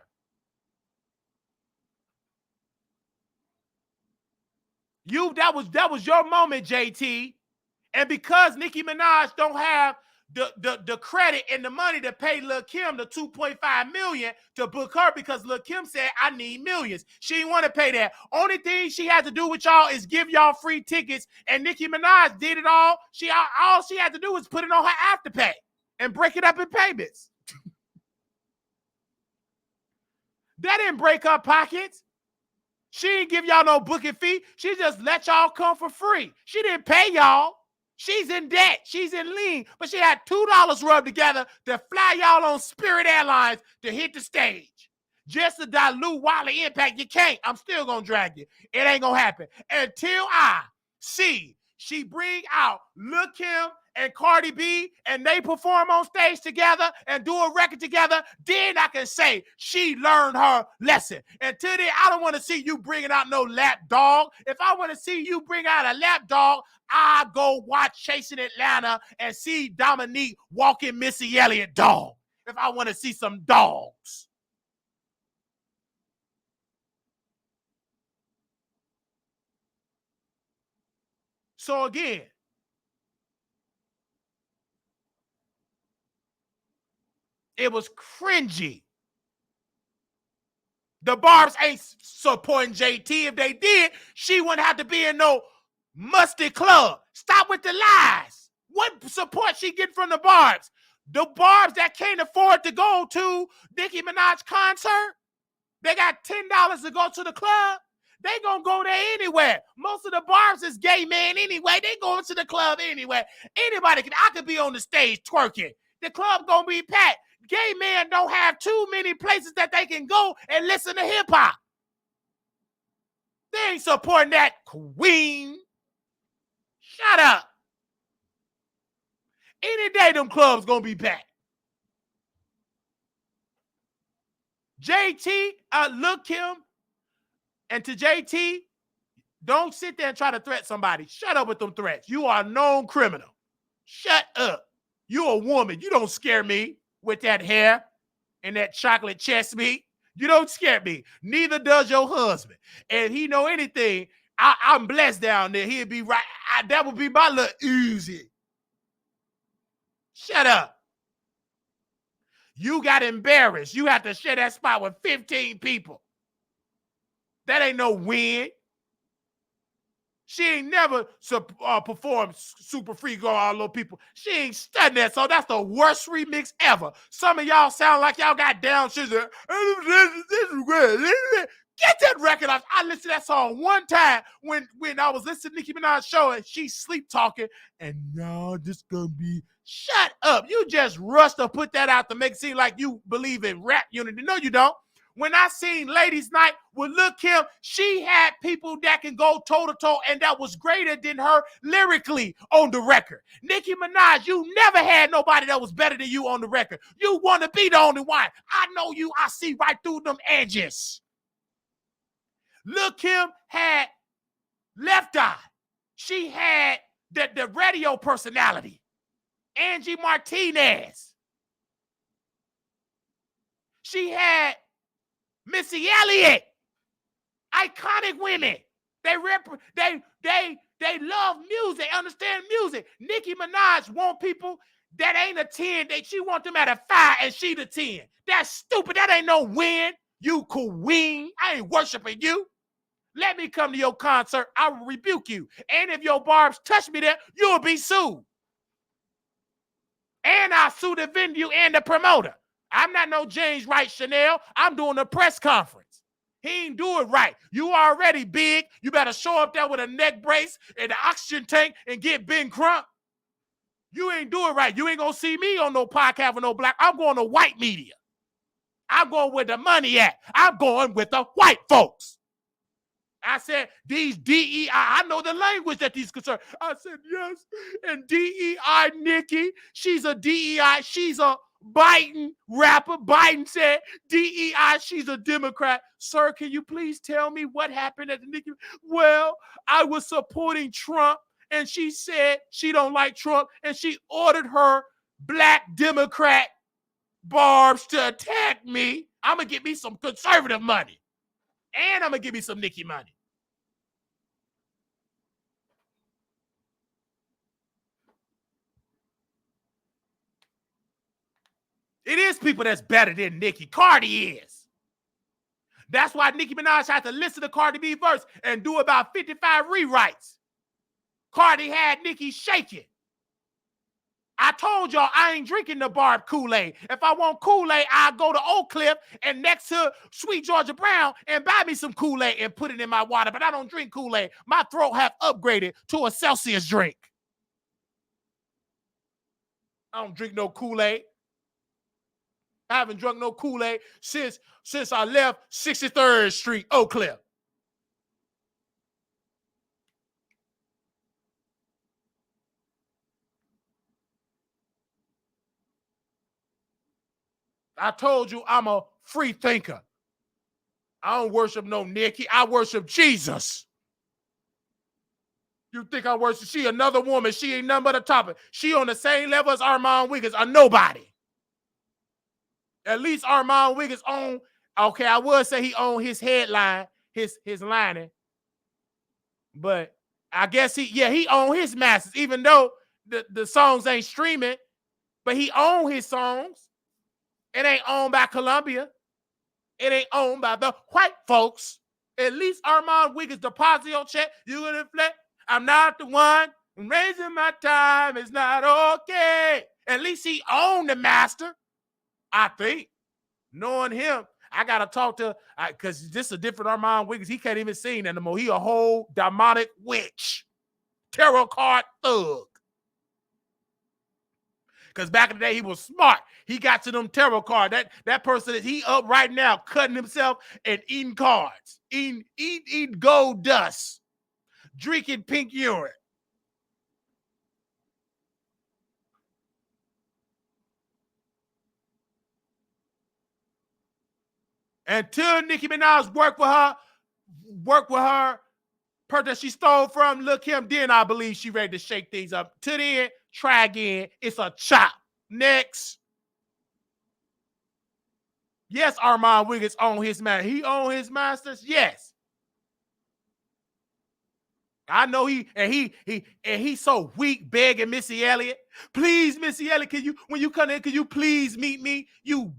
That was your moment, JT. And because Nicki Minaj don't have the credit and the money to pay Lil' Kim the $2.5 million to book her, because Lil' Kim said, I need millions. She didn't want to pay that. Only thing she had to do with y'all is give y'all free tickets, and Nicki Minaj did it all. All she had to do was put it on her Afterpay and break it up in payments. That didn't break her pockets. She didn't give y'all no booking fee. She just let y'all come for free. She didn't pay y'all. She's in debt. She's in lien. But she had $2 rubbed together to fly y'all on Spirit Airlines to hit the stage. Just to dilute Wiley impact. You can't. I'm still going to drag you. It ain't going to happen. Until I see she bring out Lil' Kim and Cardi B and they perform on stage together and do a record together, then I can say she learned her lesson. Until then, I don't want to see you bringing out no lap dog. If I want to see you bring out a lap dog, I go watch Chasing Atlanta and see Dominique walking Missy Elliott dog. If I want to see some dogs. So again, it was cringy. The Barbs ain't supporting JT. If they did, she wouldn't have to be in no musty club. Stop with the lies. What support she get from the Barbs? The Barbs that can't afford to go to Nicki Minaj concert, they got $10 to go to the club. They gonna go there anywhere. Most of the Barbs is gay men anyway. They going to the club anyway. Anybody can. I could be on the stage twerking. The club gonna be packed. Gay men don't have too many places that they can go and listen to hip hop. They ain't supporting that queen. Shut up. Any day them clubs gonna be packed. JT, look him, and to JT, don't sit there and try to threat somebody. Shut up with them threats. You are a known criminal. Shut up. You a woman. You don't scare me with that hair and that chocolate chest meat. You don't scare me. Neither does your husband. And he know anything. I'm blessed down there. He'd be right. That would be my little easy. Shut up. You got embarrassed. You have to share that spot with 15 people. That ain't no win. She ain't never performed Super Freak or all those people. She ain't studying that, so that's the worst remix ever. Some of y'all sound like y'all got down. She's like, get that record off. I listened to that song one time when I was listening to Nicki Minaj show and she's sleep talking. And now this gonna be, shut up. You just rushed to put that out to make it seem like you believe in rap unity. No, you don't. When I seen Ladies Night with Lil' Kim, she had people that can go toe-to-toe, and that was greater than her lyrically on the record. Nicki Minaj, you never had nobody that was better than you on the record. You want to be the only one. I know you. I see right through them edges. Lil' Kim had Left Eye. She had the radio personality. Angie Martinez. She had Missy Elliott, iconic women. They love music, understand music. Nicki Minaj want people that ain't a 10. She want them at a 5 and she the 10. That's stupid. That ain't no win. You queen. I ain't worshiping you. Let me come to your concert. I will rebuke you. And if your Barbs touch me there, you'll be sued. And I'll sue the venue and the promoter. I'm not no James Wright Chanel. I'm doing a press conference. He ain't do it right. You already big. You better show up there with a neck brace and an oxygen tank and get Ben Crump. You ain't do it right. You ain't gonna see me on no podcast with no black. I'm going to white media. I'm going where the money at. I'm going with the white folks. I said, these DEI, I know the language that these concern. I said, yes. And DEI Nicki, she's a DEI, she's a Biden rapper. Biden said, DEI, she's a Democrat. Sir, can you please tell me what happened at the Nicki? Well, I was supporting Trump, and she said she don't like Trump, and she ordered her black Democrat Barbs to attack me. I'm going to get me some conservative money. And I'm going to give me some Nicki money. It is people that's better than Nicki. Cardi is. That's why Nicki Minaj had to listen to Cardi B verse and do about 55 rewrites. Cardi had Nicki shaking. I told y'all I ain't drinking the Barb Kool-Aid. If I want Kool-Aid, I'll go to Oak Cliff and next to Sweet Georgia Brown and buy me some Kool-Aid and put it in my water. But I don't drink Kool-Aid. My throat have upgraded to a Celsius drink. I don't drink no Kool-Aid. I haven't drunk no Kool-Aid since I left 63rd Street, Oak Cliff. I told you I'm a free thinker. I don't worship no Nicki. I worship Jesus. You think I worship? She another woman. She ain't nothing but a topic. She on the same level as Armand Wiggins, a nobody. At least Armand Wiggins own, okay, I would say he owned his headline, his lining. But I guess he owned his masters, even though the songs ain't streaming, but he owned his songs. It ain't owned by Columbia. It ain't owned by the white folks. At least Armand Wiggins deposit your check. You gonna reflect? I'm not the one raising my time. It's not okay. At least he owned the master. I think. Knowing him, I gotta talk to because this is a different Armand Wiggins. He can't even sing anymore. He a whole demonic witch, tarot card thug. Because back in the day, he was smart. He got to them tarot cards. That person is he up right now, cutting himself and eating cards, eating gold dust, drinking pink urine. Until Nicki Minaj worked with her person that she stole from, look him, then I believe she ready to shake things up. To then, try again. It's a chop. Next. Yes, Armand Wiggins owned his master. He owned his masters. Yes. I know he's so weak, begging Missy Elliott. Please, Missy Elliott, when you come in, can you please meet me? You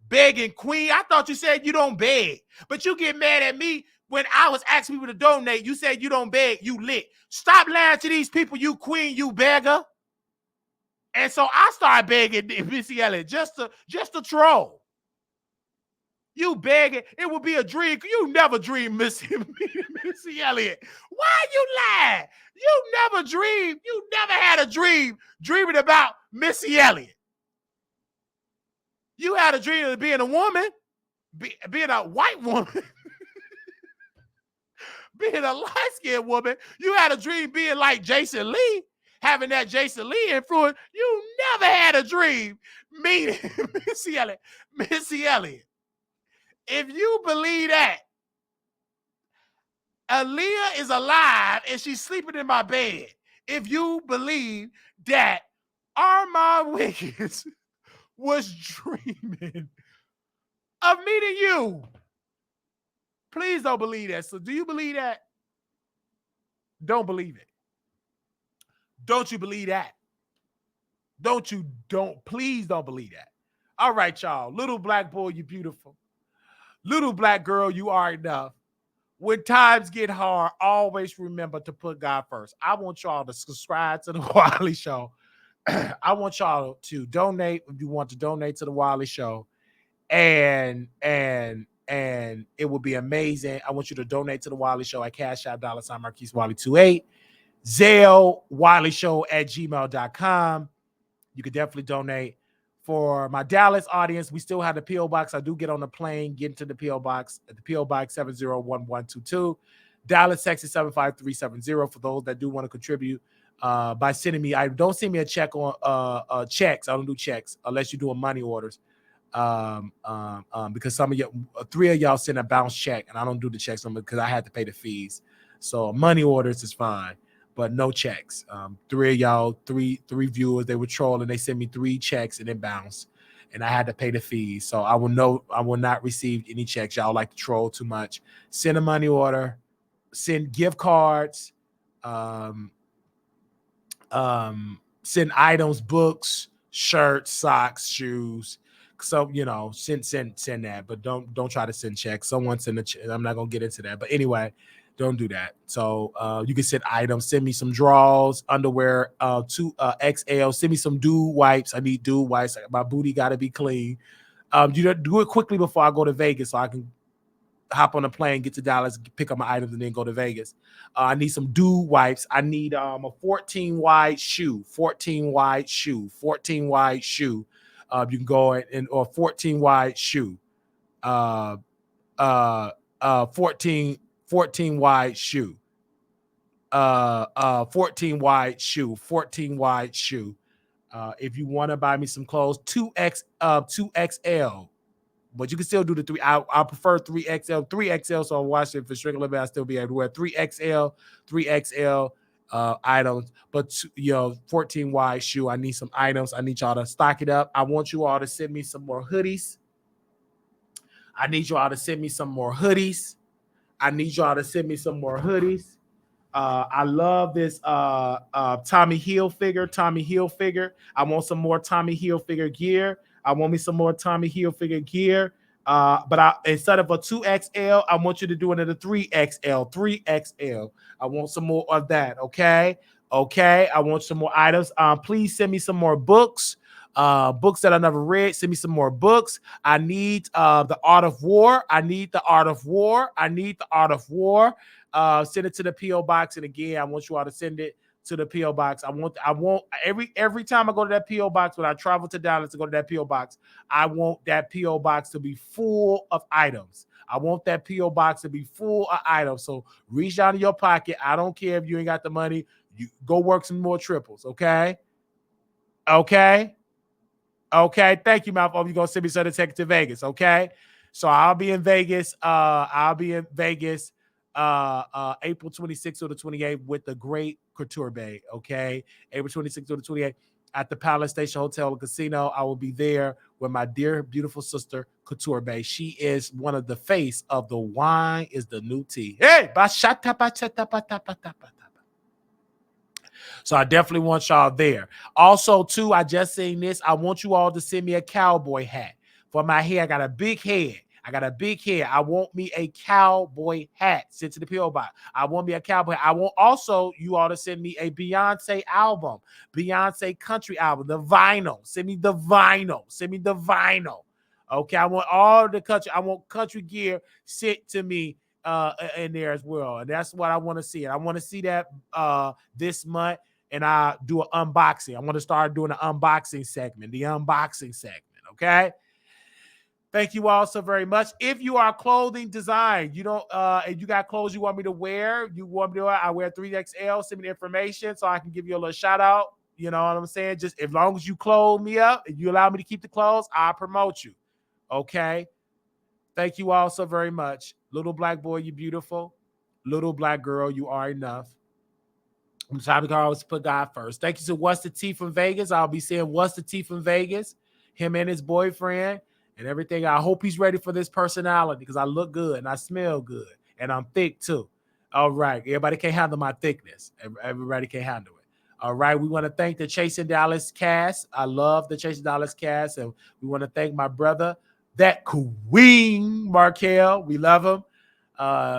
begging queen. I thought you said you don't beg, but you get mad at me when I was asking people to donate. You said you don't beg, you lit. Stop lying to these people, you queen, you beggar. And so I started begging Missy Elliott just to troll. You begging, it would be a dream. You never dream, Missy Elliott. Why you lie? You never dreamed. You never had a dream dreaming about Missy Elliott. You had a dream of being a woman, being a white woman, being a light-skinned woman. You had a dream being like Jason Lee, having that Jason Lee influence. You never had a dream meeting Missy Elliott. Missy Elliott. If you believe that, Aaliyah is alive and she's sleeping in my bed. If you believe that Armand Wiggins was dreaming of meeting you, please don't believe that. So do you believe that? Don't believe it. Don't you believe that? Please don't believe that. All right, y'all. Little black boy, you beautiful. Little black girl, you are enough. When times get hard, always remember to put God first. I want y'all to subscribe to the Wiley Show. I want y'all to donate if you want to donate to the Wiley Show. And it would be amazing. I want you to donate to the Wiley Show at Cash App $Marquise Wiley 28. Zelle WileyShow@gmail.com. You could definitely donate. For my Dallas audience, we still have the P.O. Box. I do get on the plane, get into the P.O. Box at the P.O. Box 701122. Dallas, Texas 75370. For those that do want to contribute by sending me, don't send me a check on checks. I don't do checks unless you're doing money orders. Because some of you, 3 of y'all send a bounce check, and I don't do the checks because I had to pay the fees. So money orders is fine, but no checks. 3 of y'all, three viewers, they were trolling. They sent me 3 checks and it bounced, and I had to pay the fees. So I will not receive any checks. Y'all like to troll too much. Send a money order, send gift cards, send items, books, shirts, socks, shoes. So send that, but don't try to send checks. Someone send a check. I'm not gonna get into that, but anyway. Don't do that. So you can send items. Send me some drawers, underwear, 2 XL. Send me some dude wipes. I need dude wipes. My booty got to be clean. You do it quickly before I go to Vegas so I can hop on a plane, get to Dallas, pick up my items, and then go to Vegas. I need some dude wipes. I need a 14 wide shoe. 14 wide shoe. 14 wide shoe. You can go in or 14 wide shoe. 14 wide shoe. 14 wide shoe. 14 wide shoe. If you want to buy me some clothes, 2XL. But you can still do the 3. I prefer 3XL. 3XL, so I'll watch it for strict limit. I'll still be able to wear 3XL items. But 14 wide shoe. I need some items. I need y'all to stock it up. I want you all to send me some more hoodies. I need y'all to send me some more hoodies. I love this Tommy Hilfiger. I want some more Tommy Hilfiger gear. I want me some more Tommy Hilfiger gear. But instead of a 2XL, I want you to do it in a 3XL. 3XL. I want some more of that. Okay. Okay. I want some more items. Please send me some more books. Books that I never read. Send me some more books. I need the Art of War. I need the Art of War. I need the Art of War. Send it to the PO box, and again, I want you all to send it to the PO box. I want every time I go to that PO box, when I travel to Dallas to go to that PO box, I want that PO box to be full of items. I want that PO box to be full of items. So reach out in your pocket. I don't care if you ain't got the money. You go work some more triples. Okay. Okay. Okay, thank you, Malcolm. You're gonna send me some tickets to Vegas, okay? So I'll be in Vegas. April 26th or the 28th with the great Couture Bay, okay? April 26th or the 28th at the Palace Station Hotel and Casino. I will be there with my dear, beautiful sister, Couture Bay. She is one of the face of the wine is the new tea. Hey, bachata, bachata, bachata, bachata. So I definitely want y'all there. Also, too, I just seen this. I want you all to send me a cowboy hat for my hair. I got a big head. I want me a cowboy hat. Send to the PO box. I want me a cowboy. I want also you all to send me a Beyonce album, Beyonce country album, the vinyl. Send me the vinyl. Okay, I want all the country. I want country gear sent to me in there as well, and that's what I want to see. And I want to see that this month, and I do an unboxing. I want to start doing an unboxing segment, okay? Thank you all so very much. If you are clothing design, you don't if you got clothes you want me to wear, I wear 3XL, send me the information so I can give you a little shout out. You know what I'm saying? Just as long as you clothe me up, if you allow me to keep the clothes, I'll promote you. Okay. Thank you all so very much. Little black boy, you beautiful. Little black girl, you are enough. I'm trying to always put God first. Thank you to What's the Tea from Vegas. I'll be seeing What's the Tea from Vegas, him and his boyfriend and everything. I hope he's ready for this personality because I look good and I smell good and I'm thick too. All right. Everybody can't handle my thickness. Everybody can't handle it. All right. We want to thank the Chasing Dallas cast. I love the Chasing Dallas cast. And we want to thank my brother, that Queen Markel. We love him.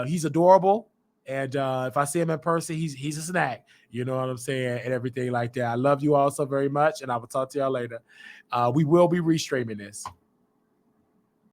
He's adorable. And if I see him in person, he's a snack. You know what I'm saying? And everything like that. I love you all so very much. And I will talk to y'all later. We will be restreaming this.